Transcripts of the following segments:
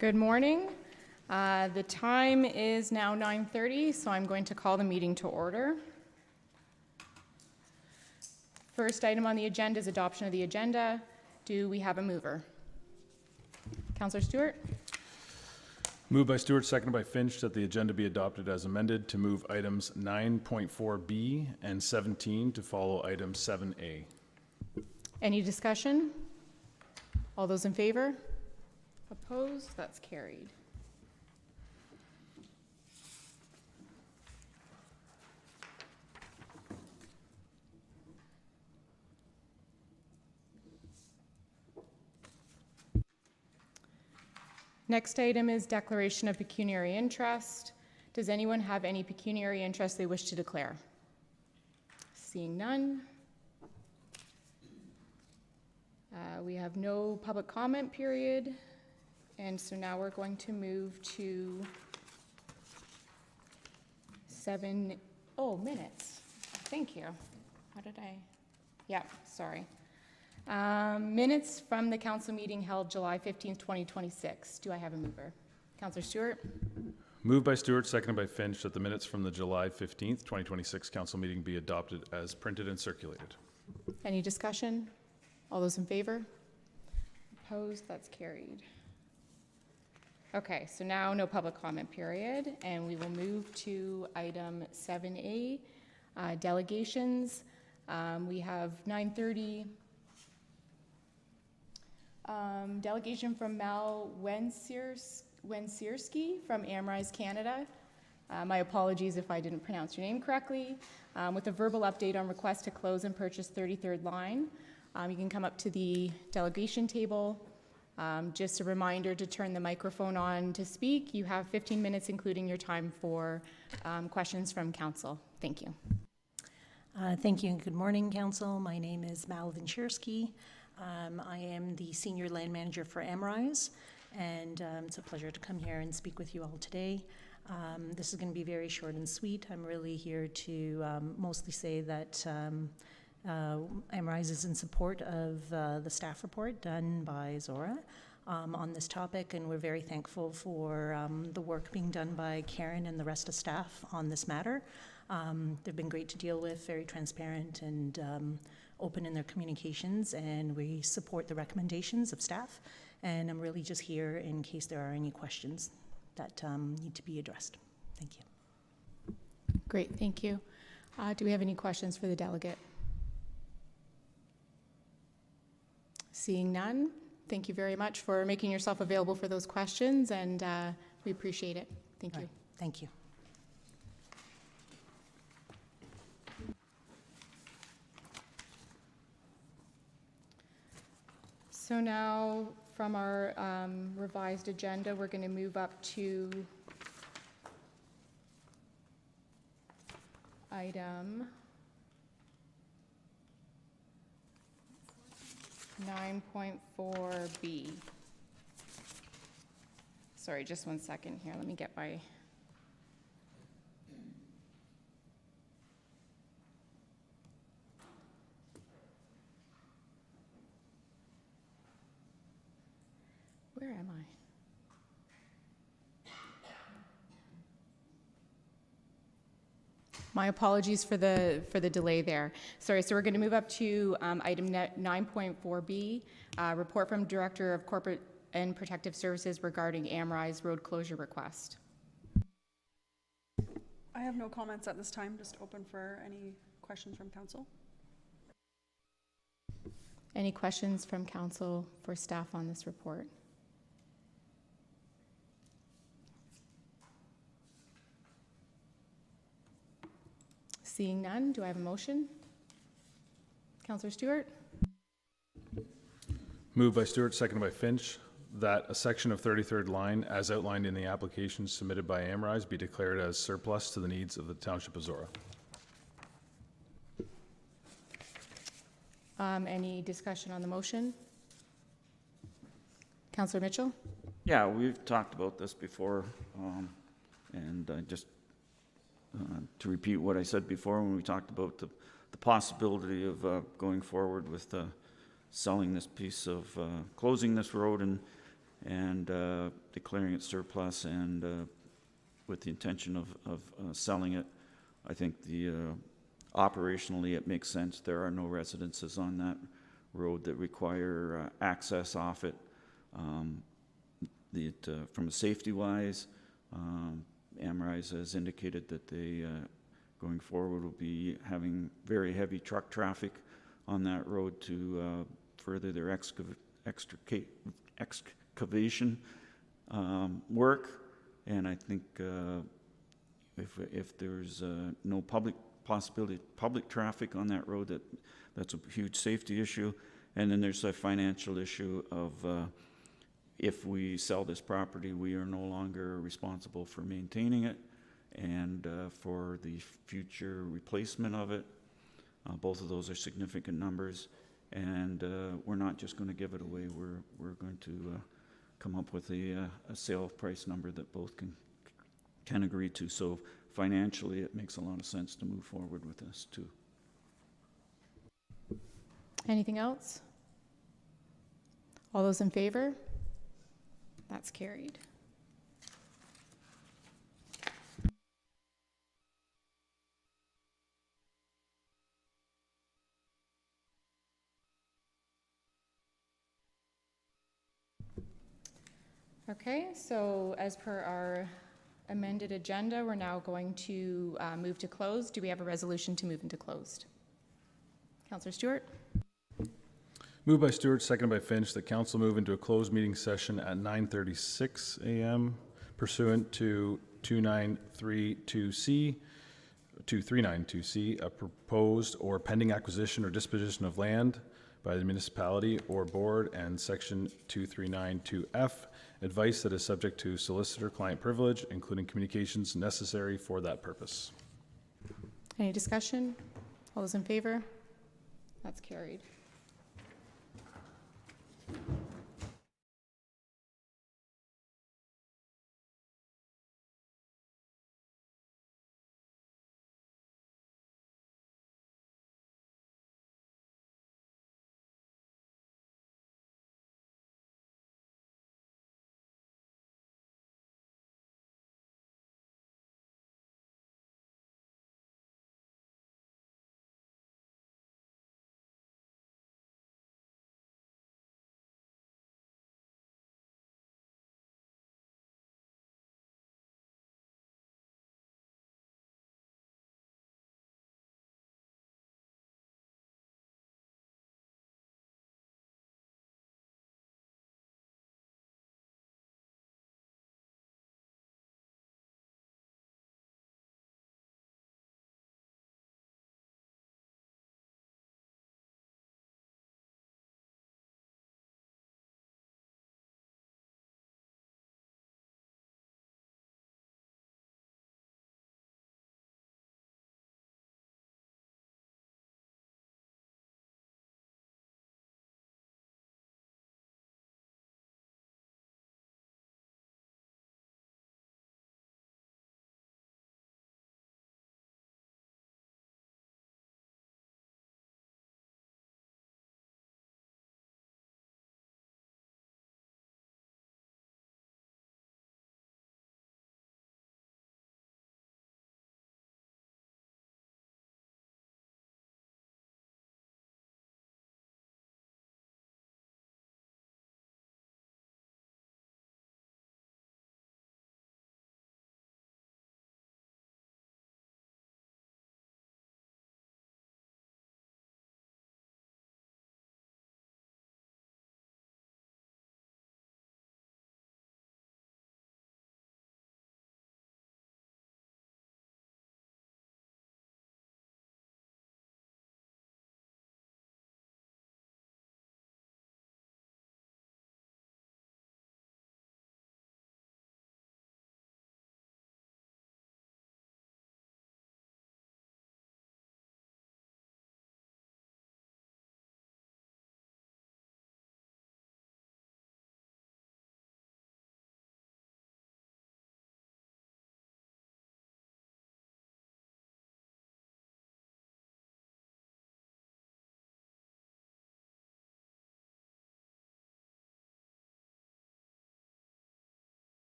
Good morning. The time is now 9:30, so I'm going to call the meeting to order. First item on the agenda is adoption of the agenda. Do we have a mover? Councillor Stewart? Moved by Stewart, seconded by Finch, that the agenda be adopted as amended to move items 9.4B and 17 to follow item 7A. Any discussion? All those in favor? Opposed? That's carried. Next item is declaration of pecuniary interest. Does anyone have any pecuniary interest they wish to declare? Seeing none. We have no public comment period, and so now we're going to move to minutes. Thank you. How did I? Yeah, sorry. Minutes from the council meeting held July 15th, 2026. Do I have a mover? Councillor Stewart? Moved by Stewart, seconded by Finch, that the minutes from the July 15th, 2026 council meeting be adopted as printed and circulated. Any discussion? All those in favor? Opposed? That's carried. Okay, so now no public comment period, and we will move to item 7A, delegations. We have 9:30. Delegation from Mal Wensierski from Amrize, Canada. My apologies if I didn't pronounce your name correctly. With a verbal update on request to close and purchase 33rd line. You can come up to the delegation table. Just a reminder to turn the microphone on to speak. You have 15 minutes, including your time for questions from council. Thank you. Thank you and good morning, council. My name is Mal Wensierski. I am the Senior Land Manager for Amrize, and it's a pleasure to come here and speak with you all today. This is going to be very short and sweet. I'm really here to mostly say that Amrize is in support of the staff report done by Zorra on this topic, and we're very thankful for the work being done by Karen and the rest of staff on this matter. They've been great to deal with, very transparent and open in their communications, and we support the recommendations of staff. And I'm really just here in case there are any questions that need to be addressed. Thank you. Great, thank you. Do we have any questions for the delegate? Seeing none, thank you very much for making yourself available for those questions, and we appreciate it. Thank you. Thank you. So now, from our revised agenda, we're going to move up to item 9.4B. Sorry, just one second here. Let me get my... Where am I? My apologies for the delay there. Sorry, so we're going to move up to item 9.4B, report from Director of Corporate and Protective Services regarding Amrize road closure request. I have no comments at this time, just open for any questions from council. Any questions from council for staff on this report? Seeing none, do I have a motion? Councillor Stewart? Moved by Stewart, seconded by Finch, that a section of 33rd line, as outlined in the application submitted by Amrize, be declared as surplus to the needs of the Township of Zorra. Any discussion on the motion? Councillor Mitchell? Yeah, we've talked about this before, and just to repeat what I said before when we talked about the possibility of going forward with selling this piece of, closing this road and and declaring it surplus and with the intention of selling it. I think operationally it makes sense. There are no residences on that road that require access off it. From a safety-wise, Amrize has indicated that they, going forward, will be having very heavy truck traffic on that road to further their excavation work. And I think if there's no public traffic on that road, that's a huge safety issue. And then there's a financial issue of if we sell this property, we are no longer responsible for maintaining it and for the future replacement of it. Both of those are significant numbers, and we're not just going to give it away. We're going to come up with a sale price number that both can agree to. So financially, it makes a lot of sense to move forward with this too. Anything else? All those in favor? That's carried. Okay, so as per our amended agenda, we're now going to move to closed. Do we have a resolution to move into closed? Councillor Stewart? Moved by Stewart, seconded by Finch, that council move into a closed meeting session at 9:36 a.m. pursuant to 239.2C, a proposed or pending acquisition or disposition of land by the municipality or board, and section 239.2F, advice that is subject to solicitor-client privilege, including communications necessary for that purpose. Any discussion? All those in favor? That's carried.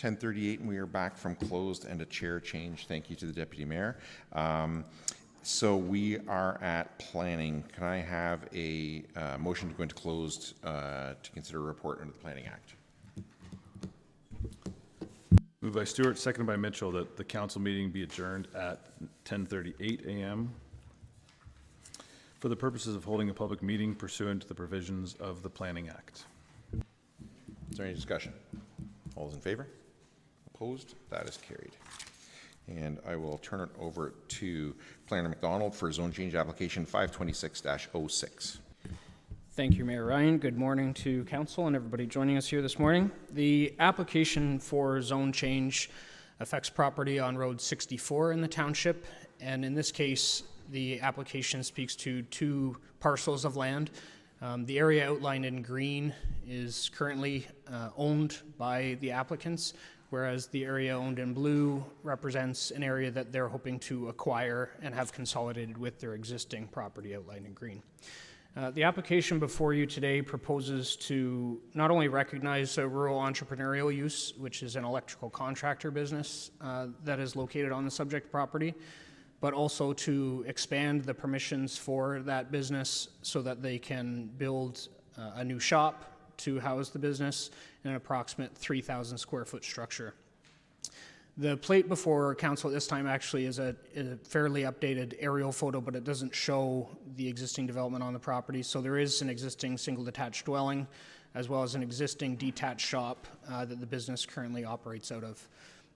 10:38, and we are back from closed and a chair change. Thank you to the Deputy Mayor. So we are at planning. Can I have a motion to go into closed to consider a report under the Planning Act? Moved by Stewart, seconded by Mitchell, that the council meeting be adjourned at 10:38 a.m. for the purposes of holding a public meeting pursuant to the provisions of the Planning Act. Is there any discussion? All those in favor? Opposed? That is carried. And I will turn it over to Planner McDonald for zone change application 526-06. Thank you, Mayor Ryan. Good morning to council and everybody joining us here this morning. The application for zone change affects property on Road 64 in the township, and in this case, the application speaks to 2 parcels of land. The area outlined in green is currently owned by the applicants, whereas the area owned in blue represents an area that they're hoping to acquire and have consolidated with their existing property outlined in green. The application before you today proposes to not only recognize a rural entrepreneurial use, which is an electrical contractor business that is located on the subject property, but also to expand the permissions for that business so that they can build a new shop to house the business in an approximate 3,000 square foot structure. The plate before council at this time actually is a fairly updated aerial photo, but it doesn't show the existing development on the property. So there is an existing single detached dwelling, as well as an existing detached shop that the business currently operates out of.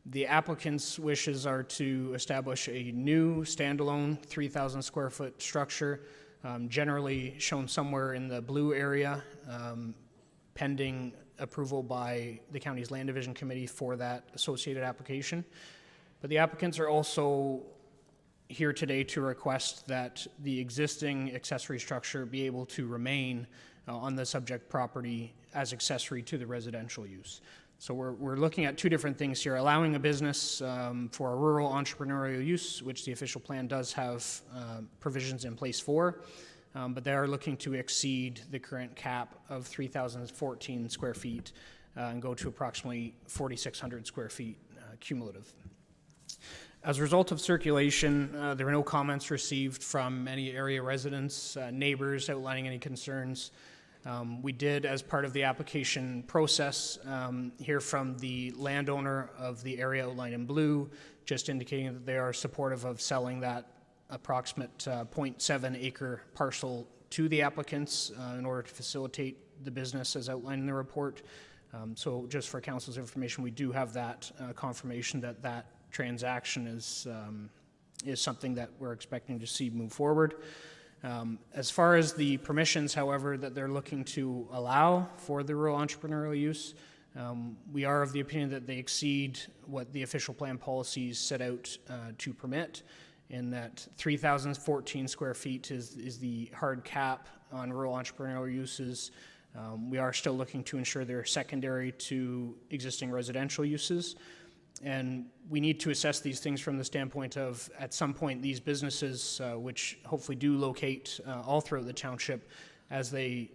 The applicant's wishes are to establish a new standalone 3,000 square foot structure, generally shown somewhere in the blue area, pending approval by the county's land division committee for that associated application. But the applicants are also here today to request that the existing accessory structure be able to remain on the subject property as accessory to the residential use. So we're looking at 2 different things here: allowing a business for a rural entrepreneurial use, which the official plan does have provisions in place for, but they are looking to exceed the current cap of 3,014 square feet and go to approximately 4,600 square feet cumulative. As a result of circulation, there were no comments received from any area residents, neighbors outlining any concerns. We did, as part of the application process, hear from the landowner of the area outlined in blue, just indicating that they are supportive of selling that approximate 0.7 acre parcel to the applicants in order to facilitate the business as outlined in the report. So just for council's information, we do have that confirmation that that transaction is something that we're expecting to see move forward. As far as the permissions, however, that they're looking to allow for the rural entrepreneurial use, we are of the opinion that they exceed what the official plan policies set out to permit, in that 3,014 square feet is the hard cap on rural entrepreneurial uses. We are still looking to ensure they're secondary to existing residential uses. And we need to assess these things from the standpoint of, at some point, these businesses, which hopefully do locate all throughout the township, as they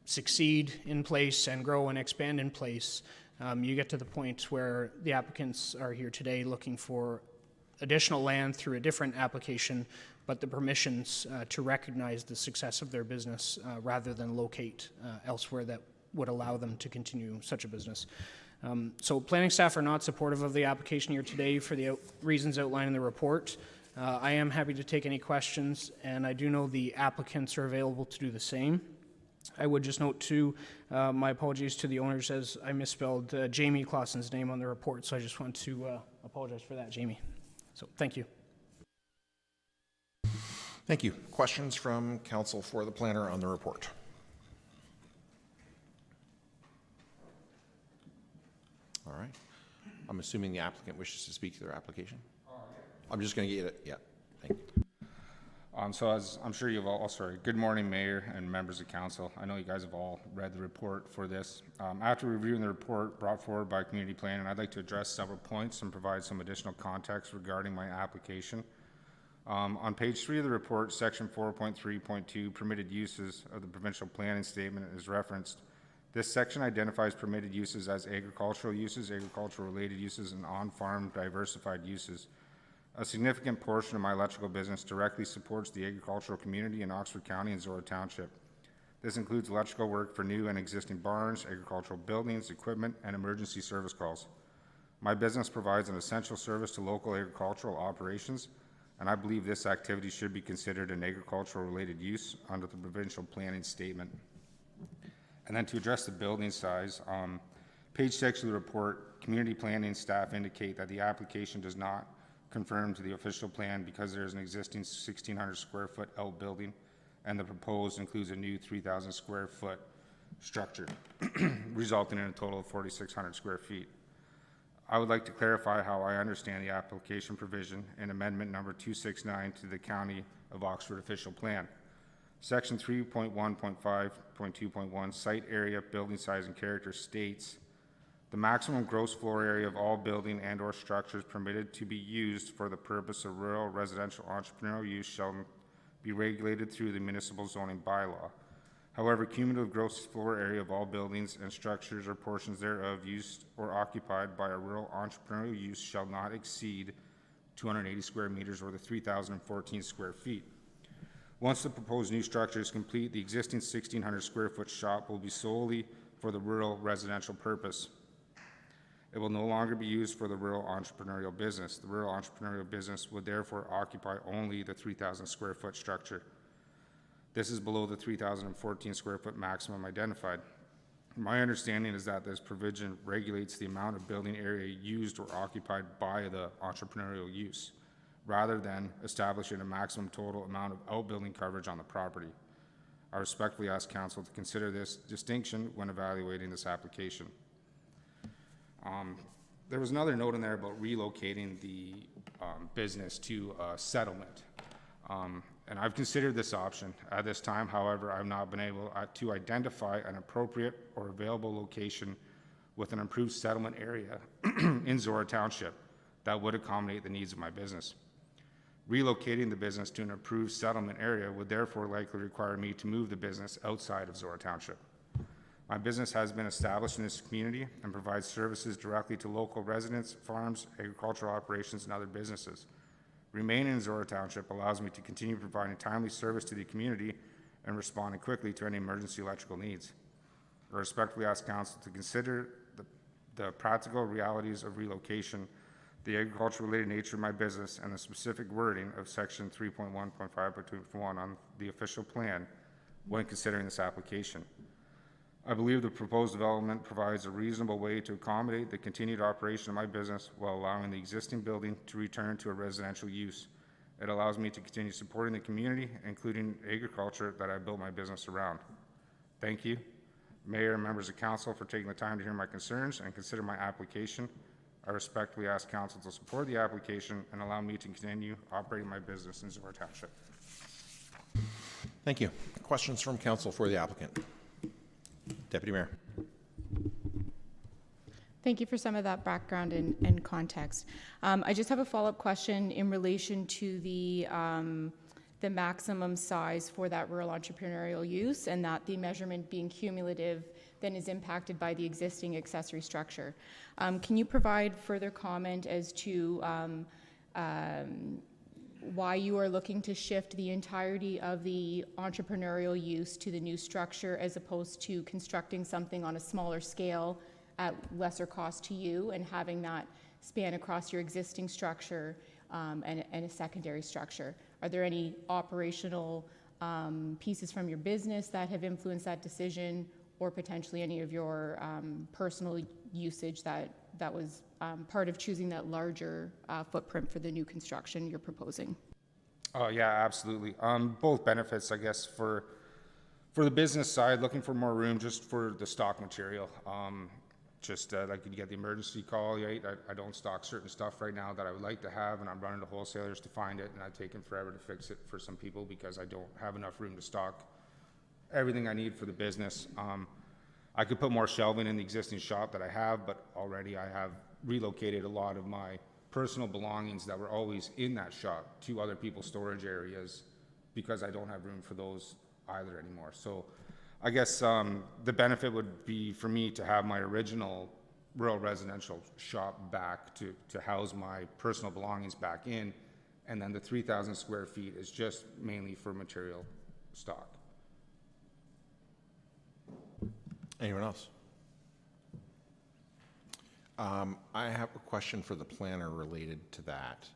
succeed in place and grow and expand in place, you get to the point where the applicants are here today looking for additional land through a different application, but the permissions to recognize the success of their business rather than locate elsewhere that would allow them to continue such a business. So planning staff are not supportive of the application here today for the reasons outlined in the report. I am happy to take any questions, and I do know the applicants are available to do the same. I would just note too, my apologies to the owners as I misspelled Jamie Clausen's name on the report, so I just want to apologize for that, Jamie. So thank you. Thank you. Questions from council for the planner on the report? All right. I'm assuming the applicant wishes to speak to their application? I'm just going to get it. Yeah. Thank you. So as I'm sure you've all, good morning, Mayor and members of council. I know you guys have all read the report for this. After reviewing the report brought forward by community planning, I'd like to address several points and provide some additional context regarding my application. On page 3 of the report, section 4.3.2, permitted uses of the provincial planning statement is referenced. This section identifies permitted uses as agricultural uses, agricultural-related uses, and on-farm diversified uses. A significant portion of my electrical business directly supports the agricultural community in Oxford County and Zorra Township. This includes electrical work for new and existing barns, agricultural buildings, equipment, and emergency service calls. My business provides an essential service to local agricultural operations, and I believe this activity should be considered an agricultural-related use under the provincial planning statement. And then to address the building size, page 6 of the report, community planning staff indicate that the application does not conform to the official plan because there is an existing 1,600 square foot outbuilding, and the proposed includes a new 3,000 square foot structure, resulting in a total of 4,600 square feet. I would like to clarify how I understand the application provision in amendment number 269 to the County of Oxford official plan. Section 3.1.5.2.1 site area, building size, and character states the maximum gross floor area of all building and or structures permitted to be used for the purpose of rural residential entrepreneurial use shall be regulated through the municipal zoning bylaw. However, cumulative gross floor area of all buildings and structures or portions thereof used or occupied by a rural entrepreneurial use shall not exceed 280 square meters or the 3,014 square feet. Once the proposed new structure is complete, the existing 1,600 square foot shop will be solely for the rural residential purpose. It will no longer be used for the rural entrepreneurial business. The rural entrepreneurial business would therefore occupy only the 3,000 square foot structure. This is below the 3,014 square foot maximum identified. My understanding is that this provision regulates the amount of building area used or occupied by the entrepreneurial use, rather than establishing a maximum total amount of outbuilding coverage on the property. I respectfully ask Council to consider this distinction when evaluating this application. There was another note in there about relocating the business to a settlement. And I've considered this option at this time. However, I've not been able to identify an appropriate or available location with an improved settlement area in Zorra Township that would accommodate the needs of my business. Relocating the business to an approved settlement area would therefore likely require me to move the business outside of Zorra Township. My business has been established in this community and provides services directly to local residents, farms, agricultural operations, and other businesses. Remaining in Zorra Township allows me to continue providing timely service to the community and responding quickly to any emergency electrical needs. I respectfully ask Council to consider the practical realities of relocation, the agriculture-related nature of my business, and the specific wording of Section 3.1.5.1 on the official plan when considering this application. I believe the proposed development provides a reasonable way to accommodate the continued operation of my business while allowing the existing building to return to a residential use. It allows me to continue supporting the community, including agriculture that I built my business around. Thank you, Mayor and members of Council, for taking the time to hear my concerns and consider my application. I respectfully ask Council to support the application and allow me to continue operating my business in Zorra Township. Thank you. Questions from Council for the applicant? Deputy Mayor. Thank you for some of that background and context. I just have a follow-up question in relation to the maximum size for that rural entrepreneurial use, and that the measurement being cumulative then is impacted by the existing accessory structure. Can you provide further comment as to why you are looking to shift the entirety of the entrepreneurial use to the new structure as opposed to constructing something on a smaller scale at lesser cost to you and having that span across your existing structure and a secondary structure? Are there any operational pieces from your business that have influenced that decision, or potentially any of your personal usage that was part of choosing that larger footprint for the new construction you're proposing? Oh, yeah, absolutely. Both benefits, I guess, for the business side, looking for more room just for the stock material. Like you get the emergency call, right? I don't stock certain stuff right now that I would like to have, and I'm running to wholesalers to find it, and I've taken forever to fix it for some people because I don't have enough room to stock everything I need for the business. I could put more shelving in the existing shop that I have, but already I have relocated a lot of my personal belongings that were always in that shop to other people's storage areas because I don't have room for those either anymore. So I guess the benefit would be for me to have my original rural residential shop back to house my personal belongings back in, and then the 3,000 square feet is just mainly for material stock. Anyone else? I have a question for the planner related to that.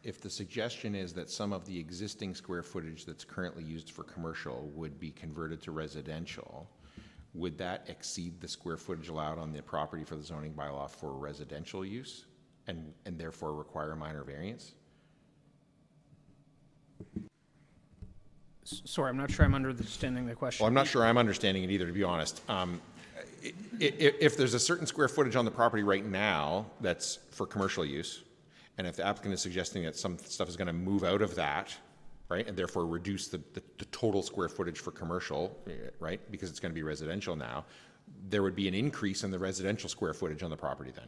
If the suggestion is that some of the existing square footage that's currently used for commercial would be converted to residential, would that exceed the square footage allowed on the property for the zoning bylaw for residential use and therefore require a minor variance? Sorry, I'm not sure I'm understanding the question. Well, I'm not sure I'm understanding it either, to be honest. If there's a certain square footage on the property right now that's for commercial use, and if the applicant is suggesting that some stuff is going to move out of that, right, and therefore reduce the total square footage for commercial, right, because it's going to be residential now, there would be an increase in the residential square footage on the property then.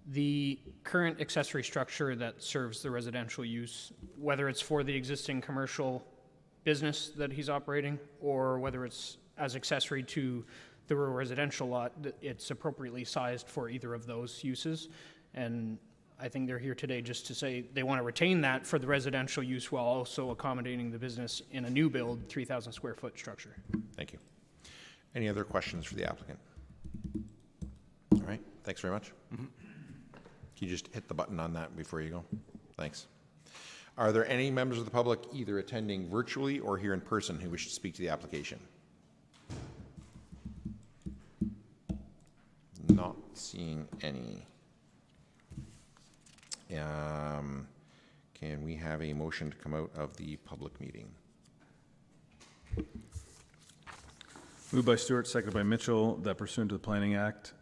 The current accessory structure that serves the residential use, whether it's for the existing commercial business that he's operating, or whether it's as accessory to the rural residential lot, it's appropriately sized for either of those uses. And I think they're here today just to say they want to retain that for the residential use while also accommodating the business in a new build, 3,000 square foot structure. Thank you. Any other questions for the applicant? All right, thanks very much. Can you just hit the button on that before you go? Thanks. Are there any members of the public either attending virtually or here in person who wish to speak to the application? Not seeing any. Can we have a motion to come out of the public meeting? Moved by Stewart, seconded by Mitchell, that pursuant to the Planning Act,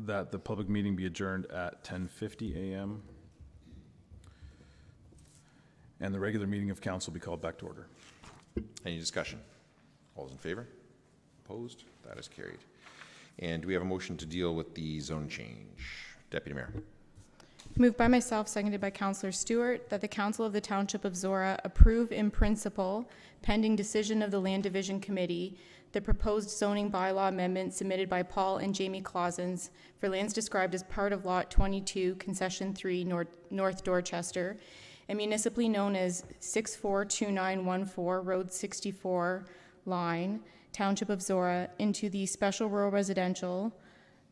that the public meeting be adjourned at 10:50 a.m. and the regular meeting of council be called back to order. Any discussion? All those in favor? Opposed? That is carried. And do we have a motion to deal with the zone change? Deputy Mayor. Moved by myself, seconded by Councillor Stewart, that the Council of the Township of Zorra approve in principle, pending decision of the Land Division Committee, the proposed zoning bylaw amendment submitted by Paul and Jamie Clausens for lands described as part of Lot 22, Concession 3, North Dorchester, and municipally known as 642914 Road 64 line, Township of Zorra, into the special rural residential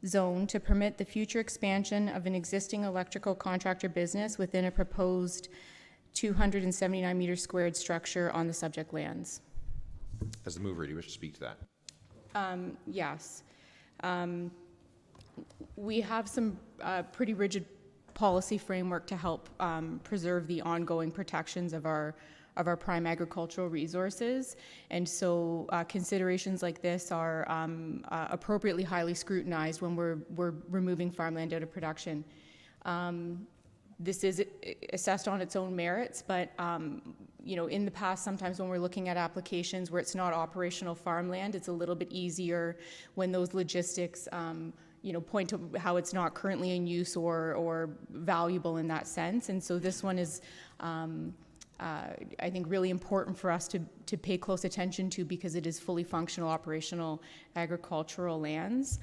zone to permit the future expansion of an existing electrical contractor business within a proposed 279 meter squared structure on the subject lands. As the mover, do you wish to speak to that? Yes. We have some pretty rigid policy framework to help preserve the ongoing protections of our prime agricultural resources, and so considerations like this are appropriately highly scrutinized when we're removing farmland out of production. This is assessed on its own merits, but you know, in the past, sometimes when we're looking at applications where it's not operational farmland, it's a little bit easier when those logistics you know, point to how it's not currently in use or valuable in that sense. And so this one is I think really important for us to pay close attention to, because it is fully functional, operational agricultural lands.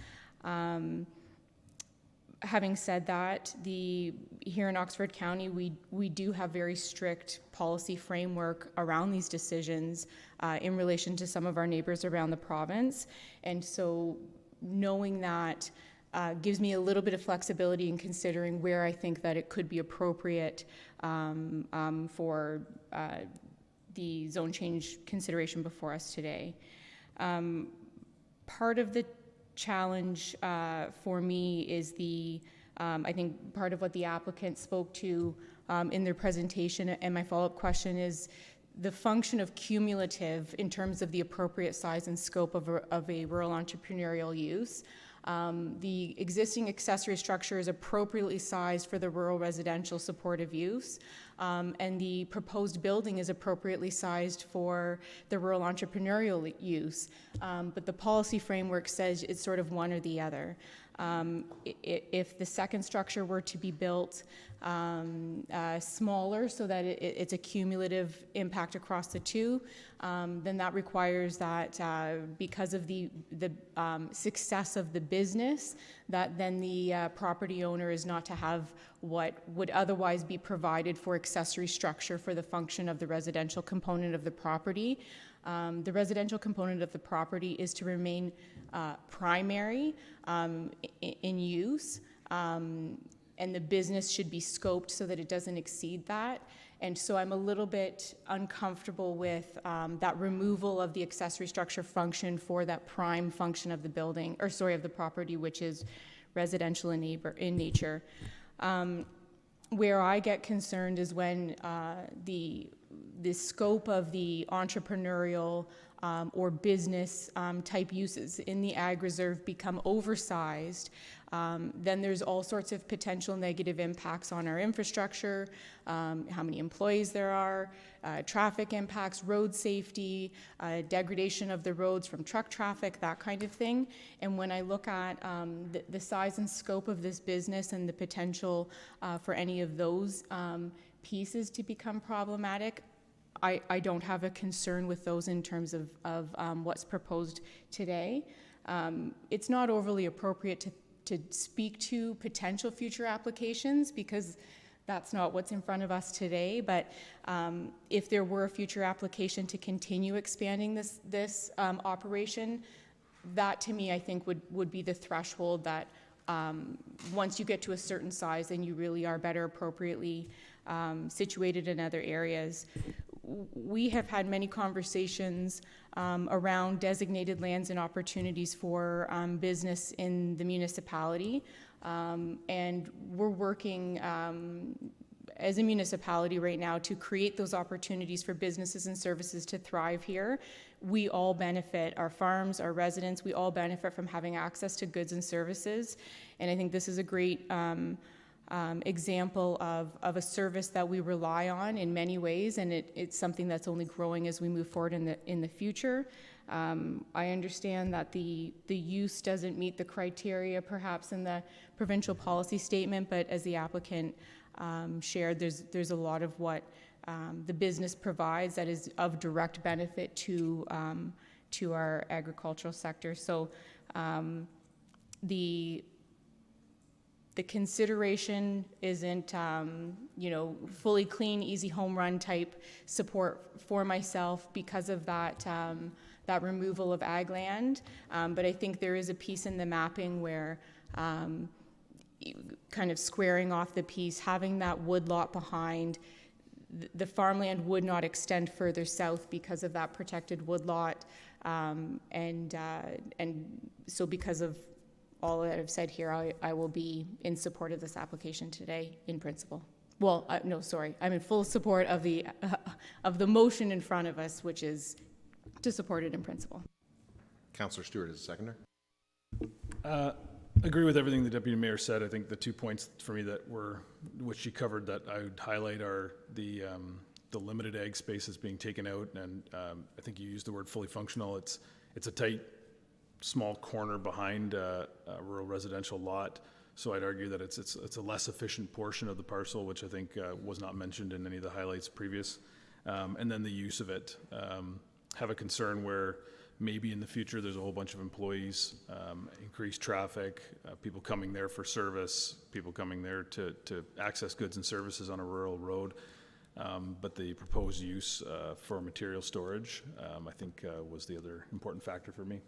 Having said that, here in Oxford County, we do have very strict policy framework around these decisions in relation to some of our neighbors around the province. And so knowing that gives me a little bit of flexibility in considering where I think that it could be appropriate for the zone change consideration before us today. Part of the challenge for me is I think part of what the applicant spoke to in their presentation, and my follow-up question is the function of cumulative in terms of the appropriate size and scope of a rural entrepreneurial use. The existing accessory structure is appropriately sized for the rural residential supportive use, and the proposed building is appropriately sized for the rural entrepreneurial use. But the policy framework says it's sort of one or the other. If the second structure were to be built smaller so that it's a cumulative impact across the two, then that requires that because of the success of the business, that then the property owner is not to have what would otherwise be provided for accessory structure for the function of the residential component of the property. The residential component of the property is to remain primary in use, and the business should be scoped so that it doesn't exceed that. And so I'm a little bit uncomfortable with that removal of the accessory structure function for that prime function of the building, or sorry, of the property, which is residential in nature. Where I get concerned is when the scope of the entrepreneurial or business type uses in the ag reserve become oversized. Then there's all sorts of potential negative impacts on our infrastructure, how many employees there are, traffic impacts, road safety, degradation of the roads from truck traffic, that kind of thing. And when I look at the size and scope of this business and the potential for any of those pieces to become problematic, I don't have a concern with those in terms of what's proposed today. It's not overly appropriate to speak to potential future applications because that's not what's in front of us today. But if there were a future application to continue expanding this operation, that to me I think would be the threshold that once you get to a certain size, then you really are better appropriately situated in other areas. We have had many conversations around designated lands and opportunities for business in the municipality, and we're working as a municipality right now to create those opportunities for businesses and services to thrive here. We all benefit, our farms, our residents, we all benefit from having access to goods and services, and I think this is a great example of a service that we rely on in many ways, and it's something that's only growing as we move forward in the future. I understand that the use doesn't meet the criteria perhaps in the provincial policy statement, but as the applicant shared, there's a lot of what the business provides that is of direct benefit to our agricultural sector. So the consideration isn't, fully clean, easy home run type support for myself because of that removal of ag land. But I think there is a piece in the mapping where kind of squaring off the piece, having that woodlot behind, the farmland would not extend further south because of that protected woodlot. And so because of all that I've said here, I will be in support of this application today in principle. Well, no, sorry, I'm in full support of the motion in front of us, which is to support it in principle. Councillor Stewart is a seconder. Agree with everything the Deputy Mayor said. I think the 2 points for me which she covered that I would highlight are the limited ag spaces being taken out, and I think you used the word fully functional. It's a tight, small corner behind a rural residential lot, so I'd argue that it's a less efficient portion of the parcel, which I think was not mentioned in any of the highlights previous. And then the use of it. Have a concern where maybe in the future there's a whole bunch of employees, increased traffic, people coming there for service, people coming there to access goods and services on a rural road. But the proposed use for material storage, I think was the other important factor for me.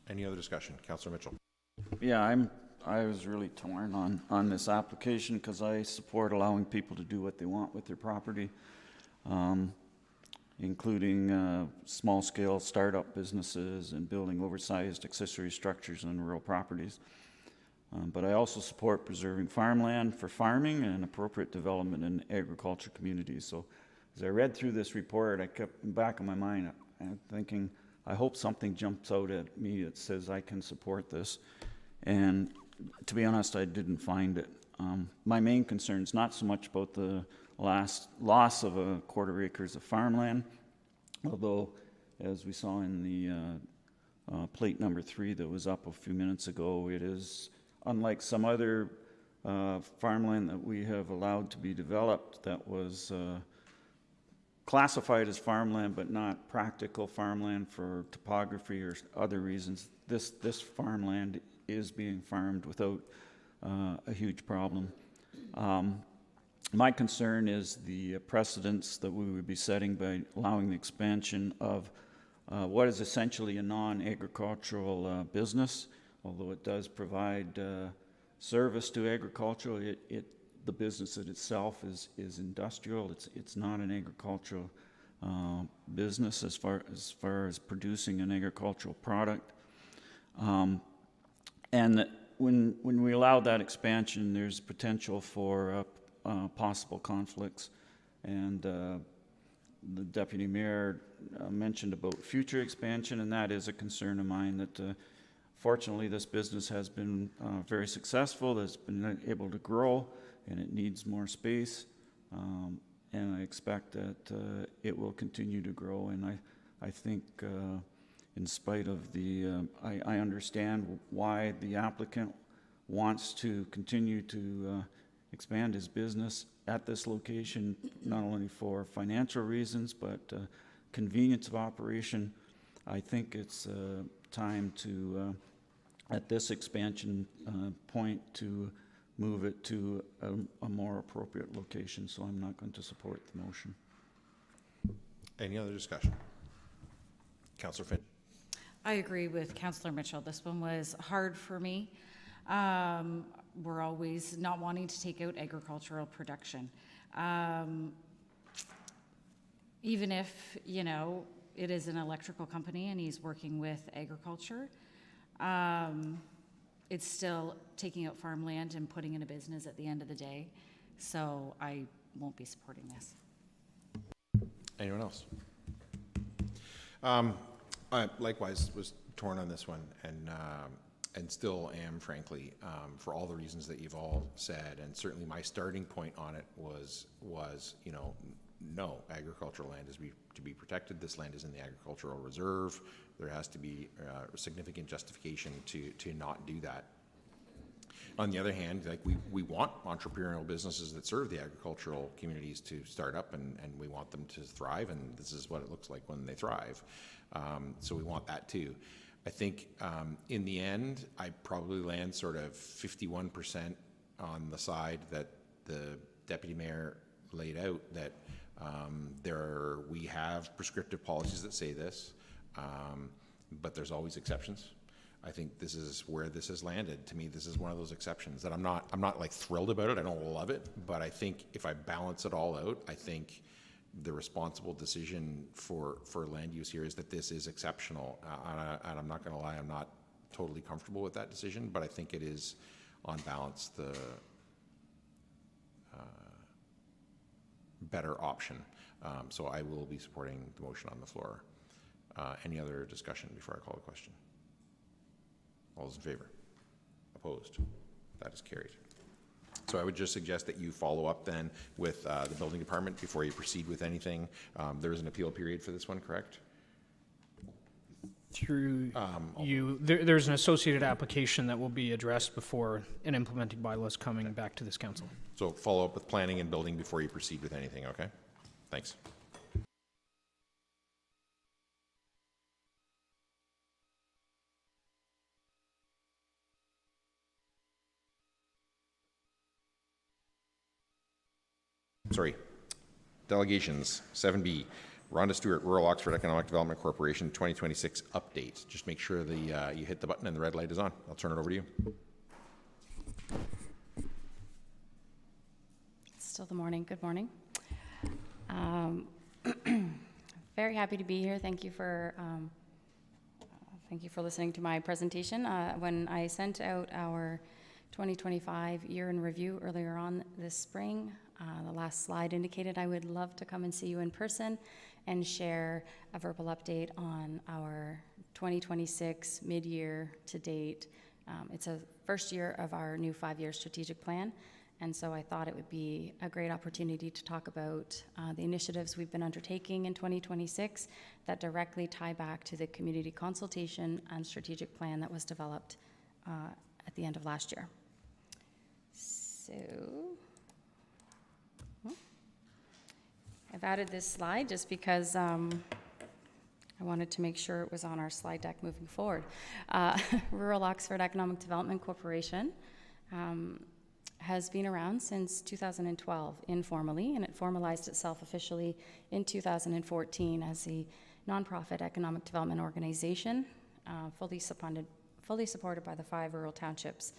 Any other discussion? Councillor Mitchell. Yeah, I was really torn on this application because I support allowing people to do what they want with their property, including small-scale startup businesses and building oversized accessory structures on rural properties. But I also support preserving farmland for farming and appropriate development in agriculture communities. So as I read through this report, I kept in the back of my mind thinking, I hope something jumps out at me that says I can support this. And to be honest, I didn't find it. My main concern is not so much about the loss of a quarter acres of farmland, although, as we saw in the plate number 3 that was up a few minutes ago. It is, unlike some other farmland that we have allowed to be developed that was classified as farmland but not practical farmland for topography or other reasons, this farmland is being farmed without a huge problem. My concern is the precedence that we would be setting by allowing the expansion of what is essentially a non-agricultural business. Although it does provide service to agriculture, the business in itself is industrial. It's not an agricultural business as far as producing an agricultural product. And when we allow that expansion, there's potential for possible conflicts. And the deputy mayor mentioned about future expansion, and that is a concern of mine. That fortunately, this business has been very successful. It's been able to grow, and it needs more space. And I expect that it will continue to grow. And I think, in spite of the, I understand why the applicant wants to continue to expand his business at this location, not only for financial reasons, but convenience of operation. I think it's time to, at this expansion point, to move it to a more appropriate location, so I'm not going to support the motion. Any other discussion? Councillor Finn. I agree with Councillor Mitchell. This one was hard for me. We're always not wanting to take out agricultural production. Even if, you know, it is an electrical company and he's working with agriculture, it's still taking out farmland and putting in a business at the end of the day. So I won't be supporting this. Anyone else? I likewise was torn on this one, and still am, frankly, for all the reasons that you've all said. And certainly my starting point on it was you know, no, agricultural land is to be protected. This land is in the agricultural reserve. There has to be significant justification to not do that. On the other hand, like we want entrepreneurial businesses that serve the agricultural communities to start up, and we want them to thrive, and this is what it looks like when they thrive. So we want that too. I think in the end, I probably land sort of 51% on the side that the deputy mayor laid out, that we have prescriptive policies that say this, but there's always exceptions. I think this is where this has landed. To me, this is one of those exceptions that I'm not like thrilled about it. I don't love it, but I think if I balance it all out, I think the responsible decision for land use here is that this is exceptional. And I'm not going to lie, I'm not totally comfortable with that decision, but I think it is, on balance, the better option. So I will be supporting the motion on the floor. Any other discussion before I call the question? All those in favor? Opposed? That is carried. So I would just suggest that you follow up then with the building department before you proceed with anything. There is an appeal period for this one, correct? Through you, there's an associated application that will be addressed before an implementing bylaw is coming back to this council. So follow up with planning and building before you proceed with anything, okay? Thanks. Sorry. Delegations, 7B. Rhonda Stewart, Rural Oxford Economic Development Corporation, 2026 update. Just make sure you hit the button and the red light is on. I'll turn it over to you. Still the morning. Good morning. Very happy to be here. Thank you for listening to my presentation. When I sent out our 2025 year in review earlier on this spring, the last slide indicated I would love to come and see you in person and share a verbal update on our 2026 mid-year to date. It's a first year of our new 5-year strategic plan, And so I thought it would be a great opportunity to talk about the initiatives we've been undertaking in 2026 that directly tie back to the community consultation and strategic plan that was developed at the end of last year. So I've added this slide just because I wanted to make sure it was on our slide deck moving forward. Rural Oxford Economic Development Corporation has been around since 2012 informally, and it formalized itself officially in 2014 as a nonprofit economic development organization, fully supported by the 5 rural townships.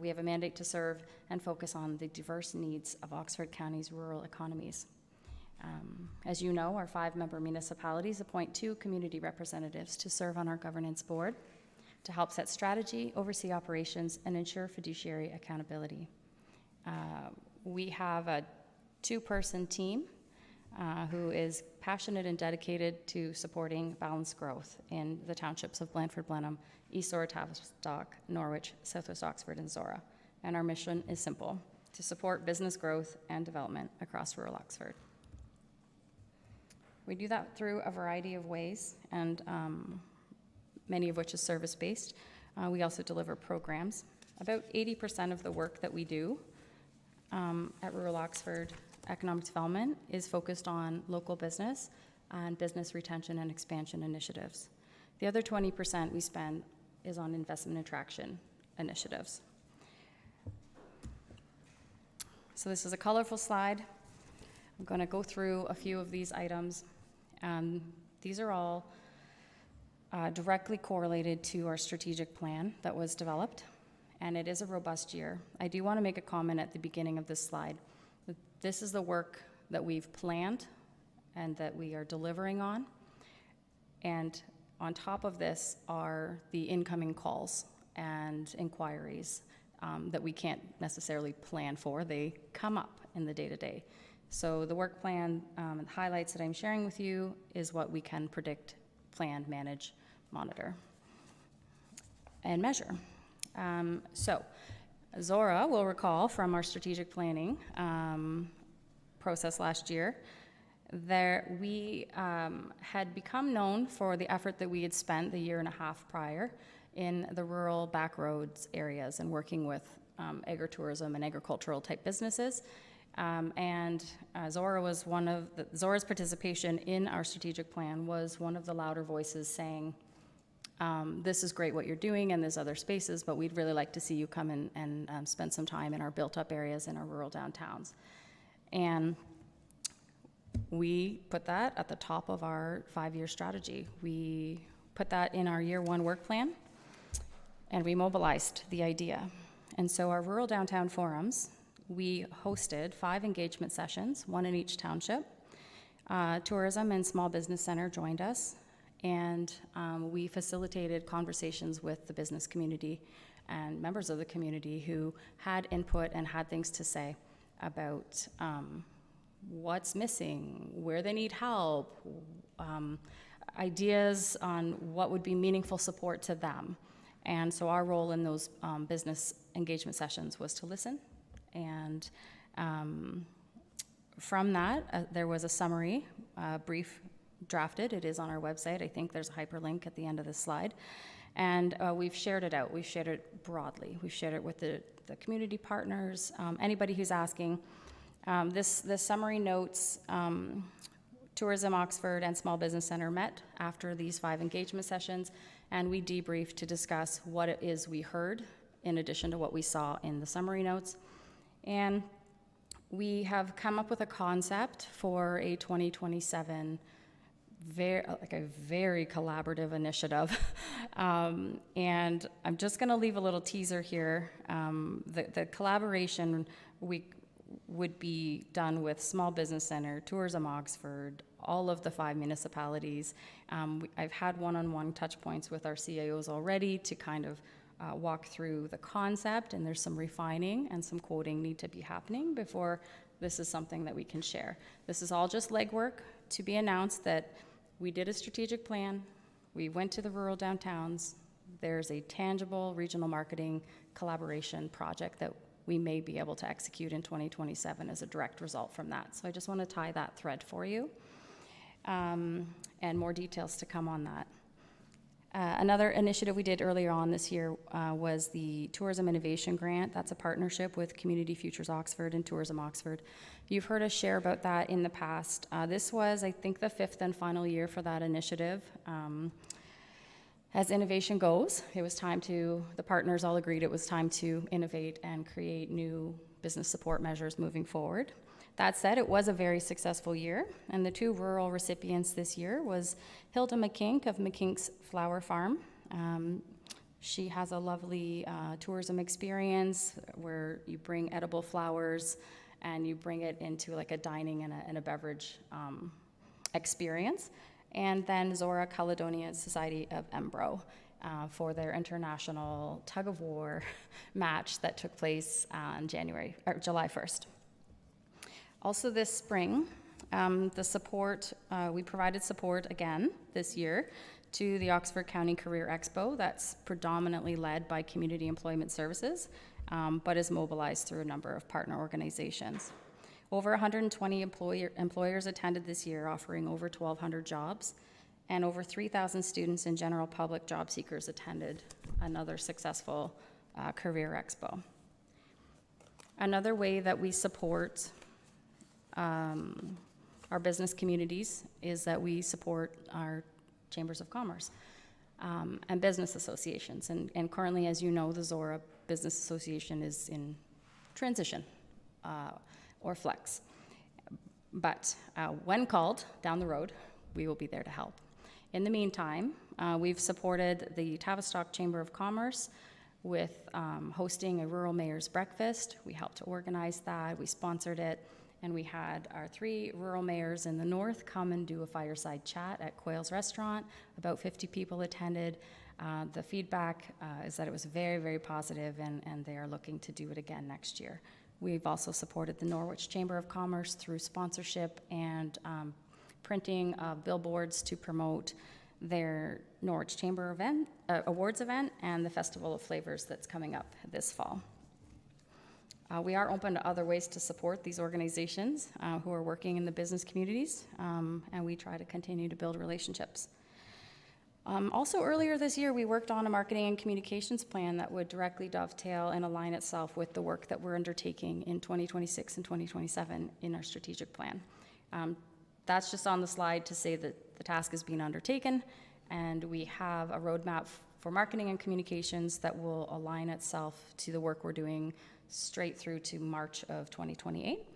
We have a mandate to serve and focus on the diverse needs of Oxford County's rural economies. As you know, our 5-member municipalities appoint 2 community representatives to serve on our governance board to help set strategy, oversee operations, and ensure fiduciary accountability. We have a 2-person team who is passionate and dedicated to supporting balanced growth in the townships of Blandford-Blenheim, East Zorra, Tavistock, Norwich, Southwest Oxford, and Zorra. And our mission is simple: to support business growth and development across rural Oxford. We do that through a variety of ways, and many of which is service-based. We also deliver programs. About 80% of the work that we do at Rural Oxford Economic Development is focused on local business and business retention and expansion initiatives. The other 20% we spend is on investment attraction initiatives. So this is a colorful slide. I'm going to go through a few of these items. These are all directly correlated to our strategic plan that was developed, and it is a robust year. I do want to make a comment at the beginning of this slide. This is the work that we've planned and that we are delivering on, and on top of this are the incoming calls and inquiries that we can't necessarily plan for. They come up in the day-to-day. So the work plan and highlights that I'm sharing with you is what we can predict, plan, manage, monitor, and measure. So Zorra will recall from our strategic planning process last year that we had become known for the effort that we had spent the year and a half prior in the rural backroads areas and working with agritourism and agricultural type businesses. Zorra was Zorra's participation in our strategic plan was one of the louder voices saying, this is great what you're doing and there's other spaces, but we'd really like to see you come in and spend some time in our built-up areas in our rural downtowns. And we put that at the top of our 5-year strategy. We put that in our year 1 work plan, and we mobilized the idea. And so our rural downtown forums, we hosted 5 engagement sessions, 1 in each township. Tourism and Small Business Center joined us, and we facilitated conversations with the business community and members of the community who had input and had things to say about what's missing, where they need help, ideas on what would be meaningful support to them. And so our role in those business engagement sessions was to listen. And from that, there was a summary, brief drafted. It is on our website. I think there's a hyperlink at the end of this slide. And we've shared it out. We've shared it broadly. We've shared it with the community partners, anybody who's asking. This summary notes Tourism Oxford and Small Business Center met after these 5 engagement sessions, and we debriefed to discuss what it is we heard in addition to what we saw in the summary notes. And we have come up with a concept for a 2027 very collaborative initiative. And I'm just going to leave a little teaser here. The collaboration would be done with Small Business Center, Tourism Oxford, all of the 5 municipalities. I've had one-on-one touch points with our CIOs already to kind of walk through the concept, and there's some refining and some quoting need to be happening before this is something that we can share. This is all just legwork to be announced that we did a strategic plan, we went to the rural downtowns, there's a tangible regional marketing collaboration project that we may be able to execute in 2027 as a direct result from that. So I just want to tie that thread for you, and more details to come on that. Another initiative we did earlier on this year was the Tourism Innovation Grant. That's a partnership with Community Futures Oxford and Tourism Oxford. You've heard us share about that in the past. This was, I think, the 5th and final year for that initiative. As innovation goes, it was time to, the partners all agreed it was time to innovate and create new business support measures moving forward. That said, it was a very successful year, and the 2 rural recipients this year was Hilda McKink of McKink's Flower Farm. She has a lovely tourism experience where you bring edible flowers and you bring it into like a dining and a beverage experience. And then Zorra Caledonian Society of Embro for their international tug-of-war match that took place on July 1st. Also this spring, we provided support again this year to the Oxford County Career Expo. That's predominantly led by Community Employment Services, but is mobilized through a number of partner organizations. Over 120 employers attended this year, offering over 1,200 jobs, and over 3,000 students and general public job seekers attended another successful Career Expo. Another way that we support our business communities is that we support our chambers of commerce and business associations. And currently, as you know, the Zorra Business Association is in transition or flex. But when called down the road, we will be there to help. In the meantime, we've supported the Tavistock Chamber of Commerce with hosting a Rural Mayor's Breakfast. We helped to organize that, we sponsored it, and we had our 3 rural mayors in the north come and do a fireside chat at Quayle's Restaurant. About 50 people attended. The feedback is that it was very, very positive, and they are looking to do it again next year. We've also supported the Norwich Chamber of Commerce through sponsorship and printing of billboards to promote their Norwich Chamber event, Awards event, and the Festival of Flavors that's coming up this fall. We are open to other ways to support these organizations who are working in the business communities, and we try to continue to build relationships. Also earlier this year, we worked on a marketing and communications plan that would directly dovetail and align itself with the work that we're undertaking in 2026 and 2027 in our strategic plan. That's just on the slide to say that the task is being undertaken, and we have a roadmap for marketing and communications that will align itself to the work we're doing straight through to March of 2028.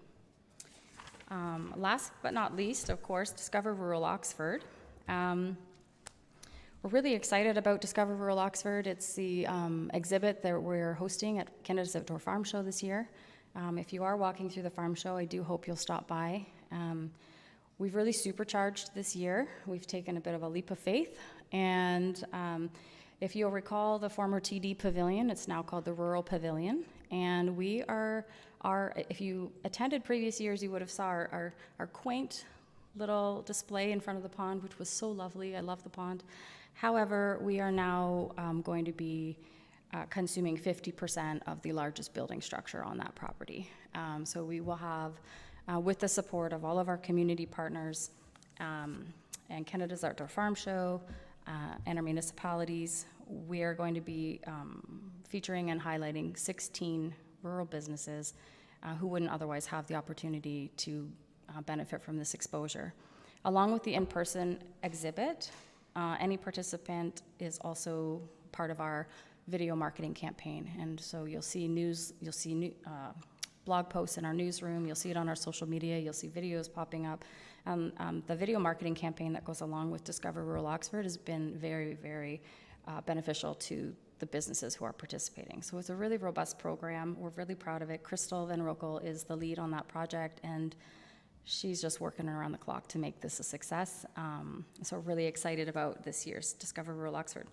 Last but not least, of course, Discover Rural Oxford. We're really excited about Discover Rural Oxford. It's the exhibit that we're hosting at Canada's Outdoor Farm Show this year. If you are walking through the farm show, I do hope you'll stop by. We've really supercharged this year. We've taken a bit of a leap of faith, and if you'll recall the former TD Pavilion, it's now called the Rural Pavilion, and we are if you attended previous years, you would have saw our quaint little display in front of the pond, which was so lovely. I love the pond. However, we are now going to be consuming 50% of the largest building structure on that property. So we will have, with the support of all of our community partners and Canada's Outdoor Farm Show and our municipalities, we are going to be featuring and highlighting 16 rural businesses who wouldn't otherwise have the opportunity to benefit from this exposure. Along with the in-person exhibit, any participant is also part of our video marketing campaign, and so you'll see blog posts in our newsroom, you'll see it on our social media, you'll see videos popping up. The video marketing campaign that goes along with Discover Rural Oxford has been very, very beneficial to the businesses who are participating. So it's a really robust program. We're really proud of it. Crystal Van Rokel is the lead on that project, and she's just working around the clock to make this a success. So we're really excited about this year's Discover Rural Oxford.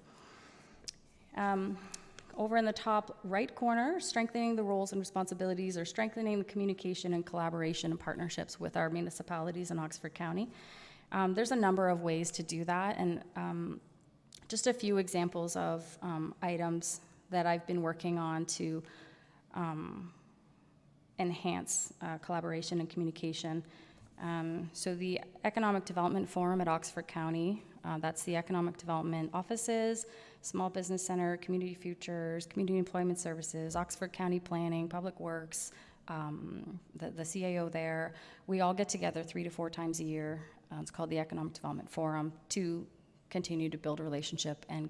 Over in the top right corner, strengthening the roles and responsibilities, or strengthening the communication and collaboration and partnerships with our municipalities in Oxford County. There's a number of ways to do that, and just a few examples of items that I've been working on to enhance collaboration and communication. So the Economic Development Forum at Oxford County, that's the Economic Development Offices, Small Business Center, Community Futures, Community Employment Services, Oxford County Planning, Public Works, the CAO there. We all get together 3 to 4 times a year. It's called the Economic Development Forum to continue to build a relationship and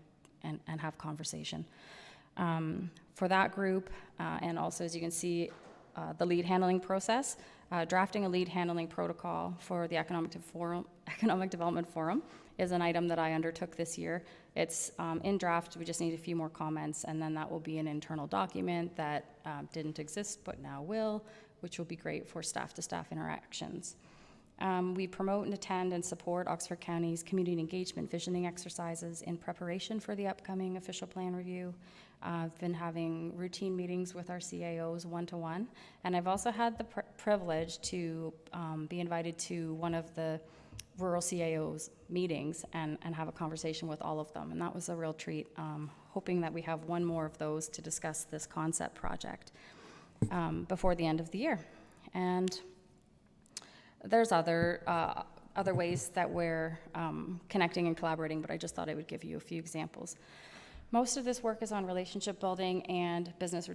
have conversation. For that group, and also as you can see, the lead handling process, drafting a lead handling protocol for the Economic Development Forum is an item that I undertook this year. It's in draft, we just need a few more comments, and then that will be an internal document that didn't exist but now will, which will be great for staff-to-staff interactions. We promote and attend and support Oxford County's community engagement visioning exercises in preparation for the upcoming official plan review. I've been having routine meetings with our CAOs one-to-one, and I've also had the privilege to be invited to one of the rural CAOs meetings and have a conversation with all of them, and that was a real treat. Hoping that we have one more of those to discuss this concept project before the end of the year. And there's other ways that we're connecting and collaborating, but I just thought I would give you a few examples. Most of this work is on relationship building and business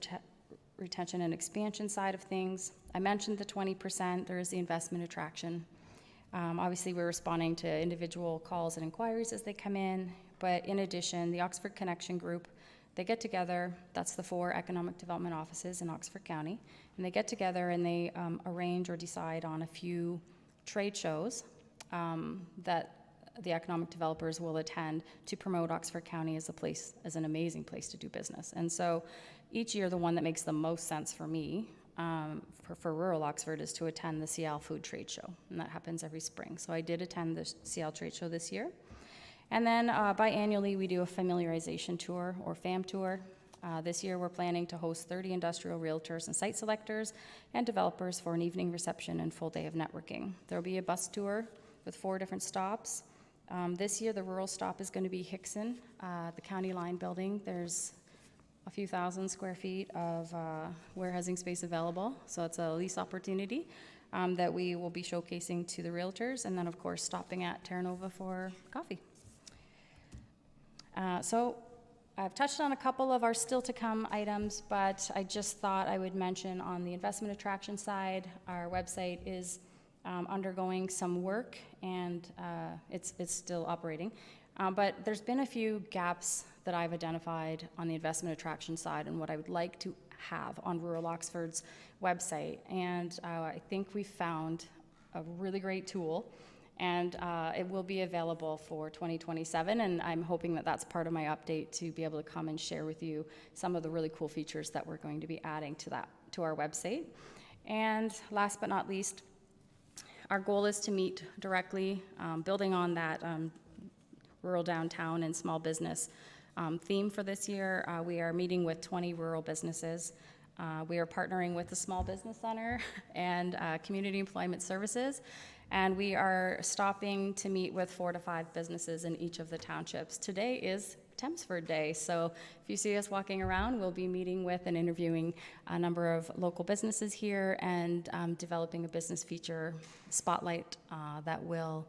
retention and expansion side of things. I mentioned the 20%, there is the investment attraction. Obviously, we're responding to individual calls and inquiries as they come in, but in addition, the Oxford Connection Group, they get together, that's the 4 economic development offices in Oxford County, and they get together and they arrange or decide on a few trade shows that the economic developers will attend to promote Oxford County as an amazing place to do business. And so each year, the one that makes the most sense for me, for rural Oxford, is to attend the Seattle Food Trade Show, and that happens every spring. So I did attend the Seattle Trade Show this year. And then biannually, we do a familiarization tour or FAM tour. This year, we're planning to host 30 industrial realtors and site selectors and developers for an evening reception and full day of networking. There will be a bus tour with 4 different stops. This year, the rural stop is going to be Hickson, the county line building. There's a few thousand square feet of warehousing space available, so it's a lease opportunity that we will be showcasing to the realtors, and then, of course, stopping at Terra Nova for coffee. So I've touched on a couple of our still-to-come items, but I just thought I would mention on the investment attraction side, our website is undergoing some work, and it's still operating. But there's been a few gaps that I've identified on the investment attraction side and what I would like to have on rural Oxford's website. And I think we found a really great tool, and it will be available for 2027, and I'm hoping that that's part of my update to be able to come and share with you some of the really cool features that we're going to be adding to our website. And last but not least, our goal is to meet directly, building on that rural downtown and small business theme for this year. We are meeting with 20 rural businesses. We are partnering with the Small Business Center and Community Employment Services, and we are stopping to meet with 4 to 5 businesses in each of the townships. Today is Thamesford Day, so if you see us walking around, we'll be meeting with and interviewing a number of local businesses here and developing a business feature spotlight that will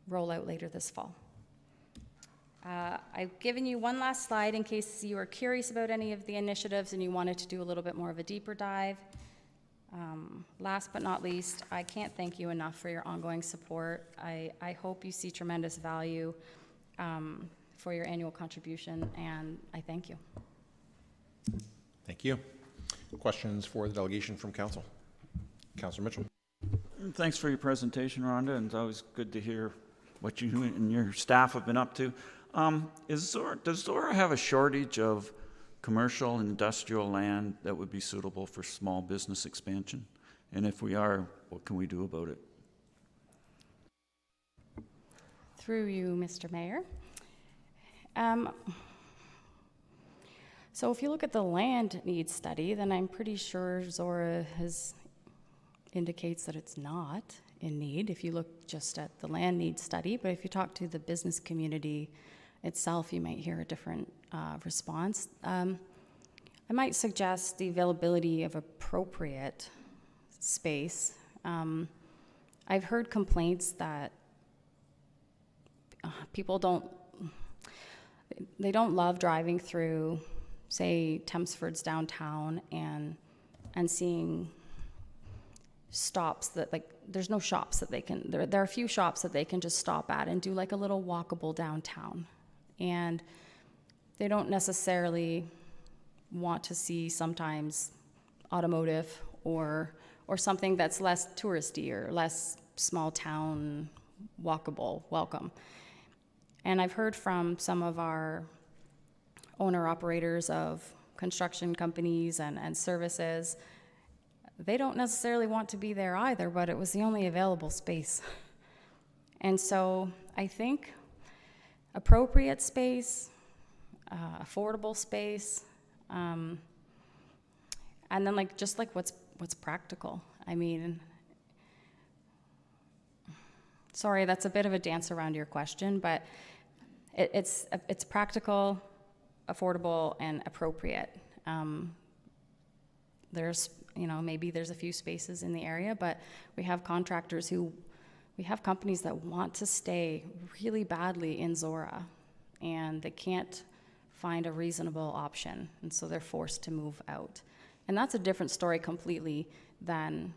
roll out later this fall. I've given you one last slide in case you were curious about any of the initiatives and you wanted to do a little bit more of a deeper dive. Last but not least, I can't thank you enough for your ongoing support. I hope you see tremendous value for your annual contribution, and I thank you. Thank you. Questions for the delegation from council? Councillor Mitchell. Thanks for your presentation, Rhonda, and it's always good to hear what you and your staff have been up to. Does Zorra have a shortage of commercial and industrial land that would be suitable for small business expansion? And if we are, what can we do about it? Through you, Mr. Mayor. So if you look at the land needs study, then I'm pretty sure Zorra indicates that it's not in need if you look just at the land needs study. But if you talk to the business community itself, you might hear a different response. I might suggest the availability of appropriate space. I've heard complaints that people don't love driving through, say, Tempsford's downtown and seeing stops that, like, there's no shops that they can, there are a few shops that they can just stop at and do like a little walkable downtown. And they don't necessarily want to see sometimes automotive or something that's less touristy or less small town walkable welcome. And I've heard from some of our owner-operators of construction companies and services, they don't necessarily want to be there either, but it was the only available space. And so I think appropriate space, affordable space, and then like just like what's practical. I mean, sorry, that's a bit of a dance around your question, but it's practical, affordable, and appropriate. There's, maybe there's a few spaces in the area, but we have companies that want to stay really badly in Zorra, and they can't find a reasonable option, and so they're forced to move out. And that's a different story completely than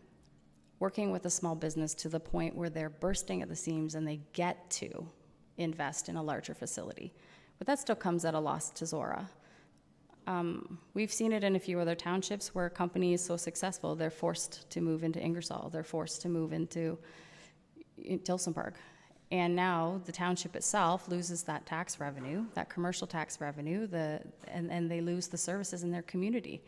working with a small business to the point where they're bursting at the seams and they get to invest in a larger facility. But that still comes at a loss to Zorra. We've seen it in a few other townships where a company is so successful, they're forced to move into Ingersoll, they're forced to move into Tillsonburg. And now the township itself loses that tax revenue, that commercial tax revenue, and they lose the services in their community.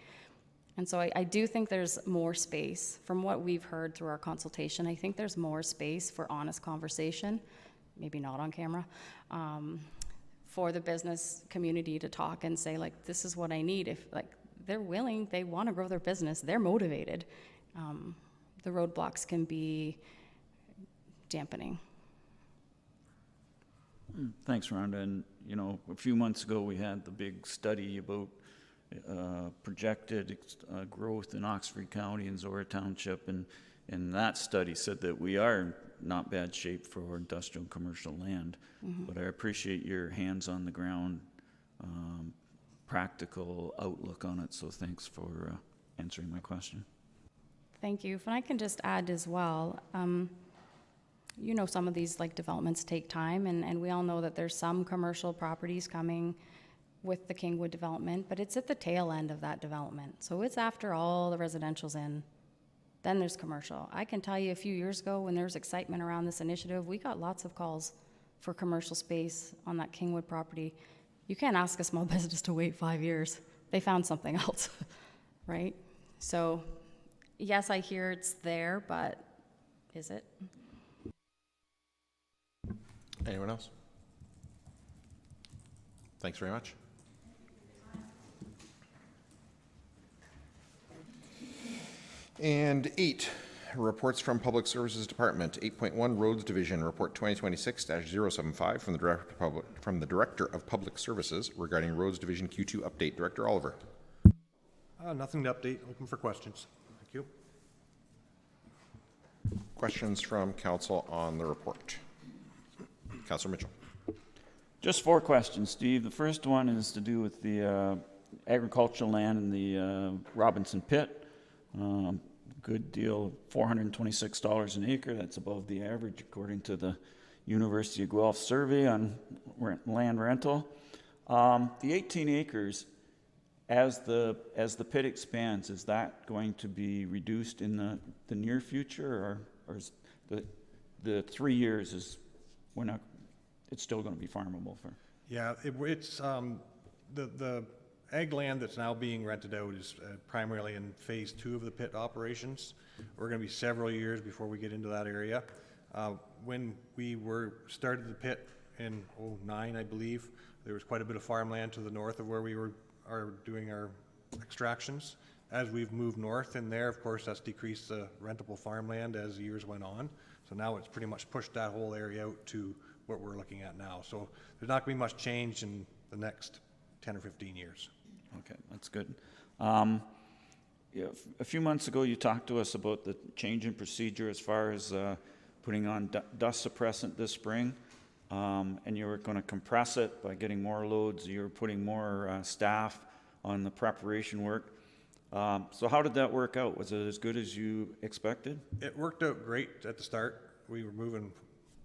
And so I do think there's more space. From what we've heard through our consultation, I think there's more space for honest conversation, maybe not on camera, for the business community to talk and say, like, this is what I need. If, like, they're willing, they want to grow their business, they're motivated. The roadblocks can be dampening. Thanks, Rhonda. And, a few months ago, we had the big study about projected growth in Oxford County and Zorra Township, and that study said that we are in not bad shape for industrial and commercial land. Mm-hmm. But I appreciate your hands on the ground, practical outlook on it, so thanks for answering my question. Thank you. If I can just add as well, some of these developments take time, and we all know that there's some commercial properties coming with the Kingwood development, but it's at the tail end of that development. So it's after all the residential's in, then there's commercial. I can tell you a few years ago when there was excitement around this initiative, we got lots of calls for commercial space on that Kingwood property. You can't ask a small business to wait 5 years. They found something else, right? So yes, I hear it's there, but is it? Anyone else? Thanks very much. And 8, reports from Public Services Department. 8.1, Roads Division, Report 2026-075 from the Director of Public Services regarding Roads Division Q2 update. Director Oliver. Nothing to update. Open for questions. Thank you. Questions from Council on the report. Councillor Mitchell. Just 4 questions, Steve. The first one is to do with the agricultural land in the Robinson Pit. Good deal, $426 an acre. That's above the average according to the University of Guelph survey on land rental. The 18 acres, as the pit expands, is that going to be reduced in the near future, or is the 3 years is it's still going to be farmable for? Yeah, it's the ag land that's now being rented out is primarily in phase 2 of the pit operations. We're going to be several years before we get into that area. When we started the pit in 2009, I believe, there was quite a bit of farmland to the north of where we are doing our extractions. As we've moved north in there, of course, that's decreased the rentable farmland as the years went on. So now it's pretty much pushed that whole area out to what we're looking at now. So there's not going to be much change in the next 10 or 15 years. Okay, that's good. Yeah, a few months ago, you talked to us about the change in procedure as far as putting on dust suppressant this spring, and you were going to compress it by getting more loads. You were putting more staff on the preparation work. So how did that work out? Was it as good as you expected? It worked out great at the start. We were moving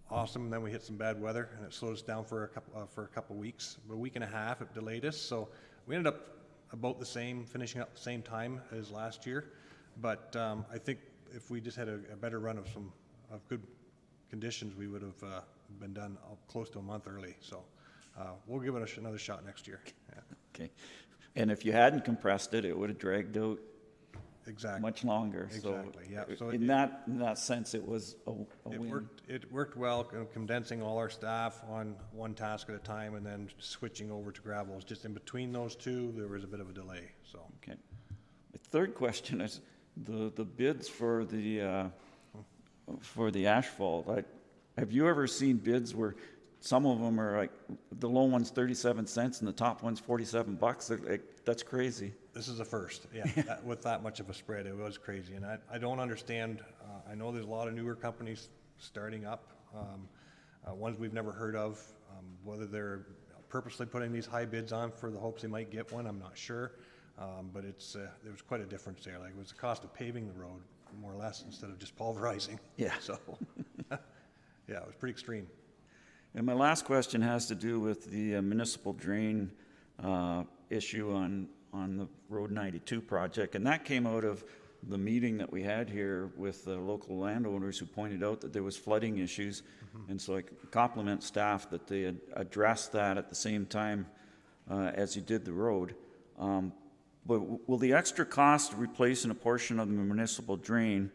awesome, and then we hit some bad weather, and it slowed us down for a couple weeks. A week and a half, it delayed us, so we ended up about the same, finishing up the same time as last year. But I think if we just had a better run of good conditions, we would have been done close to a month early. So we'll give it another shot next year. Yeah. Okay. And if you hadn't compressed it, it would have dragged out Exactly. much longer. Exactly, yeah. So So in that sense, it was a win. It worked well, condensing all our staff on one task at a time and then switching over to gravel. Just in between those two, there was a bit of a delay, so. Okay. The third question is the bids for the asphalt. Have you ever seen bids where some of them are like, the low one's 37 cents and the top one's $47? That's crazy. This is the first, yeah. With that much of a spread, it was crazy. And I don't understand, I know there's a lot of newer companies starting up, ones we've never heard of, whether they're purposely putting these high bids on for the hopes they might get one, I'm not sure. But there was quite a difference there. Like, it was the cost of paving the road, more or less, instead of just pulverizing. Yeah. So, yeah, it was pretty extreme. And my last question has to do with the municipal drain issue on the Road 92 project. And that came out of the meeting that we had here with the local landowners who pointed out that there was flooding issues. Mm-hmm. And so I compliment staff that they had addressed that at the same time as you did the road. But will the extra cost of replacing a portion of the municipal drain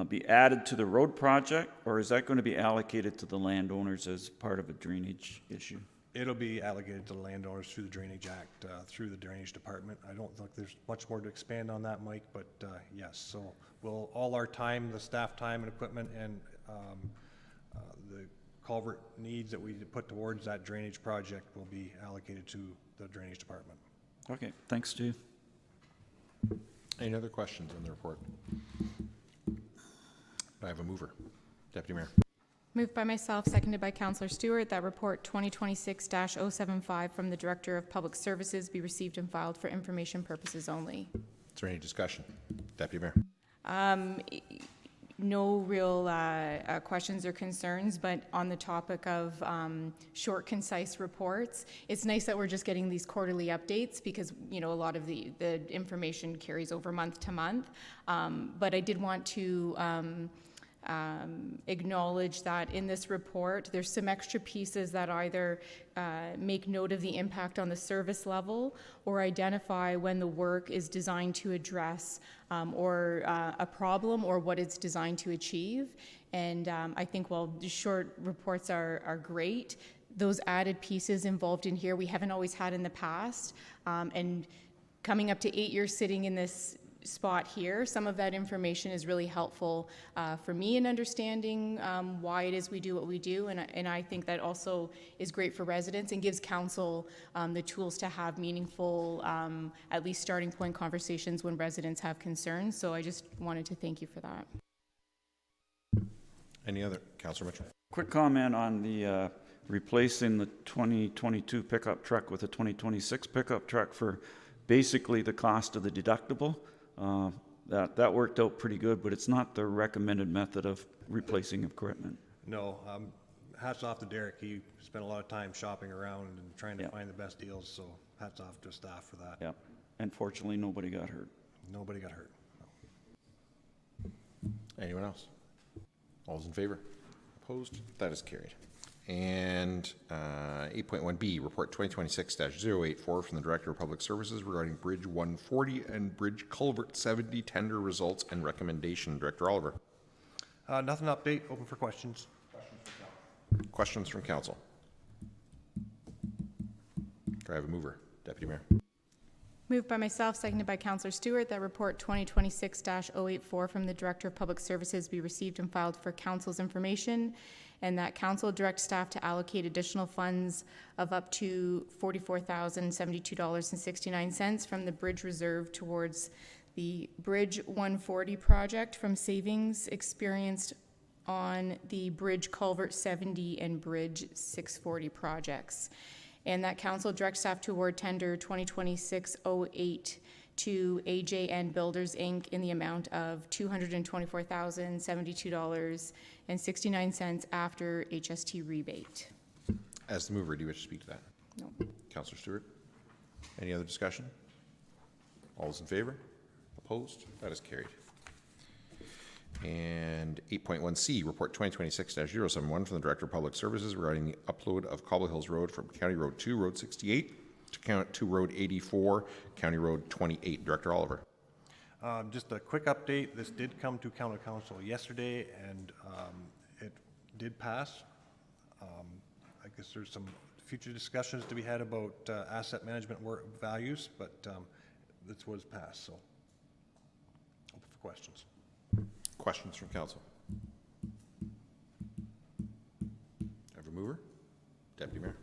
be added to the road project, or is that going to be allocated to the landowners as part of a drainage issue? It'll be allocated to the landowners through the Drainage Act, through the Drainage Department. I don't think there's much more to expand on that, Mike, but yes. So all our time, the staff time and equipment, and the culvert needs that we put towards that drainage project will be allocated to the Drainage Department. Okay, thanks, Steve. Any other questions on the report? I have a mover. Deputy Mayor. Moved by myself, seconded by Councillor Stewart, that report 2026-075 from the Director of Public Services be received and filed for information purposes only. Is there any discussion? Deputy Mayor. No real questions or concerns, but on the topic of short, concise reports, it's nice that we're just getting these quarterly updates because, you know, a lot of the information carries over month to month. But I did want to acknowledge that in this report, there's some extra pieces that either make note of the impact on the service level or identify when the work is designed to address or a problem or what it's designed to achieve. And I think while the short reports are great, those added pieces involved in here we haven't always had in the past. And coming up to 8 years sitting in this spot here, some of that information is really helpful for me in understanding why it is we do what we do, and I think that also is great for residents and gives council the tools to have meaningful, at least starting point conversations when residents have concerns. So I just wanted to thank you for that. Any other? Councillor Mitchell. Quick comment on the replacing the 2022 pickup truck with a 2026 pickup truck for basically the cost of the deductible. That worked out pretty good, but it's not the recommended method of replacing equipment. No, hats off to Derek. He spent a lot of time shopping around and trying to find the best deals, so hats off to staff for that. Yeah, and fortunately nobody got hurt. Nobody got hurt. No. Anyone else? All those in favor? Opposed? That is carried. And 8.1B, Report 2026-084 from the Director of Public Services regarding Bridge 140 and Bridge Culvert 70 tender results and recommendation. Director Oliver. Nothing to update. Open for questions. Questions from council. Do I have a mover? Deputy Mayor. Moved by myself, seconded by Councillor Stewart, that report 2026-084 from the Director of Public Services be received and filed for council's information, and that council direct staff to allocate additional funds of up to $44,072.69 from the bridge reserve towards the Bridge 140 project from savings experienced on the Bridge Culvert 70 and Bridge 640 projects. And that council directs staff to award tender 2026-08 to AJN Builders, Inc. in the amount of $224,072.69 after HST rebate. As the mover, do you wish to speak to that? No. Councillor Stewart? Any other discussion? All those in favor? Opposed? That is carried. And 8.1C, Report 2026-071 from the Director of Public Services regarding the upload of Cobble Hills Road from County Road 2, Road 68 to Road 84, County Road 28. Director Oliver. Just a quick update. This did come to County Council yesterday, and it did pass. I guess there's some future discussions to be had about asset management values, but this was passed, so open for questions. Questions from council? Have a mover? Deputy Mayor.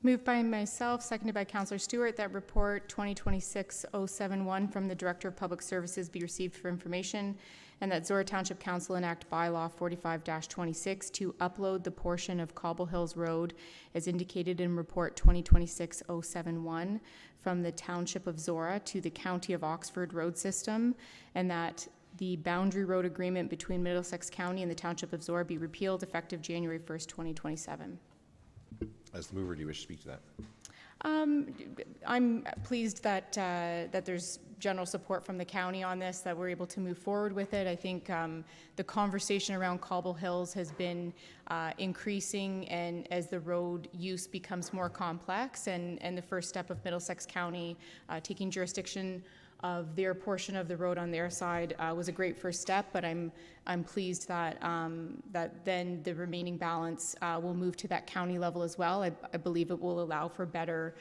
Moved by myself, seconded by Councillor Stewart, that report 2026-071 from the Director of Public Services be received for information, and that Zorra Township Council enact bylaw 45-26 to upload the portion of Cobble Hills Road as indicated in report 2026-071 from the Township of Zorra to the County of Oxford road system, and that the boundary road agreement between Middlesex County and the Township of Zorra be repealed effective January 1st, 2027. As the mover, do you wish to speak to that? I'm pleased that that there's general support from the county on this, that we're able to move forward with it. I think the conversation around Cobble Hills has been increasing, and as the road use becomes more complex, and the first step of Middlesex County taking jurisdiction of their portion of the road on their side was a great first step, but I'm pleased that that then the remaining balance will move to that county level as well. I believe it will allow for better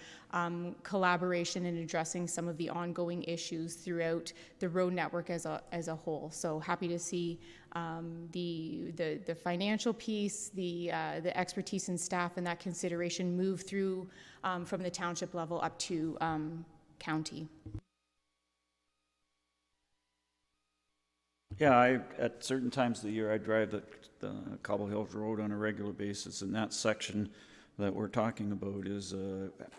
collaboration in addressing some of the ongoing issues throughout the road network as a whole. So happy to see the financial piece, the expertise and staff and that consideration move through from the township level up to county. Yeah, at certain times of the year, I drive the Cobble Hills Road on a regular basis, and that section that we're talking about is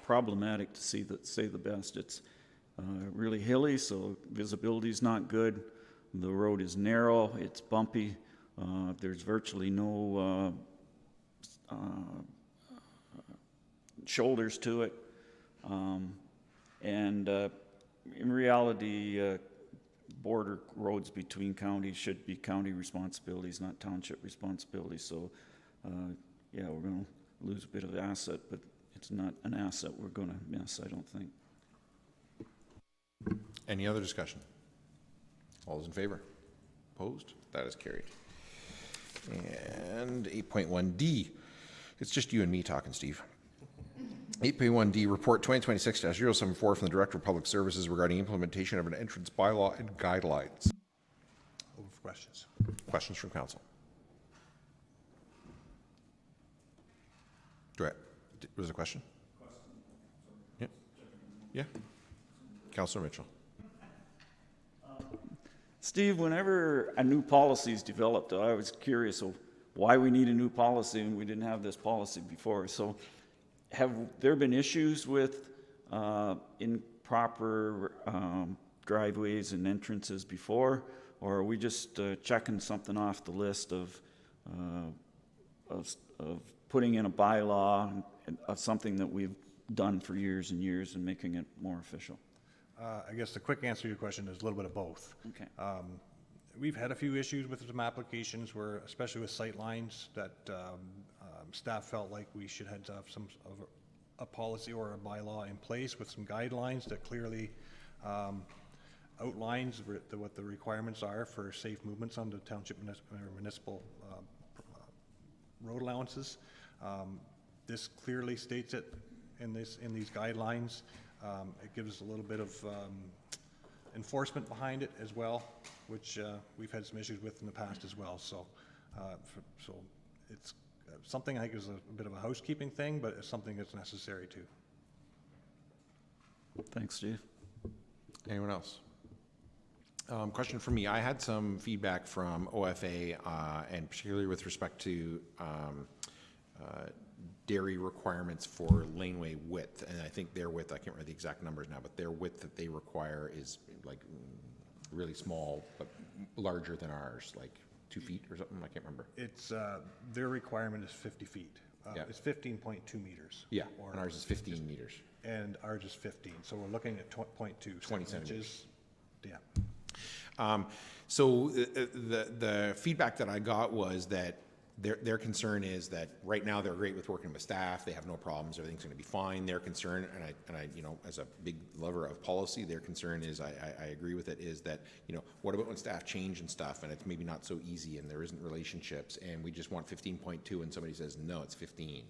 problematic to say the best. It's really hilly, so visibility is not good. The road is narrow, it's bumpy. There's virtually no shoulders to it. And in reality, border roads between counties should be county responsibilities, not township responsibilities. So, yeah, we're going to lose a bit of asset, but it's not an asset we're going to miss, I don't think. Any other discussion? All those in favor? Opposed? That is carried. And 8.1D. It's just you and me talking, Steve. 8.1D, Report 2026-074 from the Director of Public Services regarding implementation of an entrance bylaw and guidelines. Open for questions. Questions from council? Was there a question? Yeah. Yeah. Councillor Mitchell. Steve, whenever a new policy is developed, I was curious of why we need a new policy and we didn't have this policy before. So have there been issues with improper driveways and entrances before, or are we just checking something off the list of putting in a bylaw of something that we've done for years and years and making it more official? I guess the quick answer to your question is a little bit of both. Okay. We've had a few issues with some applications where, especially with sight lines, that staff felt like we should have a policy or a bylaw in place with some guidelines that clearly outlines what the requirements are for safe movements on the township municipal road allowances. This clearly states it in these guidelines. It gives a little bit of enforcement behind it as well, which we've had some issues with in the past as well. So, so it's something I think is a bit of a housekeeping thing, but it's something that's necessary too. Thanks, Steve. Anyone else? Question for me. I had some feedback from OFA, and particularly with respect to dairy requirements for laneway width. And I think their width, I can't remember the exact numbers now, but their width that they require is like really small, but larger than ours, like 2 feet or something. I can't remember. It's, their requirement is 50 feet. Yeah. It's 15.2 meters. Yeah, Or and ours is 15 meters. And ours is 15, so we're looking at 0.2. 20 7 centimeters. inches. Yeah. So the feedback that I got was that their concern is that right now they're great with working with staff. They have no problems. Everything's going to be fine. Their concern, and I, you know, as a big lover of policy, their concern is, I agree with it, is that, you know, what about when staff change and stuff and it's maybe not so easy and there isn't relationships and we just want 15.2 and somebody says, no, it's 15.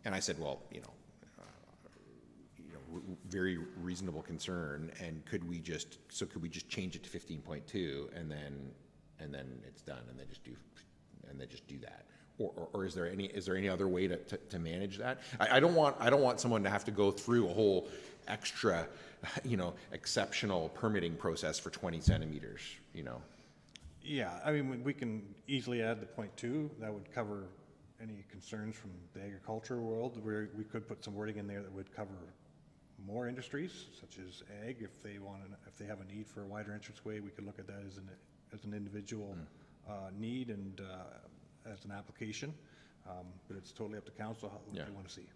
And I said, well, very reasonable concern, and could we just change it to 15.2 and then it's done and they just do that, or is there any other way to manage that? I don't want someone to have to go through a whole extra, exceptional permitting process for 20 centimeters, Yeah, I mean, we can easily add the 0.2. That would cover any concerns from the agriculture world, where we could put some wording in there that would cover more industries, such as ag. If they have a need for a wider entranceway, we could look at that as an individual need and as an application. But it's totally up to council what they want to see.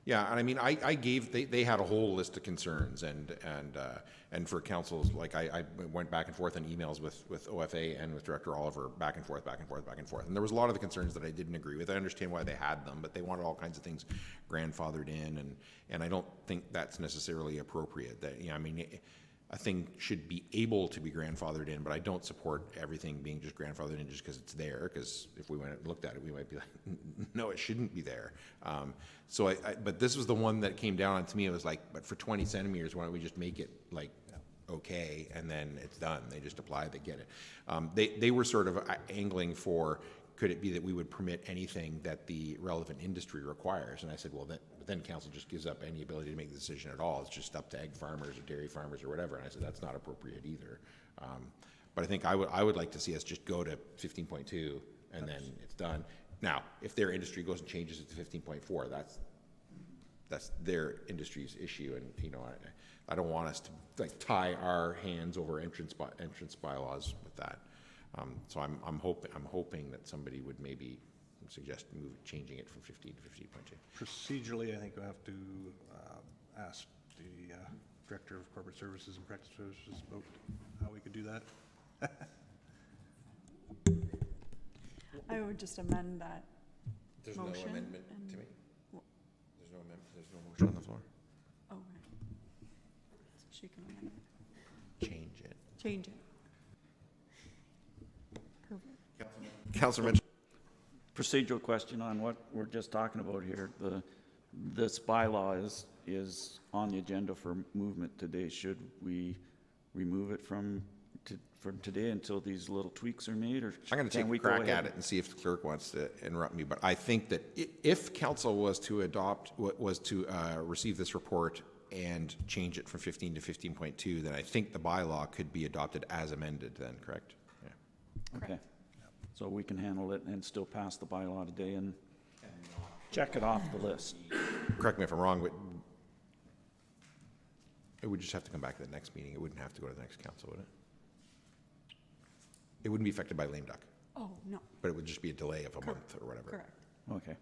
Yeah, and I mean, they had a whole list of concerns, and for councils, like I went back and forth on emails with OFA and with Director Oliver, back and forth, and there was a lot of the concerns that I didn't agree with. I understand why they had them, but they wanted all kinds of things grandfathered in, and I don't think that's necessarily appropriate. That, I mean, a thing should be able to be grandfathered in, but I don't support everything being just grandfathered in just because it's there, because if we went and looked at it, we might be like, no, it shouldn't be there. But this was the one that came down on to me. It was like, but for 20 centimeters, why don't we just make it like, okay, and then it's done. They just apply, they get it. They were sort of angling for, could it be that we would permit anything that the relevant industry requires? And I said, well, then council just gives up any ability to make the decision at all. It's just up to egg farmers or dairy farmers or whatever. And I said, that's not appropriate either. But I think I would like to see us just go to 15.2 and then it's done. Now, if their industry goes and changes it to 15.4, that's their industry's issue. And, I don't want us to like tie our hands over entrance bylaws with that. So I'm hoping that somebody would maybe suggest changing it from 15 to 15.2. Procedurally, I think we'll have to ask the Director of Corporate Services and Practice Services about how we could do that. I would just amend that There's motion. no amendment and- to me. There's no amendment. There's no motion on the floor. Oh, right. So she can amend it. Change it. Change it. Perfect. Councilor Mitchell. Procedural question on what we're just talking about here. This bylaw is on the agenda for movement today. Should we remove it from today until these little tweaks are made, or I'm going to take a crack at it and see if the clerk wants to interrupt me. But I think that if council was to receive this report and change it from 15 to 15.2, then I think the bylaw could be adopted as amended then, correct? Yeah. Okay. So we can handle it and still pass the bylaw today and check it off the list. Correct me if I'm wrong, but it would just have to come back to the next meeting. It wouldn't have to go to the next council, would it? It wouldn't be affected by lame duck, Oh, no, but it would just be a delay of a month or whatever. correct. Okay.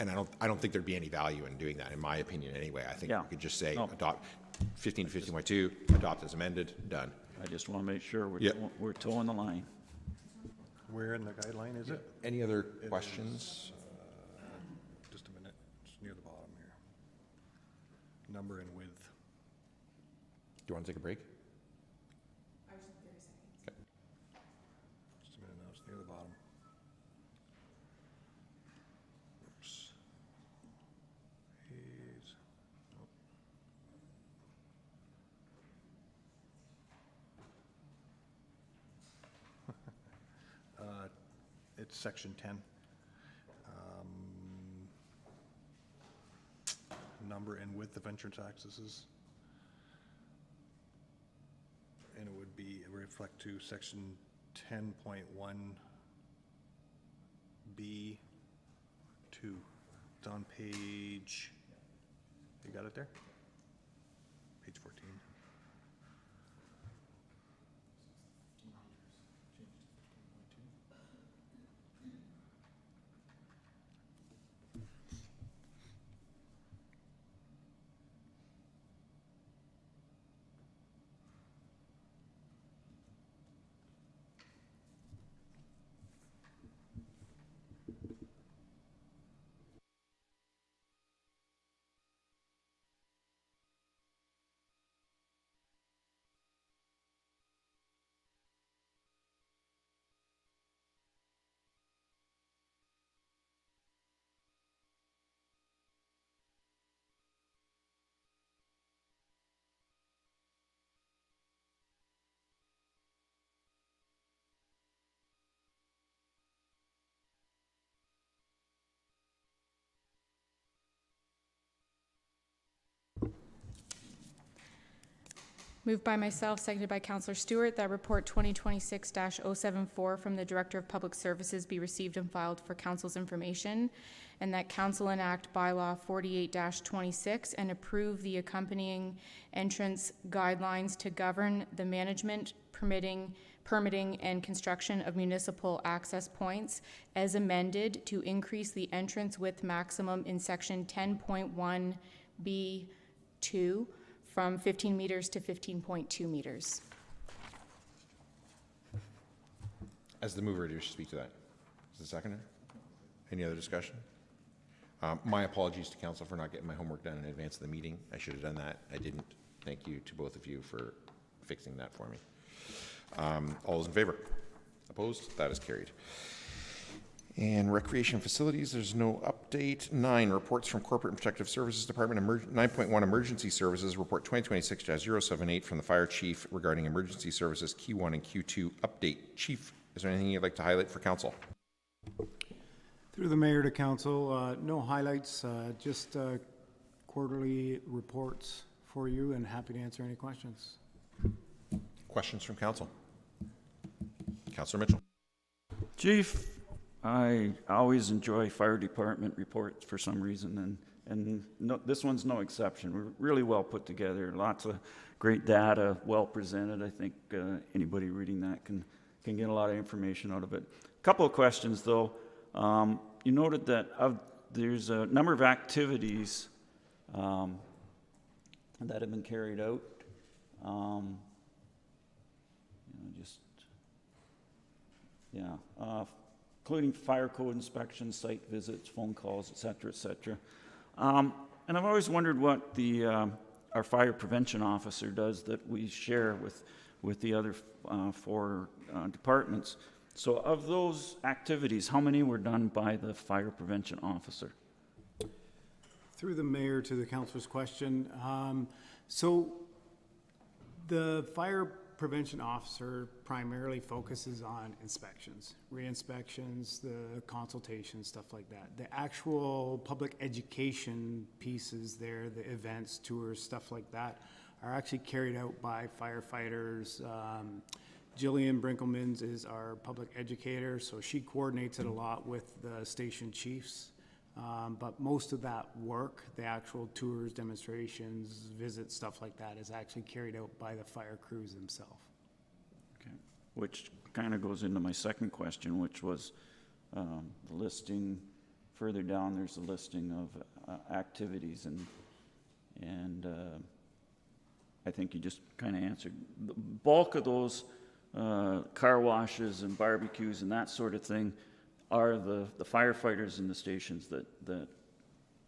And I don't think there'd be any value in doing that, in my opinion, anyway. I think Yeah. we could just say No. adopt 15 to 15.2, adopt as amended, done. I just want to make sure Yep. we're towing the line. Where in the guideline is it? Any other questions? Just a minute. It's near the bottom here. Number and width. Do you want to take a break? Just a minute now. It's near the bottom. Oops. Please. It's section 10. Number and width of entrance accesses. reflect to section 10.1B2. It's on page, you got it there? Page 14. Moved by myself, seconded by Councillor Stewart, that report 2026-074 from the Director of Public Services be received and filed for Council's information, and that Council enact bylaw 48-26 and approve the accompanying entrance guidelines to govern the management, permitting, and construction of municipal access points as amended to increase the entrance width maximum in section 10.1B2 from 15 meters to 15.2 meters. As the mover, do you speak to that? As the seconder? Any other discussion? My apologies to council for not getting my homework done in advance of the meeting. I should have done that. I didn't. Thank you to both of you for fixing that for me. All those in favor? Opposed? That is carried. And Recreation Facilities, there's no update. 9, reports from Corporate and Protective Services Department. 9.1, Emergency Services, Report 2026-078 from the Fire Chief regarding emergency services Q1 and Q2 update. Chief, is there anything you'd like to highlight for council? Through the mayor to council, no highlights, just quarterly reports for you, and happy to answer any questions. Questions from council? Councillor Mitchell. Chief, I always enjoy fire department reports for some reason, and no, this one's no exception. We're really well put together, lots of great data, well presented. I think anybody reading that can get a lot of information out of it. A couple of questions though. You noted that there's a number of activities that have been carried out. Including fire code inspections, site visits, phone calls, et cetera, et cetera. And I've always wondered what our fire prevention officer does that we share with the other 4 departments. So of those activities, how many were done by the fire prevention officer? Through the mayor to the councilor's question, so the fire prevention officer primarily focuses on inspections, re-inspections, the consultations, stuff like that. The actual public education pieces there, the events, tours, stuff like that, are actually carried out by firefighters. Jillian Brinklemans is our public educator, so she coordinates it a lot with the station chiefs. But most of that work, the actual tours, demonstrations, visits, stuff like that, is actually carried out by the fire crews themselves. Okay. Which kind of goes into my second question, which was the listing. Further down, there's a listing of activities, and I think you just kind of answered. The bulk of those car washes and barbecues and that sort of thing are the firefighters in the stations that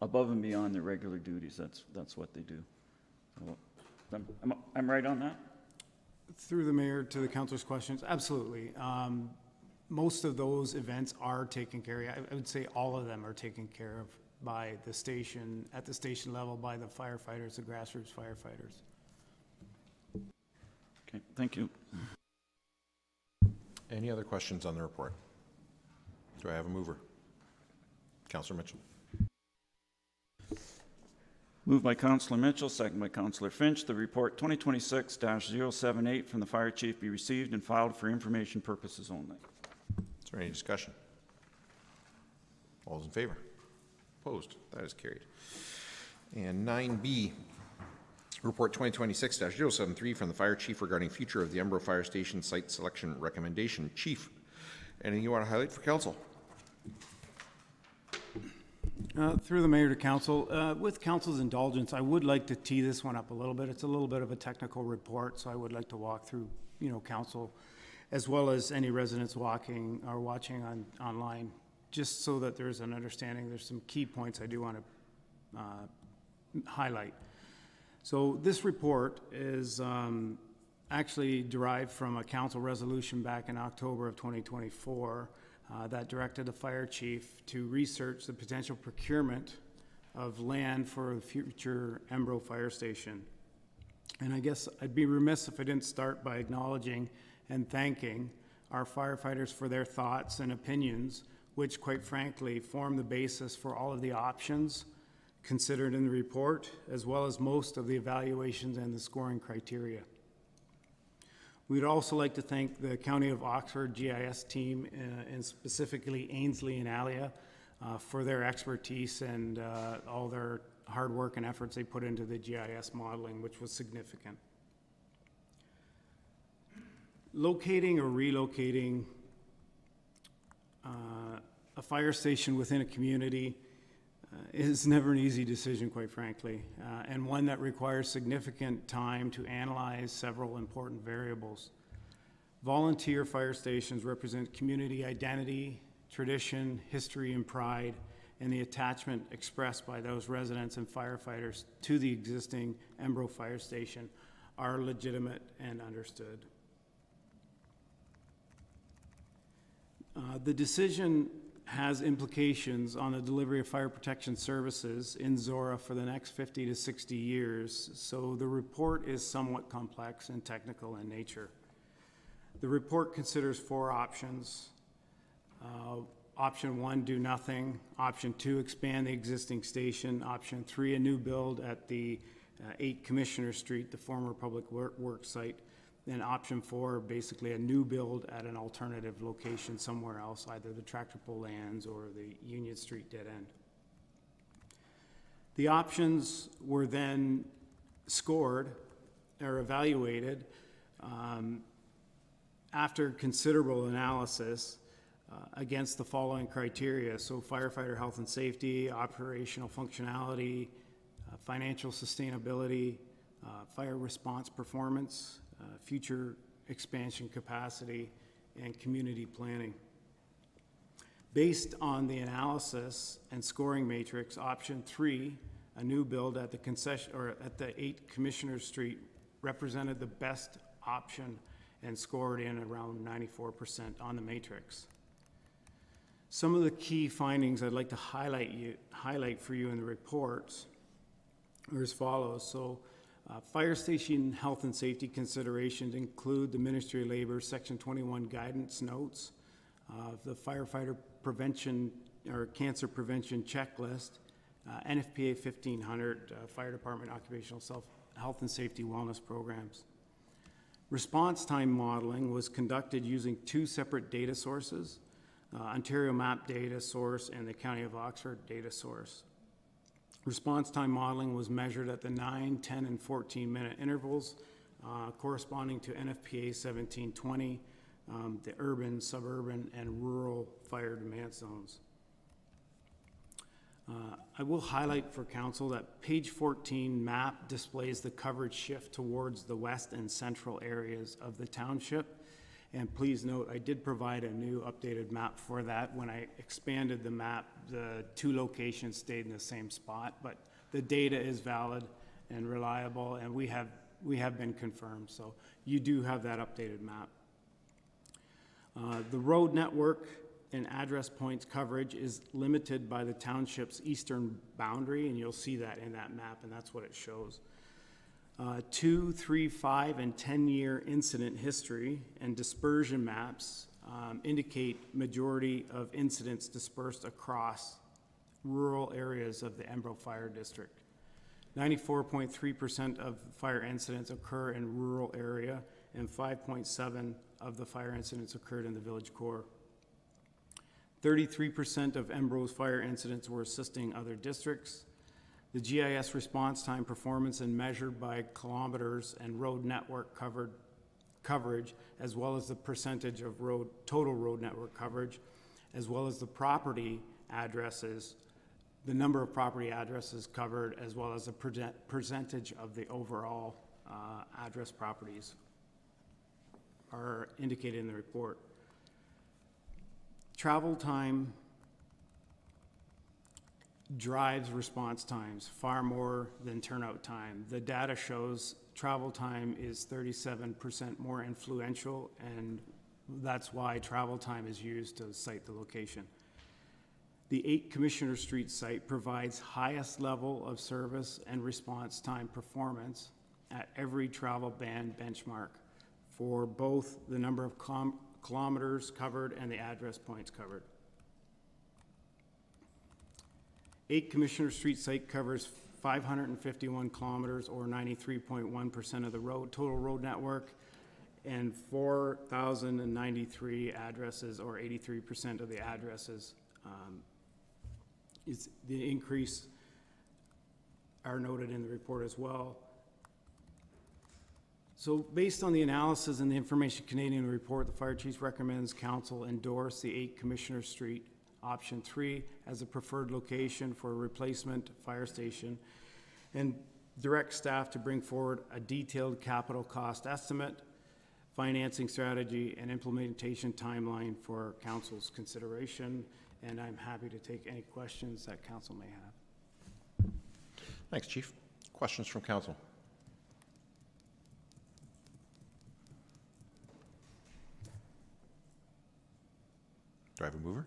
above and beyond their regular duties, that's what they do. So I'm right on that? Through the mayor to the councilor's questions, absolutely. Most of those events are taken care of. I would say all of them are taken care of by the station, at the station level, by the firefighters, the grassroots firefighters. Okay, thank you. Any other questions on the report? Do I have a mover? Councillor Mitchell. Moved by Councillor Mitchell, second by Councillor Finch. The report 2026-078 from the fire chief be received and filed for information purposes only. Is there any discussion? All those in favor? Opposed? That is carried. And 9B, report 2026-073 from the fire chief regarding future of the Embro Fire Station site selection recommendation. Chief, anything you want to highlight for council? Through the mayor to council, with council's indulgence, I would like to tee this one up a little bit. It's a little bit of a technical report, so I would like to walk through, council, as well as any residents walking or watching online, just so that there's an understanding. There's some key points I do want to highlight. So this report is actually derived from a council resolution back in October of 2024 that directed the fire chief to research the potential procurement of land for the future Embro Fire Station. And I guess I'd be remiss if I didn't start by acknowledging and thanking our firefighters for their thoughts and opinions, which quite frankly form the basis for all of the options considered in the report, as well as most of the evaluations and the scoring criteria. We'd also like to thank the County of Oxford GIS team, and specifically Ainsley and Alia, for their expertise and all their hard work and efforts they put into the GIS modeling, which was significant. Locating or relocating a fire station within a community is never an easy decision, quite frankly, and one that requires significant time to analyze several important variables. Volunteer fire stations represent community identity, tradition, history, and pride, and the attachment expressed by those residents and firefighters to the existing Embro Fire Station are legitimate and understood. The decision has implications on the delivery of fire protection services in Zorra for the next 50 to 60 years, so the report is somewhat complex and technical in nature. The report considers 4 options. Option 1, do nothing. Option 2, expand the existing station. Option 3, a new build at the 8 Commissioner Street, the former public work site. And option 4, basically a new build at an alternative location somewhere else, either the tractor pull lands or the Union Street dead end. The options were then scored or evaluated after considerable analysis against the following criteria. So firefighter health and safety, operational functionality, financial sustainability, fire response performance, future expansion capacity, and community planning. Based on the analysis and scoring matrix, option 3, a new build at the concession or at the 8 Commissioner Street, represented the best option and scored in around 94% on the matrix. Some of the key findings I'd like to highlight for you in the reports are as follows. So, fire station health and safety considerations include the Ministry of Labor Section 21 guidance notes, the firefighter prevention or cancer prevention checklist, NFPA 1500, Fire Department Occupational Health and Safety Wellness Programs. Response time modeling was conducted using 2 separate data sources, Ontario MAP data source and the County of Oxford data source. Response time modeling was measured at the 9, 10, and 14-minute intervals, corresponding to NFPA 1720, the urban, suburban, and rural fire demand zones. I will highlight for council that page 14 map displays the coverage shift towards the west and central areas of the township. And please note, I did provide a new updated map for that. When I expanded the map, the 2 locations stayed in the same spot, but the data is valid and reliable, and we have been confirmed. So you do have that updated map. The road network and address points coverage is limited by the township's eastern boundary, and you'll see that in that map, and that's what it shows. 2, 3, 5, and 10-year incident history and dispersion maps indicate majority of incidents dispersed across rural areas of the Embro Fire District. 94.3% of fire incidents occur in rural area, and 5.7 of the fire incidents occurred in the village core. 33% of Embro's fire incidents were assisting other districts. The GIS response time performance and measured by kilometers and road network coverage, as well as the percentage of total road network coverage, as well as the property addresses, the number of property addresses covered, as well as the percentage of the overall address properties are indicated in the report. Travel time drives response times far more than turnout time. The data shows travel time is 37% more influential, and that's why travel time is used to cite the location. The 8 Commissioner Street site provides highest level of service and response time performance at every travel ban benchmark for both the number of kilometers covered and the address points covered. 8 Commissioner Street site covers 551 kilometers, or 93.1% of the total road network, and 4,093 addresses, or 83% of the addresses. Is the increase are noted in the report as well. So based on the analysis and the information contained in the report, the fire chief recommends council endorse the 8 Commissioner Street option 3 as a preferred location for a replacement fire station, and direct staff to bring forward a detailed capital cost estimate, financing strategy, and implementation timeline for council's consideration. And I'm happy to take any questions that council may have. Thanks, Chief. Questions from council? Do I have a mover?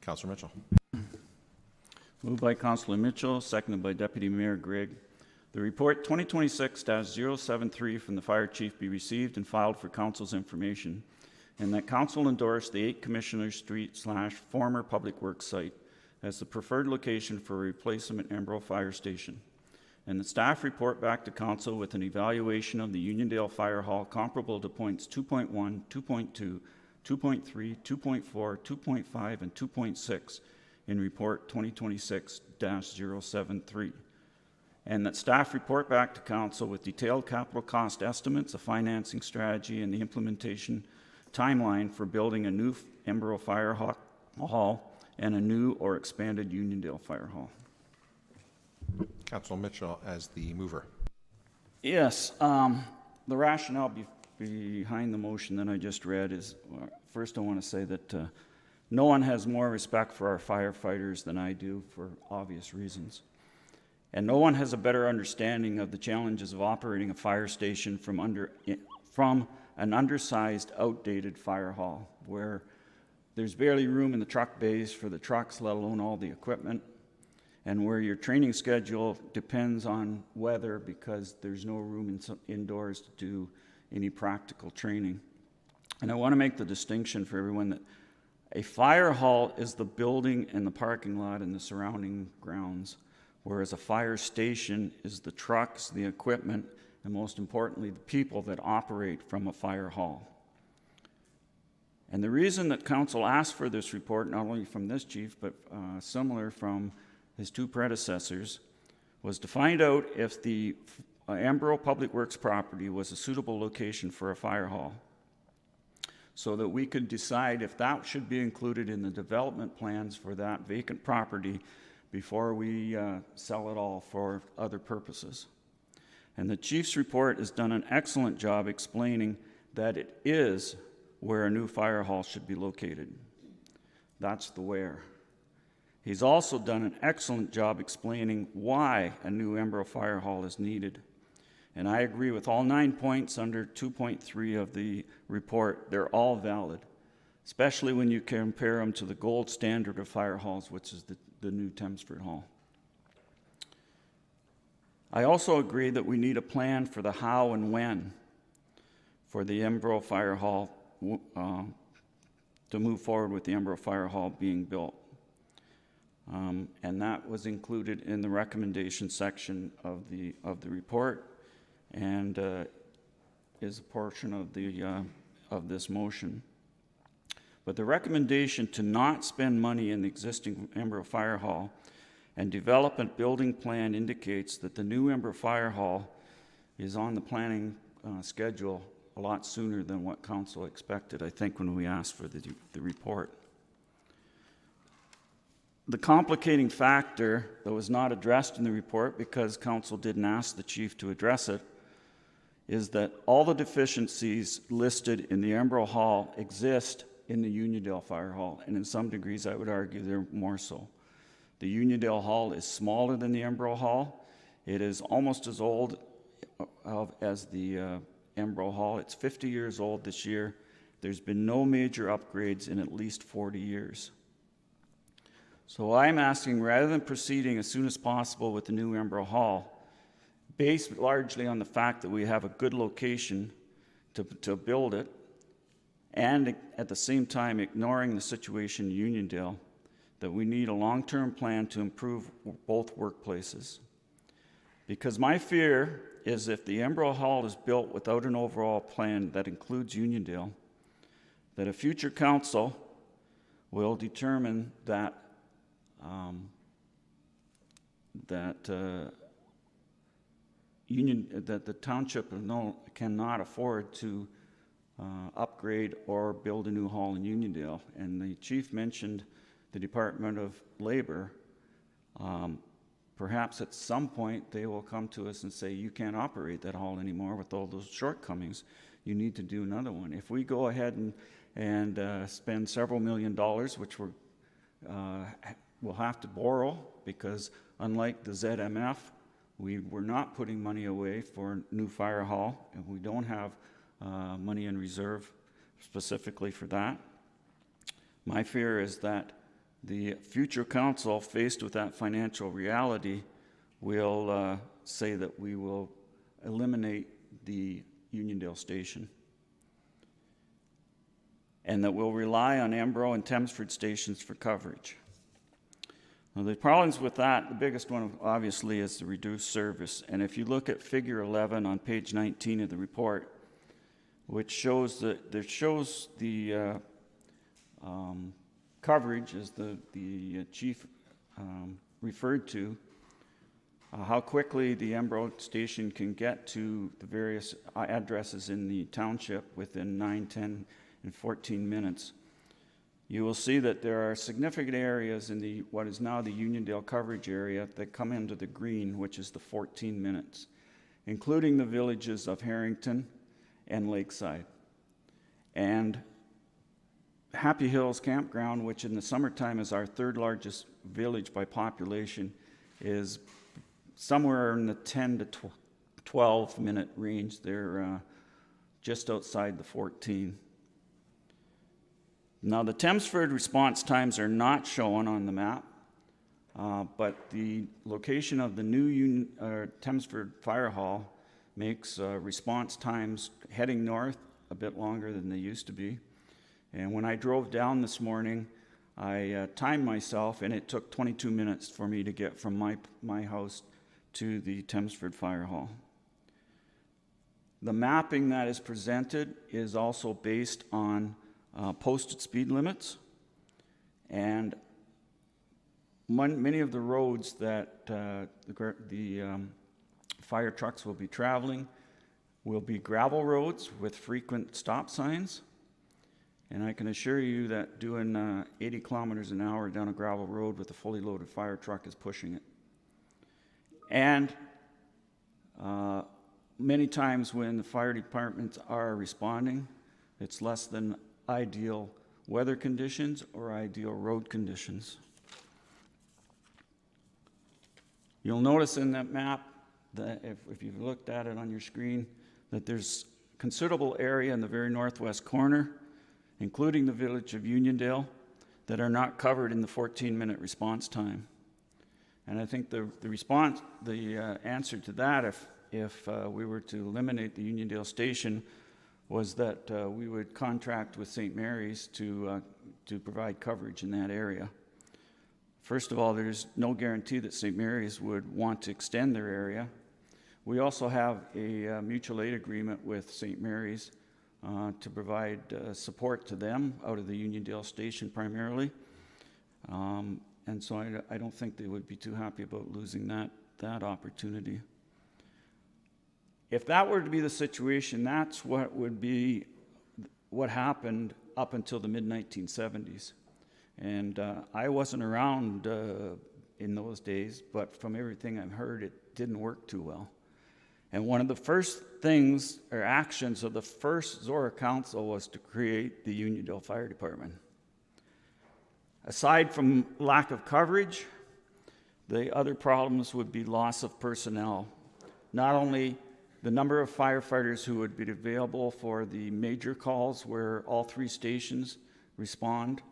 Councillor Mitchell. Moved by Councillor Mitchell, seconded by Deputy Mayor Gregg. The report 2026-073 from the Fire Chief be received and filed for Council's information, and that Council endorse the 8 Commissioner Street / former Public Works site as the preferred location for a replacement Embro Fire Station. And the staff report back to Council with an evaluation of the Uniondale Fire Hall comparable to points 2.1, 2.2, 2.3, 2.4, 2.5, and 2.6 in report 2026-073. And that staff report back to Council with detailed capital cost estimates, a financing strategy, and the implementation timeline for building a new Embro Fire Hall and a new or expanded Uniondale Fire Hall. Councillor Mitchell as the mover. Yes, the rationale behind the motion that I just read is, first I want to say that no one has more respect for our firefighters than I do, for obvious reasons. And no one has a better understanding of the challenges of operating a fire station from an undersized, outdated fire hall, where there's barely room in the truck bays for the trucks, let alone all the equipment, and where your training schedule depends on weather because there's no room indoors to do any practical training. And I want to make the distinction for everyone that a fire hall is the building and the parking lot and the surrounding grounds, whereas a fire station is the trucks, the equipment, and most importantly, the people that operate from a fire hall. And the reason that Council asked for this report, not only from this chief, but similar from his 2 predecessors, was to find out if the Embro Public Works property was a suitable location for a fire hall, so that we could decide if that should be included in the development plans for that vacant property before we sell it all for other purposes. And the chief's report has done an excellent job explaining that it is where a new fire hall should be located. That's the where. He's also done an excellent job explaining why a new Embro Fire Hall is needed. And I agree with all 9 points under 2.3 of the report. They're all valid, especially when you compare them to the gold standard of fire halls, which is the new Thamesford Hall. I also agree that we need a plan for the how and when for the Embro Fire Hall, to move forward with the Embro Fire Hall being built. And that was included in the recommendation section of the report, and is a portion of this motion. But the recommendation to not spend money in the existing Embro Fire Hall and development building plan indicates that the new Embro Fire Hall is on the planning schedule a lot sooner than what council expected, I think, when we asked for the report. The complicating factor that was not addressed in the report, because council didn't ask the chief to address it, is that all the deficiencies listed in the Embro Hall exist in the Uniondale Fire Hall, and in some degrees I would argue they're more so. The Uniondale Hall is smaller than the Embro Hall. It is almost as old as the Embro Hall. It's 50 years old this year. There's been no major upgrades in at least 40 years. So I'm asking, rather than proceeding as soon as possible with the new Embro Hall, based largely on the fact that we have a good location to build it, and at the same time ignoring the situation in Uniondale, that we need a long-term plan to improve both workplaces. Because my fear is if the Embro Hall is built without an overall plan that includes Uniondale, that a future council will determine that that the township cannot afford to upgrade or build a new hall in Uniondale. And the chief mentioned the Department of Labor. Perhaps at some point they will come to us and say, you can't operate that hall anymore with all those shortcomings. You need to do another one. If we go ahead and spend several $1 million, which we'll have to borrow, because unlike the ZMF, we're not putting money away for a new fire hall, and we don't have money in reserve specifically for that. My fear is that the future council, faced with that financial reality, will say that we will eliminate the Uniondale station, and that we'll rely on Embro and Thamesford stations for coverage. Now, the problems with that, the biggest one obviously is the reduced service. And if you look at figure 11 on page 19 of the report, which shows the coverage, as the chief referred to, how quickly the Embro station can get to the various addresses in the township within 9, 10, and 14 minutes. You will see that there are significant areas in what is now the Uniondale coverage area that come into the green, which is the 14 minutes, including the villages of Harrington and Lakeside. And Happy Hills Campground, which in the summertime is our third largest village by population, is somewhere in the 10 to 12 minute range. They're just outside the 14. Now, the Thamesford response times are not shown on the map, but the location of the new Thamesford Fire Hall makes response times heading north a bit longer than they used to be. And when I drove down this morning, I timed myself, and it took 22 minutes for me to get from my house to the Thamesford Fire Hall. The mapping that is presented is also based on posted speed limits, and many of the roads that the fire trucks will be traveling will be gravel roads with frequent stop signs. And I can assure you that doing 80 kilometers an hour down a gravel road with a fully loaded fire truck is pushing it. And many times when the fire departments are responding, it's less than ideal weather conditions or ideal road conditions. You'll notice in that map, that if you've looked at it on your screen, that there's considerable area in the very northwest corner, including the village of Uniondale, that are not covered in the 14-minute response time. And I think the answer to that, if we were to eliminate the Uniondale station, was that we would contract with St. Mary's to provide coverage in that area. First of all, there's no guarantee that St. Mary's would want to extend their area. We also have a mutual aid agreement with St. Mary's to provide support to them out of the Uniondale station primarily. And so I don't think they would be too happy about losing that opportunity. If that were to be the situation, that's what would be what happened up until the mid-1970s. And I wasn't around in those days, but from everything I've heard, it didn't work too well. And one of the first things or actions of the first Zorra Council was to create the Uniondale Fire Department. Aside from lack of coverage, the other problems would be loss of personnel. Not only the number of firefighters who would be available for the major calls where all 3 stations respond,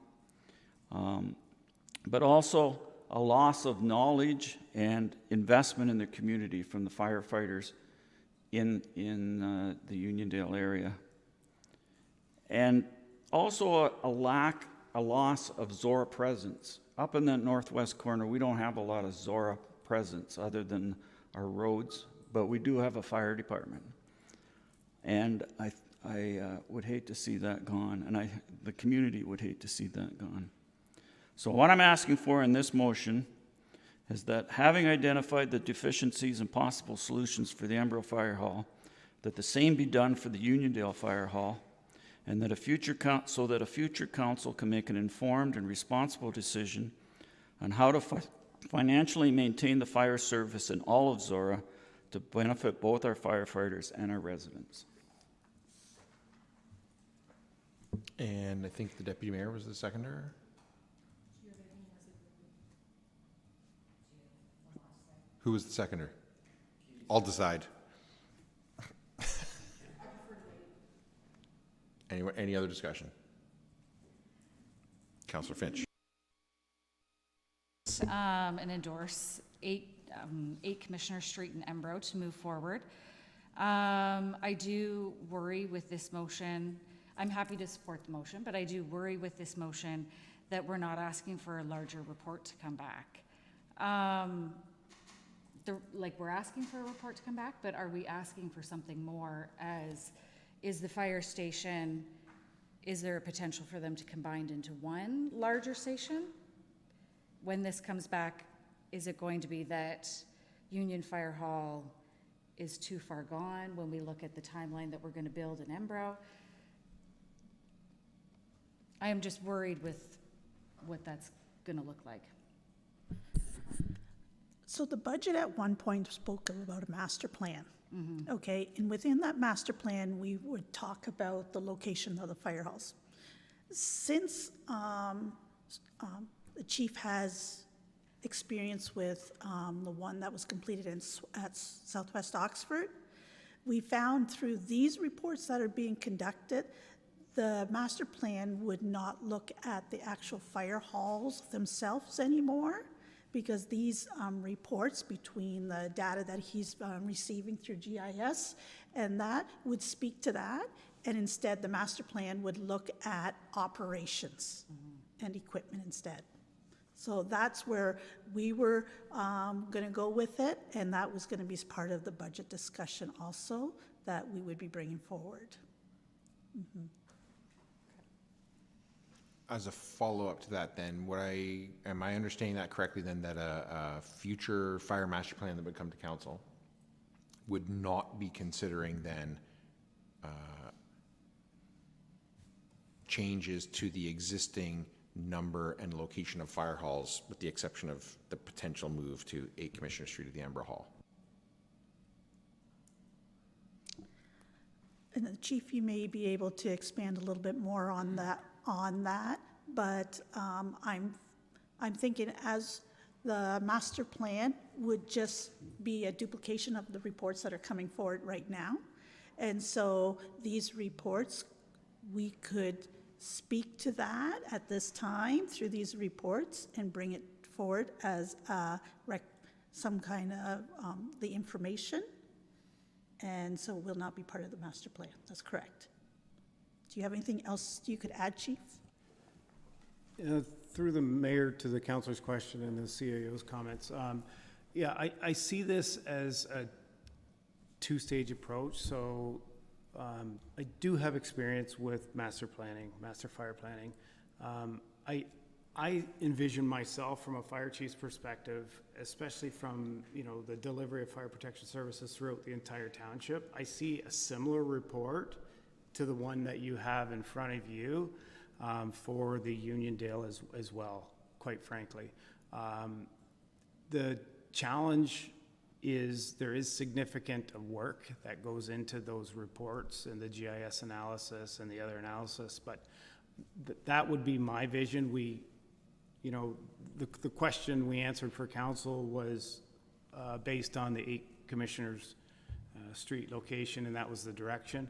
but also a loss of knowledge and investment in the community from the firefighters in the Uniondale area. And also a loss of Zorra presence. Up in that northwest corner, we don't have a lot of Zorra presence other than our roads, but we do have a fire department. And I would hate to see that gone, and the community would hate to see that gone. So what I'm asking for in this motion is that, having identified the deficiencies and possible solutions for the Embro Fire Hall, that the same be done for the Uniondale Fire Hall, and that a future council can make an informed and responsible decision on how to financially maintain the fire service in all of Zorra to benefit both our firefighters and our residents. And I think the deputy mayor was the seconder. Who was the seconder? I'll decide. Any other discussion? Councillor Finch. And endorse 8 Commissioner Street and Embro to move forward. I do worry with this motion. I'm happy to support the motion, but I do worry with this motion that we're not asking for a larger report to come back. We're asking for a report to come back, but are we asking for something more? As is the fire station, is there a potential for them to combine into one larger station? When this comes back, is it going to be that Union Fire Hall is too far gone when we look at the timeline that we're going to build in Embro? I am just worried with what that's going to look like. So the budget at one point spoke about a master plan. Okay, and within that master plan, we would talk about the location of the fire halls. Since the chief has experience with the one that was completed at Southwest Oxford, we found through these reports that are being conducted, the master plan would not look at the actual fire halls themselves anymore, because these reports, between the data that he's receiving through GIS, and that would speak to that, and instead the master plan would look at operations and equipment instead. So that's where we were going to go with it, and that was going to be part of the budget discussion also that we would be bringing forward. As a follow-up to that, then, am I understanding that correctly then, that a future fire master plan that would come to council would not be considering then changes to the existing number and location of fire halls, with the exception of the potential move to 8 Commissioner Street of the Embro Hall? And the chief, you may be able to expand a little bit more on that. But I'm thinking as the master plan would just be a duplication of the reports that are coming forward right now. And so these reports, we could speak to that at this time through these reports and bring it forward as some kind of the information. And so it will not be part of the master plan. That's correct. Do you have anything else you could add, Chief? Through the mayor to the councilor's question and the CAO's comments, yeah, I see this as a two-stage approach. So I do have experience with master planning, master fire planning. I envision myself from a fire chief's perspective, especially from, you know, the delivery of fire protection services throughout the entire township. I see a similar report to the one that you have in front of you for the Uniondale as well, quite frankly. The challenge is there is significant work that goes into those reports and the GIS analysis and the other analysis, but that would be my vision. You know, the question we answered for council was based on the 8 Commissioners Street location, and that was the direction.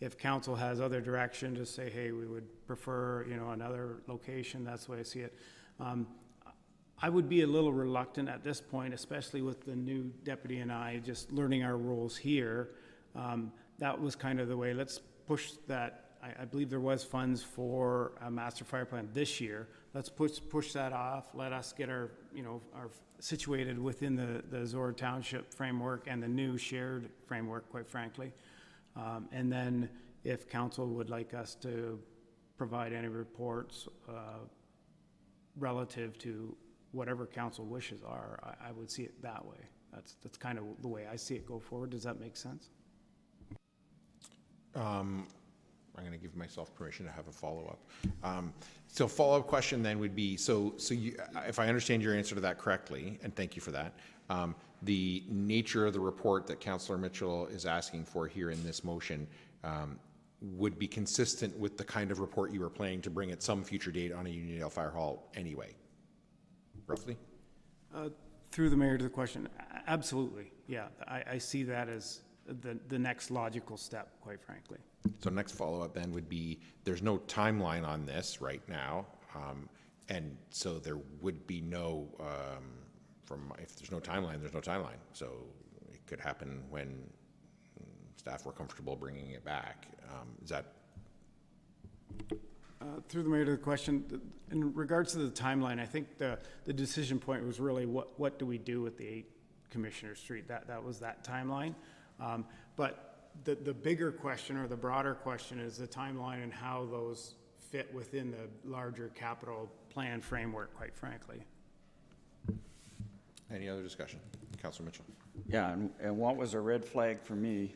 If council has other direction, just say, hey, we would prefer, you know, another location. That's the way I see it. I would be a little reluctant at this point, especially with the new deputy and I just learning our roles here. That was kind of the way. Let's push that. I believe there was funds for a master fire plan this year. Let's push that off. Let us get our, you know, our situated within the Zorra Township framework and the new shared framework, quite frankly. And then if council would like us to provide any reports relative to whatever council wishes are, I would see it that way. That's kind of the way I see it go forward. Does that make sense? I'm going to give myself permission to have a follow-up. So follow-up question then would be, so you, if I understand your answer to that correctly, and thank you for that, the nature of the report that Councillor Mitchell is asking for here in this motion would be consistent with the kind of report you were planning to bring at some future date on a Uniondale Fire Hall anyway, roughly? Through the mayor to the question, absolutely. Yeah, I see that as the next logical step, quite frankly. So next follow-up then would be, there's no timeline on this right now, and so there would be no, if there's no timeline, there's no timeline. So it could happen when staff were comfortable bringing it back. Is that? Through the mayor to the question, in regards to the timeline, I think the decision point was really what do we do with the 8 Commissioner Street? That was that timeline. But the bigger question or the broader question is the timeline and how those fit within the larger capital plan framework, quite frankly. Any other discussion? Councillor Mitchell. Yeah, and what was a red flag for me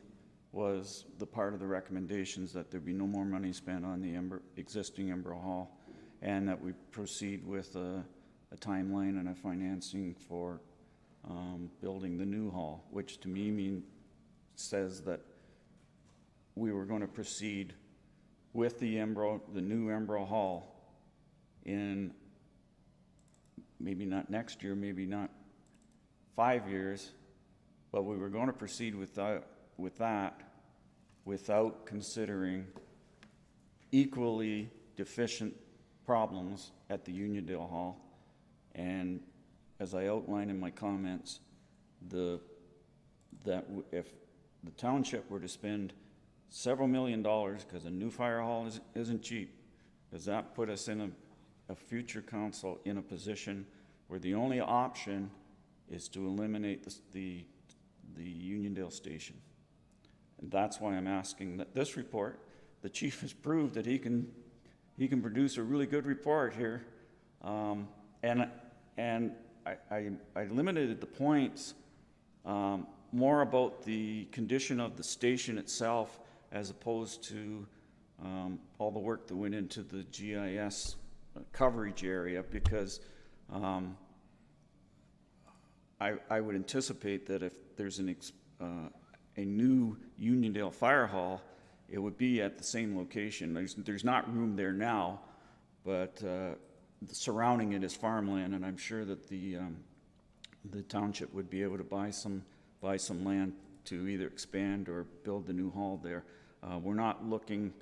was the part of the recommendations that there be no more money spent on the existing Embro Hall, and that we proceed with a timeline and a financing for building the new hall, which to me says that we were going to proceed with the new Embro Hall in maybe not next year, maybe not 5 years, but we were going to proceed with that without considering equally deficient problems at the Uniondale Hall. And as I outlined in my comments, that if the township were to spend several $1 million, because a new fire hall isn't cheap, does that put us in a future council in a position where the only option is to eliminate the Uniondale station? And that's why I'm asking that this report, the chief has proved that he can produce a really good report here, and I limited the points more about the condition of the station itself as opposed to all the work that went into the GIS coverage area, because I would anticipate that if there's a new Uniondale Fire Hall, it would be at the same location. There's not room there now, but surrounding it is farmland, and I'm sure that the township would be able to buy some land to either expand or build the new hall there. We're not looking,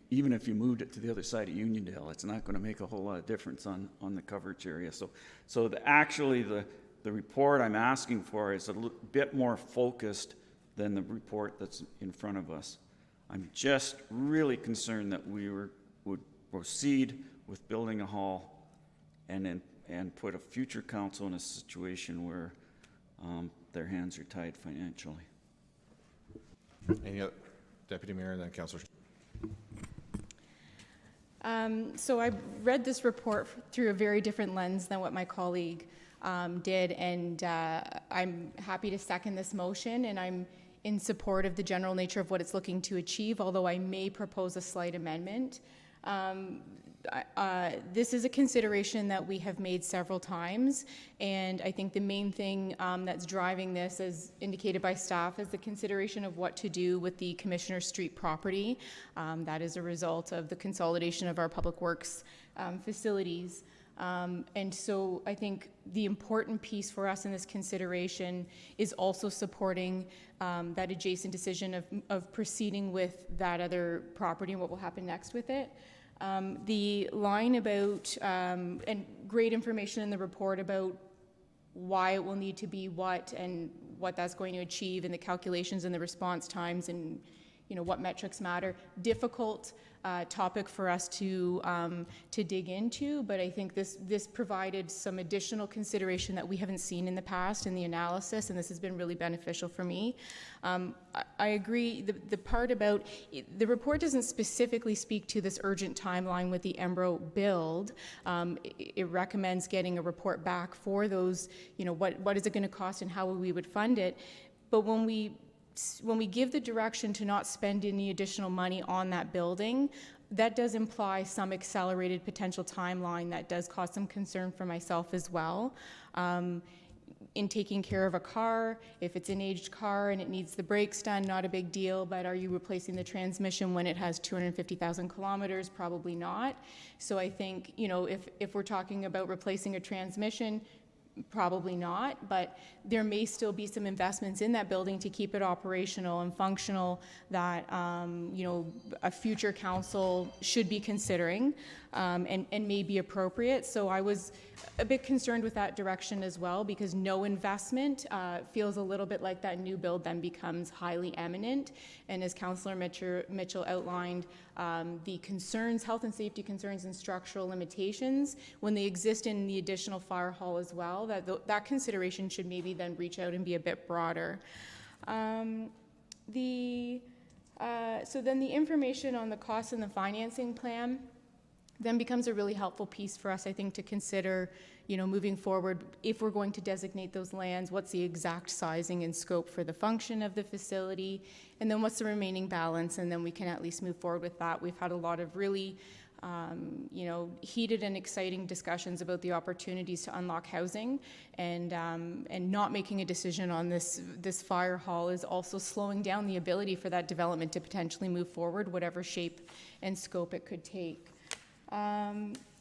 even if you moved it to the other side of Uniondale, it's not going to make a whole lot of difference on the coverage area. So the report I'm asking for is a bit more focused than the report that's in front of us. I'm just really concerned that we were would proceed with building a hall and put a future council in a situation where their hands are tied financially. Any other, Deputy Mayor, and then Councillor. So I read this report through a very different lens than what my colleague did, and I'm happy to second this motion, and I'm in support of the general nature of what it's looking to achieve, although I may propose a slight amendment. This is a consideration that we have made several times, and I think the main thing that's driving this, as indicated by staff, is the consideration of what to do with the Commissioner Street property. That is a result of the consolidation of our public works facilities. And so I think the important piece for us in this consideration is also supporting that adjacent decision of proceeding with that other property and what will happen next with it. The line about, and great information in the report about why it will need to be what and what that's going to achieve, and the calculations and the response times, and what metrics matter. Difficult topic for us to dig into, but I think this provided some additional consideration that we haven't seen in the past in the analysis, and this has been really beneficial for me. I agree, the part about, the report doesn't specifically speak to this urgent timeline with the Embro build. It recommends getting a report back for those, what is it going to cost and how we would fund it. But when we give the direction to not spend any additional money on that building, that does imply some accelerated potential timeline that does cause some concern for myself as well. In taking care of a car, if it's an aged car and it needs the brakes done, not a big deal, but are you replacing the transmission when it has 250,000 kilometers? Probably not. So I think, if we're talking about replacing a transmission, probably not, but there may still be some investments in that building to keep it operational and functional that a future council should be considering and may be appropriate. So I was a bit concerned with that direction as well, because no investment feels a little bit like that new build then becomes highly imminent. And as Councillor Mitchell outlined, the concerns, health and safety concerns and structural limitations, when they exist in the additional fire hall as well, that consideration should maybe then reach out and be a bit broader. So then the information on the costs and the financing plan then becomes a really helpful piece for us, I think, to consider, moving forward, if we're going to designate those lands, what's the exact sizing and scope for the function of the facility, and then what's the remaining balance, and then we can at least move forward with that. We've had a lot of really heated and exciting discussions about the opportunities to unlock housing, and not making a decision on this fire hall is also slowing down the ability for that development to potentially move forward, whatever shape and scope it could take.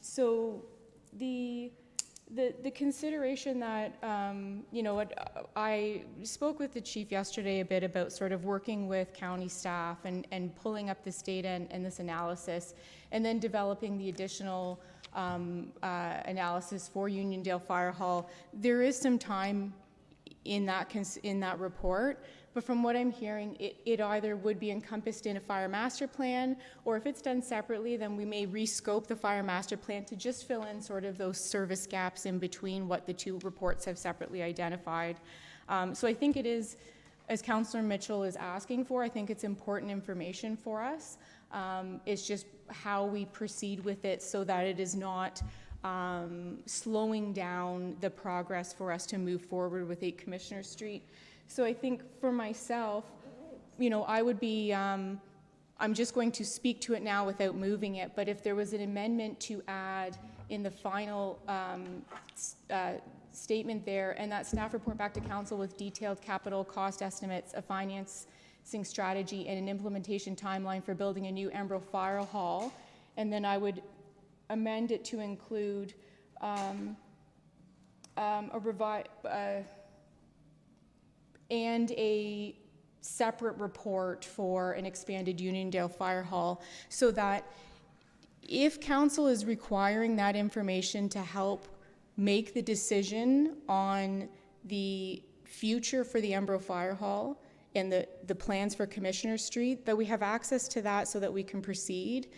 So the consideration that, I spoke with the chief yesterday a bit about sort of working with county staff and pulling up this data and this analysis, and then developing the additional analysis for Uniondale Fire Hall. There is some time in that report, but from what I'm hearing, it either would be encompassed in a fire master plan, or if it's done separately, then we may rescope the fire master plan to just fill in sort of those service gaps in between what the two reports have separately identified. So I think it is, as Councillor Mitchell is asking for, I think it's important information for us. It's just how we proceed with it so that it is not slowing down the progress for us to move forward with 8 Commissioner Street. So I think for myself, I would be, I'm just going to speak to it now without moving it, but if there was an amendment to add in the final statement there, and that staff report back to council with detailed capital cost estimates, a financing strategy, and an implementation timeline for building a new Embro Fire Hall, and then I would amend it to include and a separate report for an expanded Uniondale Fire Hall, so that if council is requiring that information to help make the decision on the future for the Embro Fire Hall and the plans for Commissioner Street, that we have access to that so that we can proceed.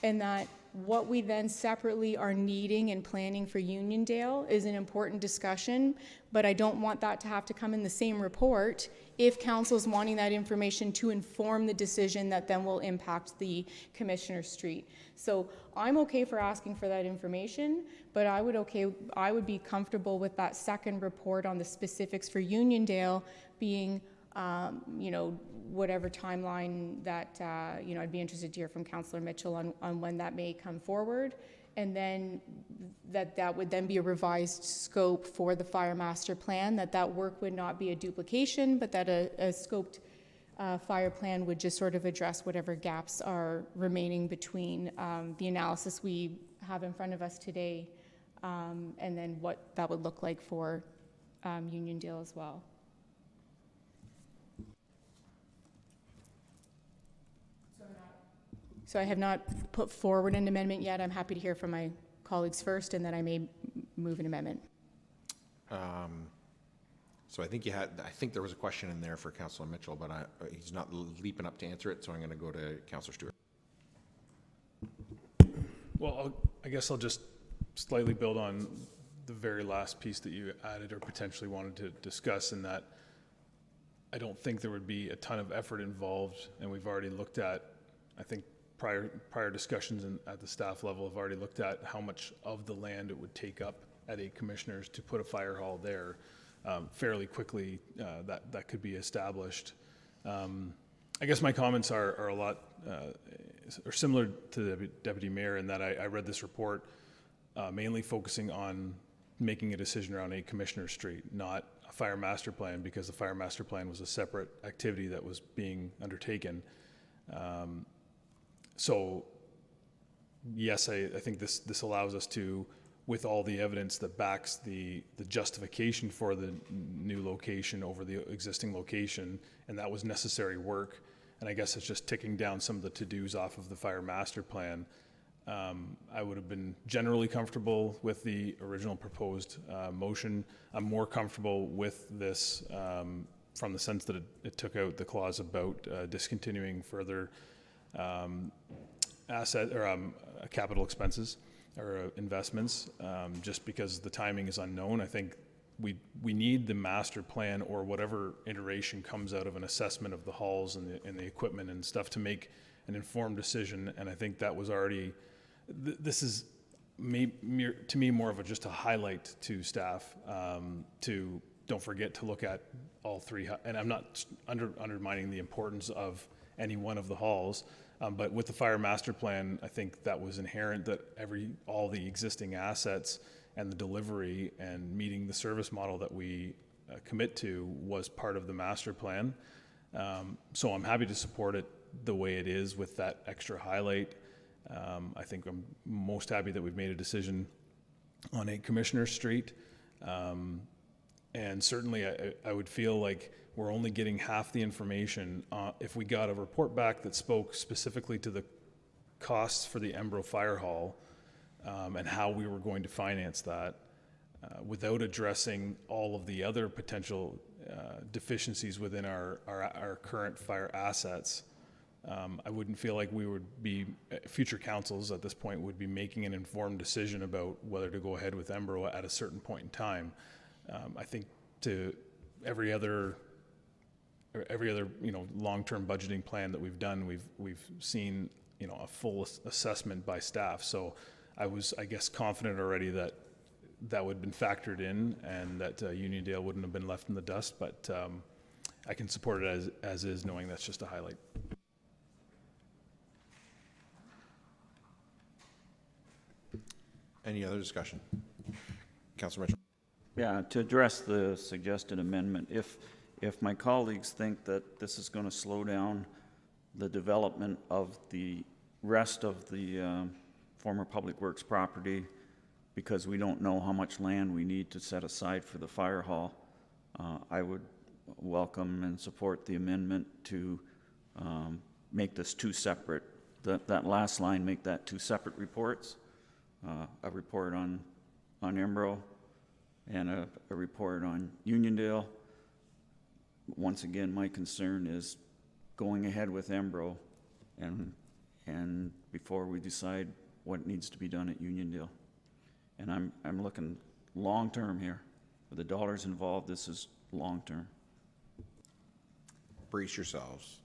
and that what we then separately are needing and planning for Uniondale is an important discussion, but I don't want that to have to come in the same report if council's wanting that information to inform the decision that then will impact the Commissioner Street. So I'm okay for asking for that information, but I would be comfortable with that second report on the specifics for Uniondale being, you know, whatever timeline that, you know, I'd be interested to hear from Councillor Mitchell on when that may come forward. And then that would then be a revised scope for the fire master plan, that work would not be a duplication, but that a scoped fire plan would just sort of address whatever gaps are remaining between the analysis we have in front of us today and then what that would look like for Uniondale as well. So I have not put forward an amendment yet. I'm happy to hear from my colleagues first, and then I may move an amendment. So I think there was a question in there for Councillor Mitchell, but he's not leaping up to answer it, so I'm going to go to Councillor Stewart. Well, I guess I'll just slightly build on the very last piece that you added or potentially wanted to discuss, in that I don't think there would be a ton of effort involved, and we've already looked at, I think, prior discussions at the staff level have already looked at how much of the land it would take up at a commissioner's to put a fire hall there. Fairly quickly, that could be established. I guess my comments are a lot are similar to the Deputy Mayor in that I read this report mainly focusing on making a decision around a commissioner's street, not a fire master plan, because the fire master plan was a separate activity that was being undertaken. So yes, I think this allows us to, with all the evidence that backs the justification for the new location over the existing location, and that was necessary work. And I guess it's just ticking down some of the to-dos off of the fire master plan. I would have been generally comfortable with the original proposed motion. I'm more comfortable with this from the sense that it took out the clause about discontinuing further asset or capital expenses or investments, just because the timing is unknown. I think we need the master plan or whatever iteration comes out of an assessment of the halls and the equipment and stuff to make an informed decision. And I think that was already, this is to me more of just a highlight to staff to don't forget to look at all three. And I'm not undermining the importance of any one of the halls. But with the fire master plan, I think that was inherent that all the existing assets and the delivery and meeting the service model that we commit to was part of the master plan. So I'm happy to support it the way it is with that extra highlight. I think I'm most happy that we've made a decision on a Commissioner Street. And certainly I would feel like we're only getting half the information. If we got a report back that spoke specifically to the costs for the Embro Fire Hall and how we were going to finance that without addressing all of the other potential deficiencies within our current fire assets, I wouldn't feel like we would be, future councils at this point would be making an informed decision about whether to go ahead with Embro at a certain point in time. I think to every other long-term budgeting plan that we've done, we've seen a full assessment by staff. So I was, I guess, confident already that would have been factored in and that Uniondale wouldn't have been left in the dust. But I can support it as is, knowing that's just a highlight. Any other discussion? Councilor Mitchell. Yeah, to address the suggested amendment, if my colleagues think that this is going to slow down the development of the rest of the former Public Works property because we don't know how much land we need to set aside for the fire hall, I would welcome and support the amendment to make this two separate, that last line, make that two separate reports, a report on Embro and a report on Uniondale. Once again, my concern is going ahead with Embro and and before we decide what needs to be done at Uniondale. And I'm looking long-term here. With the dollars involved, this is long-term. Brace yourselves.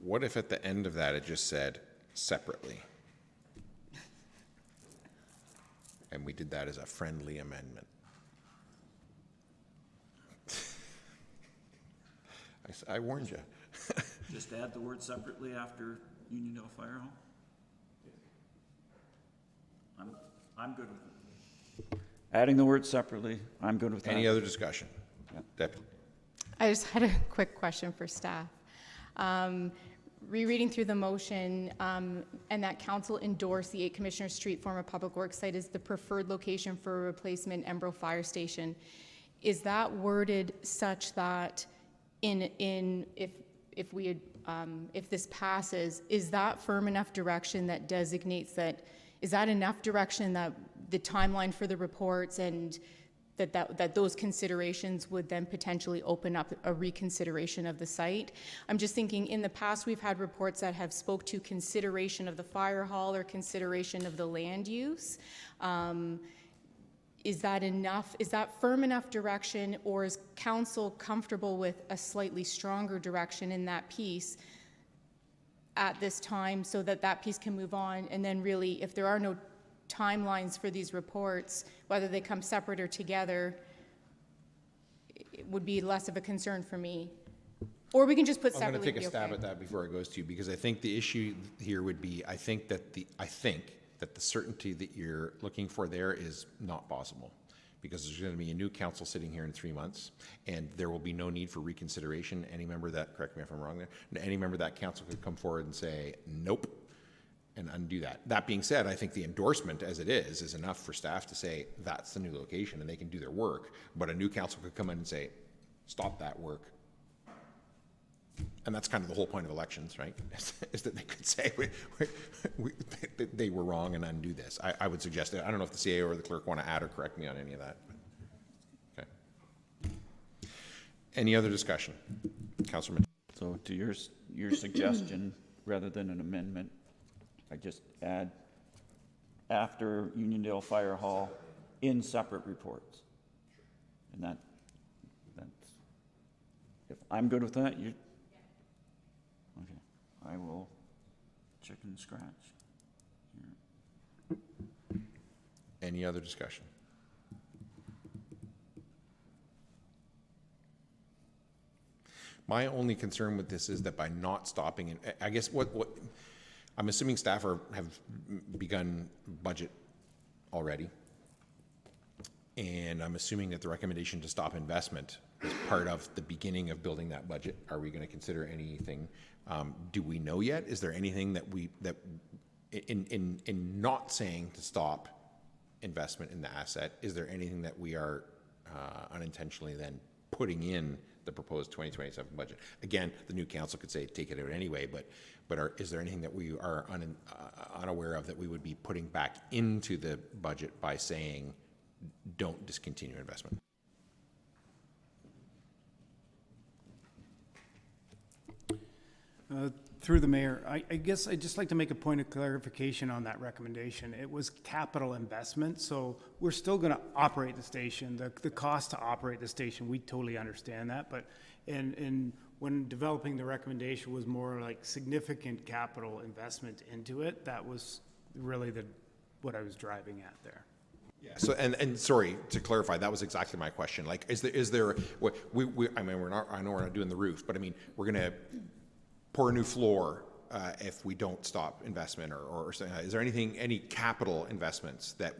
What if at the end of that it just said separately? And we did that as a friendly amendment. I warned you. Just add the word separately after Uniondale Fire Hall? I'm good with it. Adding the word separately, I'm good with that. Any other discussion? Yeah. Deputy. I just had a quick question for staff. Rereading through the motion, and that council endorsed the 8 Commissioner Street former public works site as the preferred location for a replacement Embro fire station. Is that worded such that if this passes, is that firm enough direction that designates that? Is that enough direction that the timeline for the reports and that those considerations would then potentially open up a reconsideration of the site? I'm just thinking, in the past, we've had reports that have spoke to consideration of the fire hall or consideration of the land use. Is that enough? Is that firm enough direction, or is council comfortable with a slightly stronger direction in that piece at this time so that that piece can move on? And then really, if there are no timelines for these reports, whether they come separate or together, it would be less of a concern for me. Or we can just put I'm separately. going to take a stab at that before it goes to you, because I think the issue here would be, I think that the certainty that you're looking for there is not possible, because there's going to be a new council sitting here in 3 months, and there will be no need for reconsideration. Any member that, correct me if I'm wrong there, any member of that council could come forward and say, nope, and undo that. That being said, I think the endorsement as it is enough for staff to say that's the new location and they can do their work, but a new council could come in and say, stop that work. And that's kind of the whole point of elections, right? Is that they could say they were wrong and undo this. I would suggest it. I don't know if the CAO or the clerk want to add or correct me on any of that. Okay. Any other discussion? Councilor Mitchell. So to your suggestion, rather than an amendment, I just add after Uniondale Fire Hall in separate reports. And that's, if I'm good with that, you, okay, I will chicken scratch here. Any other discussion? My only concern with this is that by not stopping, and I guess what I'm assuming staff have begun budget already, and I'm assuming that the recommendation to stop investment is part of the beginning of building that budget. Are we going to consider anything? Do we know yet? Is there anything that in not saying to stop investment in the asset, is there anything that we are unintentionally then putting in the proposed 2027 budget? Again, the new council could say take it out anyway, but is there anything that we are unaware of that we would be putting back into the budget by saying don't discontinue investment? Through the mayor, I guess I'd just like to make a point of clarification on that recommendation. It was capital investment, so we're still going to operate the station. The cost to operate the station, we totally understand that, but when developing the recommendation was more like significant capital investment into it. That was really what I was driving at there. Yeah. So, and sorry to clarify, that was exactly my question. Like, is there what I mean, I know we're not doing the roof, but I mean, we're going to pour a new floor if we don't stop investment or something. Is there any capital investments that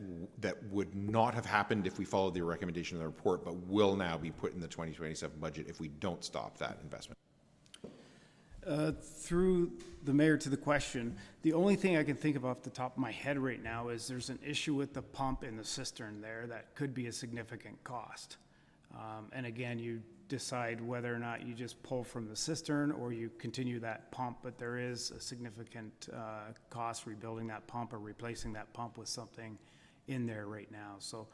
would not have happened if we followed the recommendation of the report, but will now be put in the 2027 budget if we don't stop that investment? Through the mayor to the question, the only thing I can think of off the top of my head right now is there's an issue with the pump in the cistern there that could be a significant cost. And again, you decide whether or not you just pull from the cistern or you continue that pump, but there is a significant cost rebuilding that pump or replacing that pump with something in there right now. So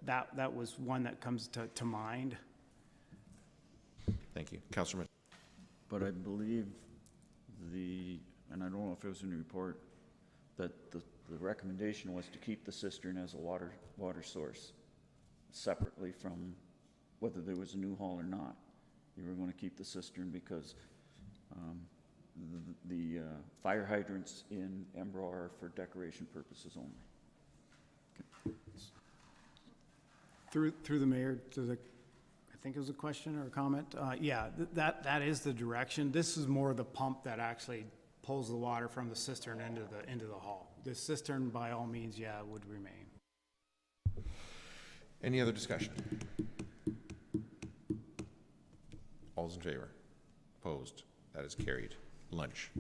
that was one that comes to mind. Thank you. Councilor Mitchell. But I believe the and I don't know if it was in the report, that the recommendation was to keep the cistern as a water source, separately from whether there was a new haul or not. You were going to keep the cistern because the fire hydrants in Embro are for decoration purposes only. Through the mayor, I think it was a question or a comment. Yeah, that is the direction. This is more the pump that actually pulls the water from the cistern into the hall. The cistern, by all means, yeah, would remain. Any other discussion? All's in favor? Opposed? That is carried. Lunch.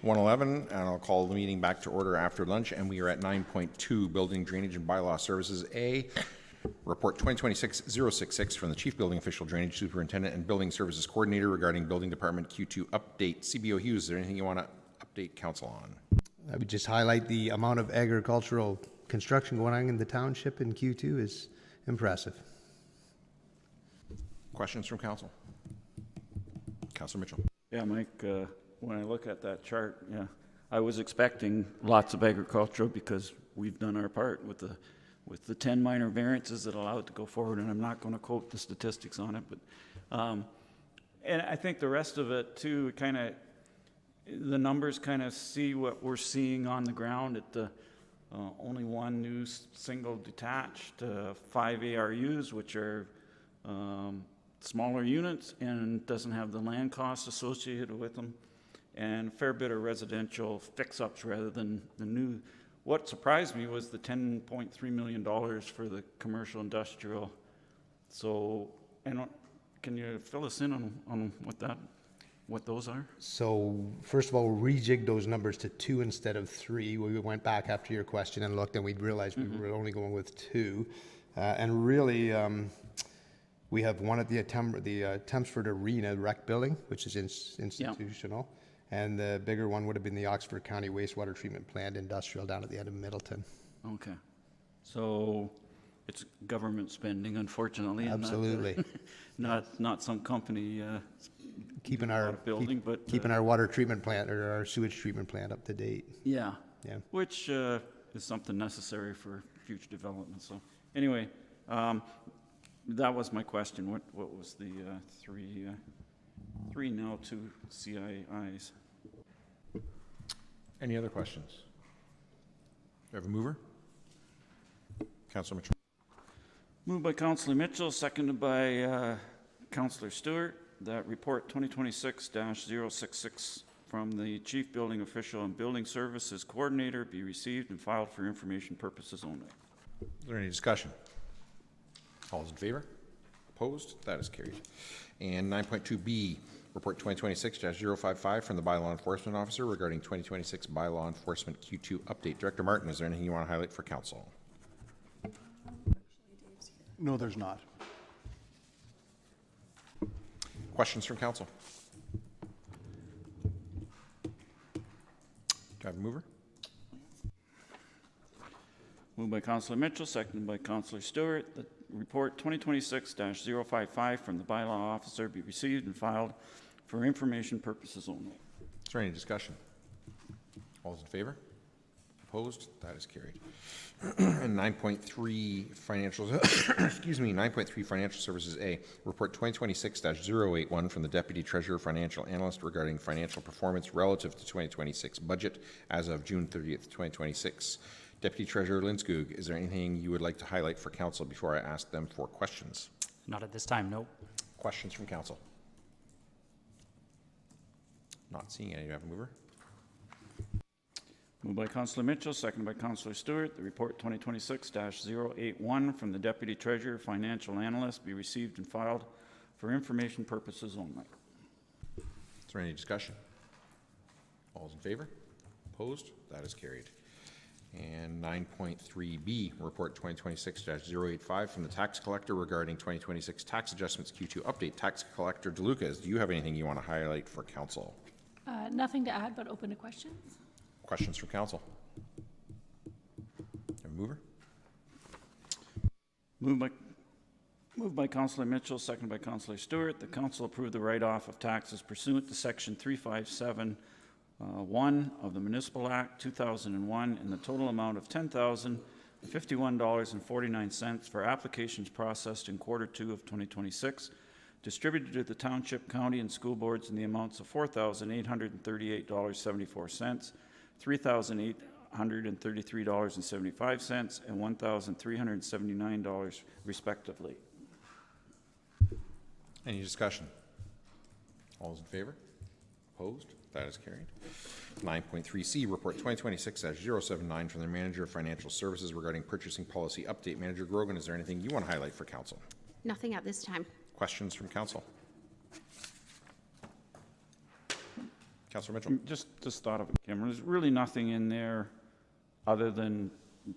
1:11, and I'll call the meeting back to order after lunch, and we are at 9.2, Building Drainage and Bylaw Services A, Report 2026-066 from the Chief Building Official, Drainage Superintendent, and Building Services Coordinator regarding Building Department Q2 update. CBO Hughes, is there anything you want to update council on? I would just highlight the amount of agricultural construction going on in the township in Q2 is impressive. Questions from council? Councilor Mitchell. Yeah, Mike, when I look at that chart, yeah, I was expecting lots of agricultural because we've done our part with the 10 minor variances that allow it to go forward, and I'm not going to quote the statistics on it, but and I think the rest of it too, kind of the numbers kind of see what we're seeing on the ground at the only one new single detached, 5 ARUs, which are smaller units and doesn't have the land costs associated with them, and a fair bit of residential fix-ups rather than the new. What surprised me was the $10.3 million for the commercial industrial. So, and can you fill us in on what those are? So first of all, we rejigged those numbers to 2 instead of 3. We went back after your question and looked, and we realized we were only going with 2. And really, we have one at the Tempsford Arena rec building, which is institutional. And the bigger one would have been the Oxford County Wastewater Treatment Plant industrial down at the end of Middleton. Okay. So it's government spending, unfortunately. and Absolutely. Not some company Keeping our building, but keeping our water treatment plant or our sewage treatment plant up to date. Yeah. Yeah. Which is something necessary for future development. So anyway, that was my question. What was the three now 2 CIIs? Any other questions? Do we have a mover? Councilor Mitchell. Moved by Councillor Mitchell, seconded by Councillor Stewart, that report 2026-066 from the Chief Building Official and Building Services Coordinator be received and filed for information purposes only. Is there any discussion? All those in favor? Opposed? That is carried. And 9.2B, Report 2026-055 from the Bylaw Enforcement Officer regarding 2026 Bylaw Enforcement Q2 update. Director Martin, is there anything you want to highlight for council? No, there's not. Questions from council? Do I have a mover? Moved by Councillor Mitchell, seconded by Councillor Stewart, that report 2026-055 from the Bylaw Officer be received and filed for information purposes only. Is there any discussion? All those in favor? Opposed? That is carried. And 9.3 financial, excuse me, 9.3 Financial Services A, Report 2026-081 from the Deputy Treasurer Financial Analyst regarding financial performance relative to 2026 budget as of June 30th, 2026. Deputy Treasurer Linskog, is there anything you would like to highlight for council before I ask them for questions? Not at this time, no. Questions from council? Not seeing any. Do you have a mover? Moved by Councillor Mitchell, seconded by Councillor Stewart, the report 2026-081 from the Deputy Treasurer Financial Analyst be received and filed for information purposes only. Is there any discussion? All those in favor? Opposed? That is carried. And 9.3B, Report 2026-085 from the Tax Collector regarding 2026 Tax Adjustments Q2 update. Tax Collector DeLucas, do you have anything you want to highlight for council? Nothing to add, but open to questions. Questions from council? Have a mover? Moved by Councillor Mitchell, seconded by Councillor Stewart. The council approved the write-off of taxes pursuant to Section 357(1) of the Municipal Act 2001 in the total amount of $10,051.49 for applications processed in Q2 of 2026, distributed to the Township, County, and School Boards in the amounts of $4,838.74, $3,833.75, and $1,379 respectively. Any discussion? All those in favor? Opposed? That is carried. 9.3C, Report 2026-079 from the Manager of Financial Services regarding purchasing policy update. Manager Grogan, is there anything you want to highlight for council? Nothing at this time. Questions from council? Councillor Mitchell. Just thought of it, Cameron. There's really nothing in there other than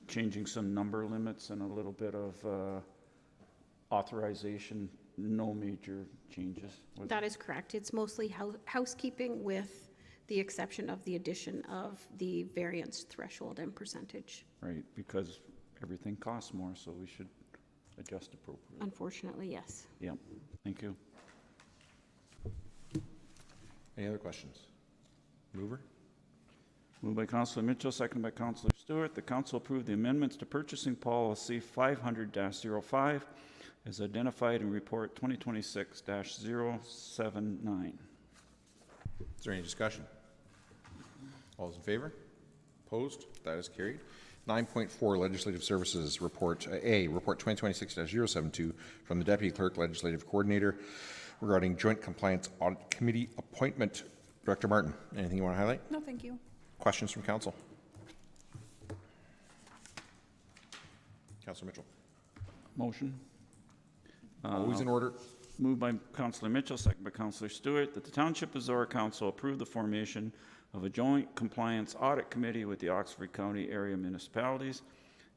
changing some number limits and a little bit of authorization. No major changes. That is correct. It's mostly housekeeping with the exception of the addition of the variance threshold and percentage. Right, because everything costs more, so we should adjust appropriately. Unfortunately, yes. Yeah, thank you. Any other questions? Mover? Moved by Councillor Mitchell, seconded by Councillor Stewart. The council approved the amendments to purchasing policy 500-05 as identified in report 2026-079. Is there any discussion? All those in favor? Opposed? That is carried. 9.4 Legislative Services Report A, Report 2026-072 from the Deputy Clerk Legislative Coordinator regarding Joint Compliance Audit Committee appointment. Director Martin, anything you want to highlight? No, thank you. Questions from Council? Councillor Mitchell. Motion. Always in order. Moved by Councillor Mitchell, seconded by Councillor Stewart, that the Township of Zorra Council approve the formation of a joint compliance audit committee with the Oxford County area municipalities,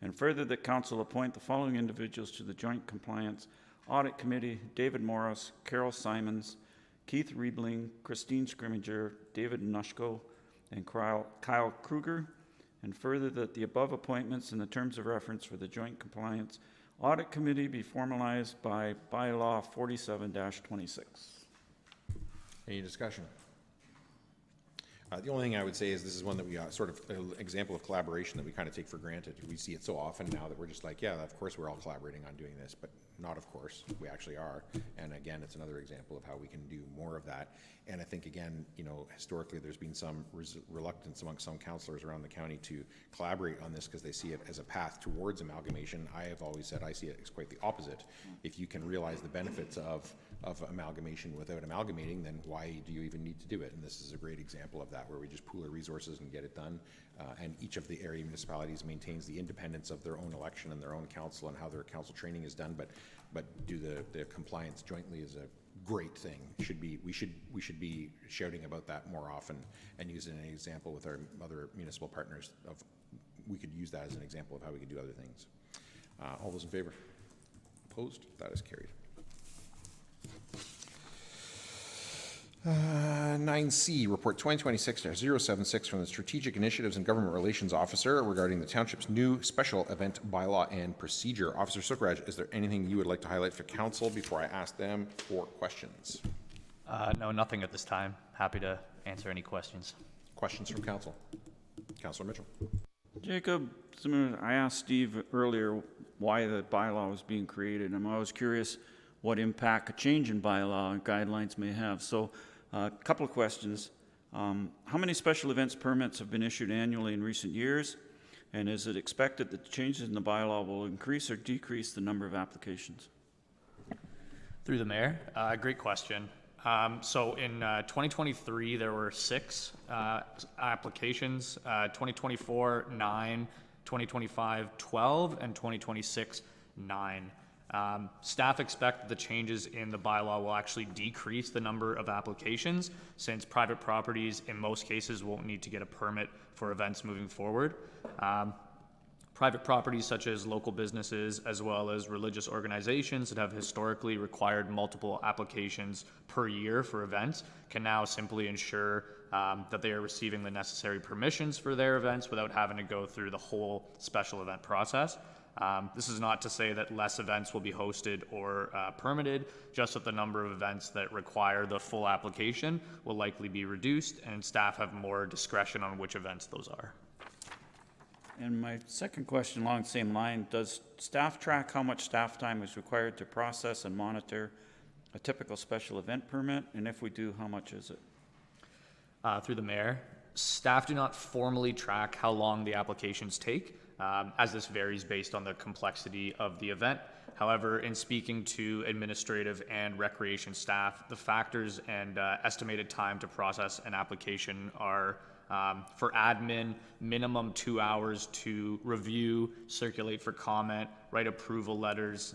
and further that Council appoint the following individuals to the joint compliance audit committee: David Morris, Carol Simons, Keith Riebling, Christine Scrimminger, David Nushko, and Kyle Kruger, and further that the above appointments and the terms of reference for the joint compliance audit committee be formalized by bylaw 47-26. Any discussion? The only thing I would say is this is one that we sort of an example of collaboration that we kind of take for granted. We see it so often now that we're just like, yeah, of course we're all collaborating on doing this, but not of course. We actually are. And again, it's another example of how we can do more of that. And I think, again, you know, historically there's been some reluctance among some councillors around the county to collaborate on this because they see it as a path towards amalgamation. I have always said I see it as quite the opposite. If you can realize the benefits of amalgamation without amalgamating, then why do you even need to do it? And this is a great example of that, where we just pool our resources and get it done. And each of the area municipalities maintains the independence of their own election and their own council and how their council training is done, but do the compliance jointly is a great thing. We should be shouting about that more often and use it as an example with our other municipal partners. We could use that as an example of how we could do other things. All those in favor? Opposed? That is carried. 9C, Report 2026-076 from the Strategic Initiatives and Government Relations Officer regarding the Township's new special event bylaw and procedure. Officer Sukraj, is there anything you would like to highlight for Council before I ask them for questions? No, nothing at this time. Happy to answer any questions. Questions from Council? Councillor Mitchell. Jacob, I asked Steve earlier why the bylaw was being created, and I was curious what impact a change in bylaw and guidelines may have. So a couple of questions. How many special events permits have been issued annually in recent years? And is it expected that the changes in the bylaw will increase or decrease the number of applications? Through the mayor, great question. So in 2023, there were 6 applications, 2024, 9, 2025, 12, and 2026, 9. Staff expect the changes in the bylaw will actually decrease the number of applications, since private properties in most cases won't need to get a permit for events moving forward. Private properties such as local businesses as well as religious organizations that have historically required multiple applications per year for events can now simply ensure that they are receiving the necessary permissions for their events without having to go through the whole special event process. This is not to say that less events will be hosted or permitted, just that the number of events that require the full application will likely be reduced, and staff have more discretion on which events those are. And my second question along the same line, does staff track how much staff time is required to process and monitor a typical special event permit? And if we do, how much is it? Through the mayor, staff do not formally track how long the applications take, as this varies based on the complexity of the event. However, in speaking to administrative and recreation staff, the factors and estimated time to process an application are, for admin, minimum 2 hours to review, circulate for comment, write approval letters,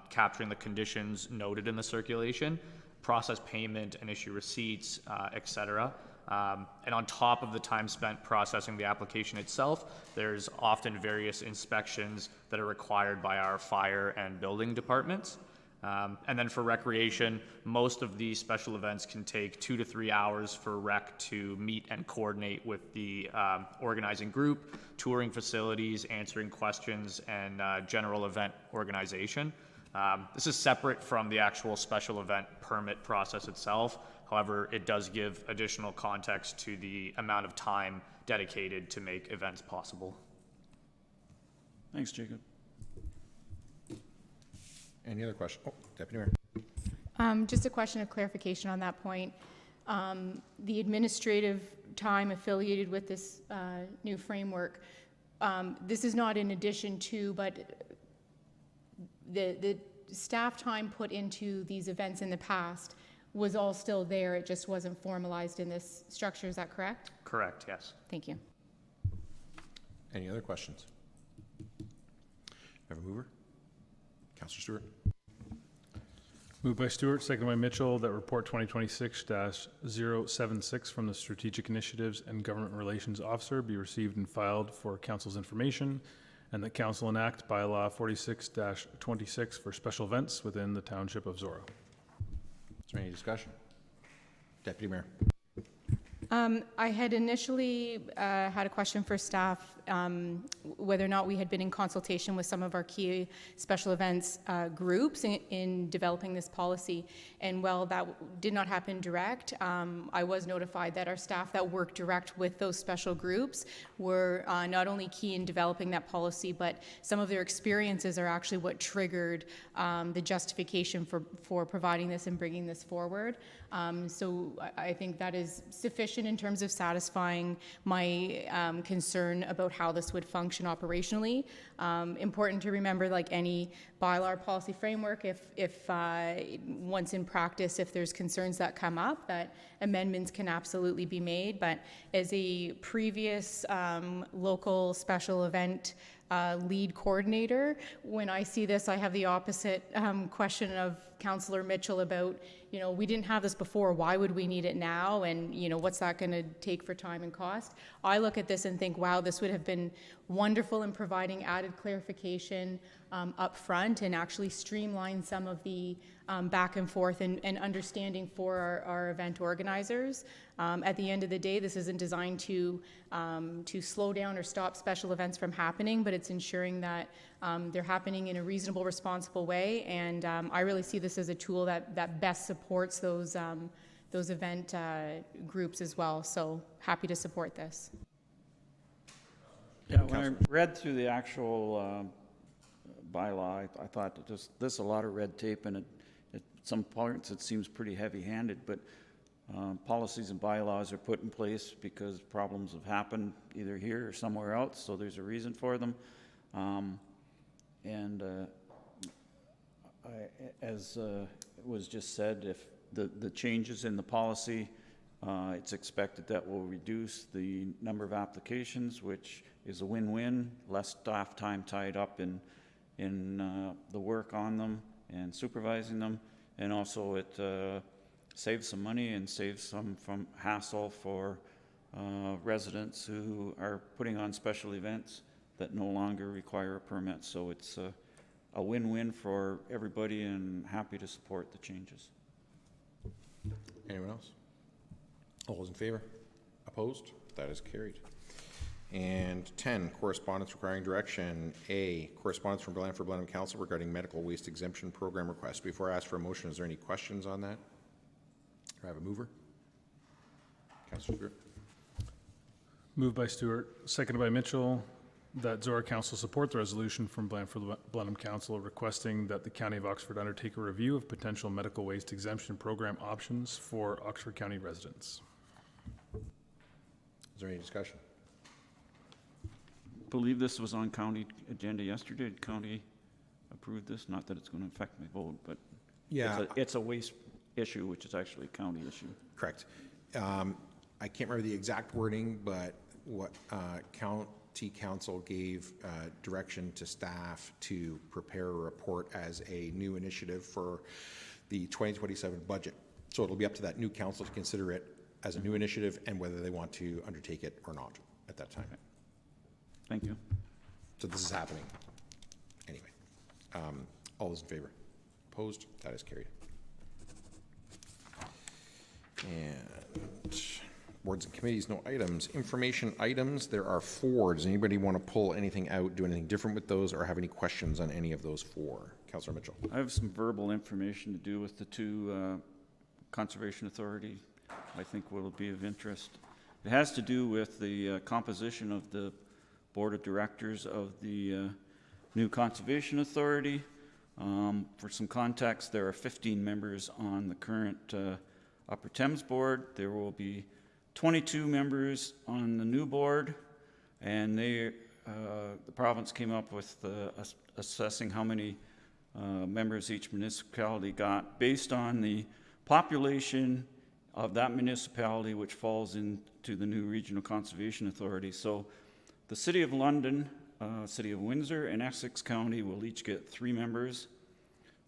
capturing the conditions noted in the circulation, process payment and issue receipts, etc. And on top of the time spent processing the application itself, there's often various inspections that are required by our fire and building departments. And then for recreation, most of these special events can take 2 to 3 hours for rec to meet and coordinate with the organizing group, touring facilities, answering questions, and general event organization. This is separate from the actual special event permit process itself. However, it does give additional context to the amount of time dedicated to make events possible. Thanks, Jacob. Any other question? Oh, Deputy Mayor. Just a question of clarification on that point. The administrative time affiliated with this new framework, this is not in addition to, but the staff time put into these events in the past was all still there, it just wasn't formalized in this structure, is that correct? Correct, yes. Thank you. Any other questions? Have a mover? Councillor Stewart. Moved by Stewart, seconded by Mitchell, that report 2026-076 from the Strategic Initiatives and Government Relations Officer be received and filed for Council's information, and that Council enact bylaw 46-26 for special events within the Township of Zorra. Is there any discussion? Deputy Mayor. I had initially had a question for staff, whether or not we had been in consultation with some of our key special events groups in developing this policy. And while that did not happen direct, I was notified that our staff that work direct with those special groups were not only key in developing that policy, but some of their experiences are actually what triggered the justification for providing this and bringing this forward. So I think that is sufficient in terms of satisfying my concern about how this would function operationally. Important to remember, like any bylaw or policy framework, if once in practice, if there's concerns that come up, that amendments can absolutely be made. But as a previous local special event lead coordinator, when I see this, I have the opposite question of Councillor Mitchell about, you know, we didn't have this before, why would we need it now? And, you know, what's that going to take for time and cost? I look at this and think, wow, this would have been wonderful in providing added clarification up front and actually streamline some of the back and forth and understanding for our event organizers. At the end of the day, this isn't designed to slow down or stop special events from happening, but it's ensuring that they're happening in a reasonable, responsible way. And I really see this as a tool that best supports those event groups as well. So happy to support this. Yeah, when I read through the actual bylaw, I thought that this a lot of red tape, and at some points it seems pretty heavy-handed, but policies and bylaws are put in place because problems have happened either here or somewhere else, so there's a reason for them. As was just said, if the changes in the policy, it's expected that will reduce the number of applications, which is a win-win, less staff time tied up in the work on them and supervising them, and also it saves some money and saves some from hassle for residents who are putting on special events that no longer require a permit. So it's a win-win for everybody, and happy to support the changes. Anyone else? All those in favor? Opposed? That is carried. And 10, correspondence requiring direction. A, correspondence from Blandford-Blenheim Council regarding medical waste exemption program request. Before I ask for a motion, is there any questions on that? Do I have a mover? Councillor Stewart. Moved by Stewart, seconded by Mitchell, that Zorra Council support the resolution from Blandford-Blenheim Council requesting that the County of Oxford undertake a review of potential medical waste exemption program options for Oxford County residents. Is there any discussion? I believe this was on county agenda yesterday. Did county approve this? Not that it's going to affect my vote, but yeah, it's a waste issue, which is actually a county issue. Correct. I can't remember the exact wording, but what County Council gave direction to staff to prepare a report as a new initiative for the 2027 budget. So it'll be up to that new council to consider it as a new initiative and whether they want to undertake it or not at that time. Thank you. So this is happening. Anyway, all those in favor? Opposed? That is carried. And boards and committees, no items. Information items, there are 4. Does anybody want to pull anything out, do anything different with those, or have any questions on any of those 4? Councillor Mitchell. I have some verbal information to do with the 2 Conservation Authority I think will be of interest. It has to do with the composition of the Board of Directors of the new Conservation Authority. For some context, there are 15 members on the current Upper Thames Board. There will be 22 members on the new board, and the province came up with assessing how many members each municipality got based on the population of that municipality, which falls into the new Regional Conservation Authority. So the City of London, City of Windsor, and Essex County will each get 3 members.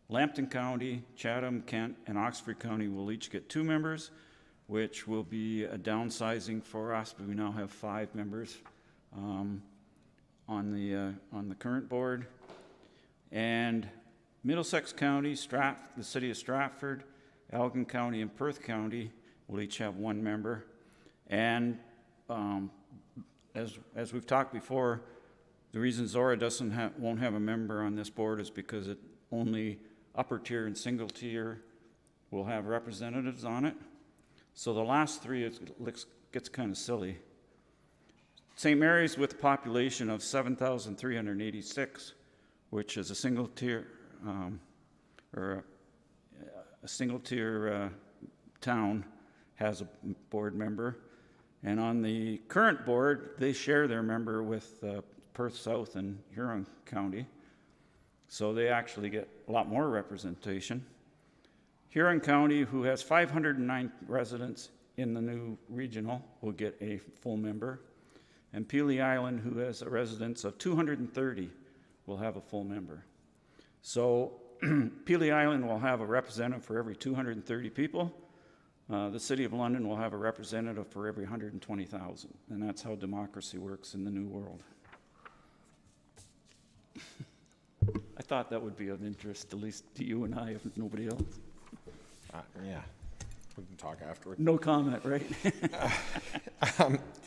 Lambton County, Chatham, Kent, and Oxford County will each get 2 members, which will be a downsizing for us, but we now have 5 members on the current board. And Middlesex County, the City of Stratford, Elgin County, and Perth County will each have 1 member. And as we've talked before, the reason Zorra won't have a member on this board is because only upper tier and single tier will have representatives on it. So the last 3 gets kind of silly. St. Mary's, with a population of 7,386, which is a single tier town, has a board member. And on the current board, they share their member with Perth South and Huron County. So they actually get a lot more representation. Huron County, who has 509 residents in the new regional, will get a full member. And Pelee Island, who has a residence of 230, will have a full member. So Pelee Island will have a representative for every 230 people. The City of London will have a representative for every 120,000. And that's how democracy works in the New World. I thought that would be of interest, at least to you and I, if nobody else. Yeah, we can talk afterward. No comment, right?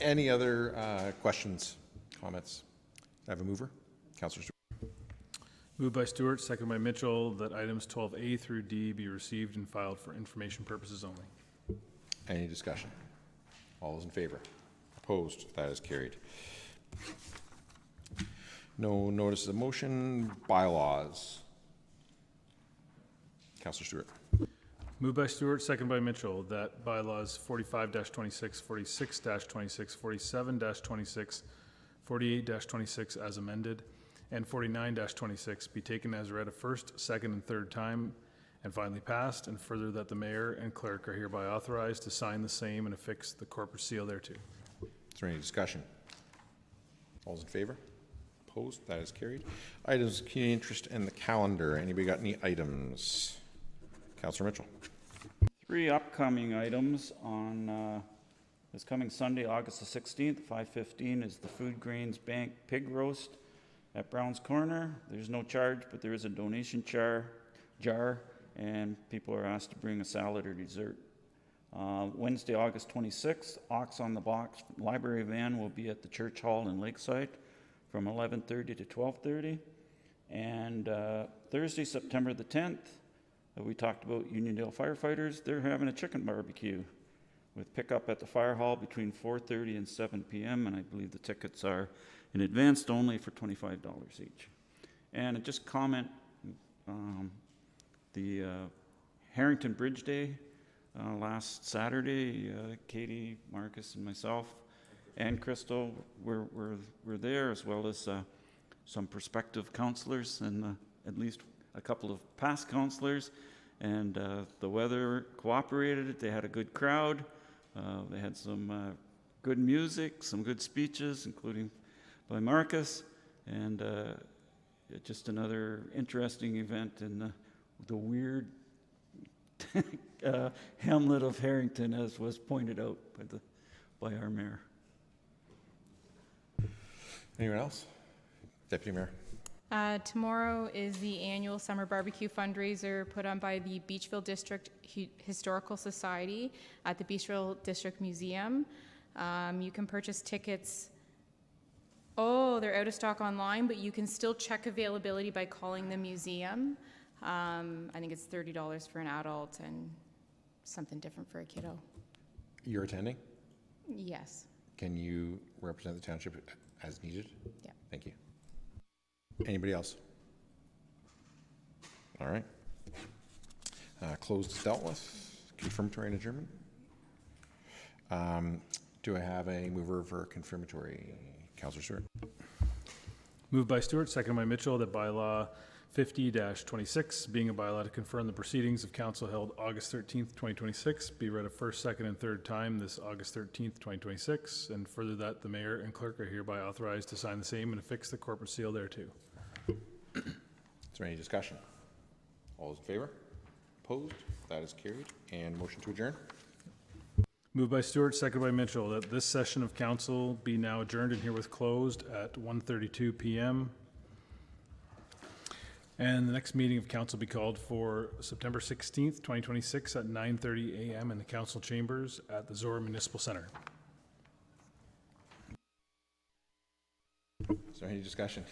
Any other questions, comments? I have a mover. Councillor Stewart. Moved by Stewart, second by Mitchell, that items 12A through D be received and filed for information purposes only. Any discussion? All those in favor? Opposed? That is carried. No notice of motion. Bylaws. Councillor Stewart. Moved by Stewart, second by Mitchell, that bylaws 45-26, 46-26, 47-26, 48-26 as amended, and 49-26 be taken as read a first, second, and third time, and finally passed, and further that the mayor and clerk are hereby authorized to sign the same and affix the corporate seal thereto. Is there any discussion? All those in favor? Opposed? That is carried. Items of community interest and the calendar. Anybody got any items? Councillor Mitchell. 3 upcoming items on this coming Sunday, August the 16th, 5:15 is the Food Grains Bank Pig Roast at Brown's Corner. There's no charge, but there is a donation jar, and people are asked to bring a salad or dessert. Wednesday, August 26th, Ox on the Box library van will be at the Church Hall in Lakeside from 11:30 to 12:30. And Thursday, September the 10th, we talked about Uniondale firefighters. They're having a chicken barbecue with pickup at the fire hall between 4:30 and 7 p.m. And I believe the tickets are in advance only for $25 each. And just comment, the Harrington Bridge Day last Saturday, Katie, Marcus, and myself, and Crystal were there, as well as some prospective counselors and at least a couple of past counselors, and the weather cooperated. They had a good crowd. They had some good music, some good speeches, including by Marcus, and just another interesting event in the weird hamlet of Harrington, as was pointed out by our mayor. Anyone else? Deputy Mayor. Tomorrow is the annual summer barbecue fundraiser put on by the Beachville District Historical Society at the Beachville District Museum. You can purchase tickets. Oh, they're out of stock online, but you can still check availability by calling the museum. I think it's $30 for an adult and something different for a kiddo. You're attending? Yes. Can you represent the township as needed? Yeah. Thank you. Anybody else? All right. Closed is dealt with. Confirmatory and adjournment. Do I have a mover for confirmatory? Councillor Stewart. Moved by Stewart, seconded by Mitchell, that bylaw 50-26, being a bylaw to confirm the proceedings of council held August 13th, 2026, be read a first, second, and third time this August 13th, 2026, and further that the mayor and clerk are hereby authorized to sign the same and affix the corporate seal thereto. Is there any discussion? All those in favor? Opposed? That is carried. And motion to adjourn? Moved by Stewart, seconded by Mitchell, that this session of council be now adjourned and herewith closed at 1:32 p.m. And the next meeting of council be called for September 16th, 2026 at 9:30 a.m. in the council chambers at the Zorra Municipal Center. Is there any discussion?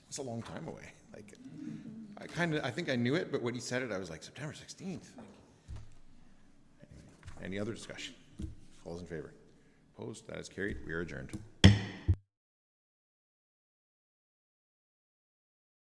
It's a long time away. Like, I think I knew it, but when he said it, I was like, September 16th. Any other discussion? All those in favor? Opposed? That is carried. We are adjourned.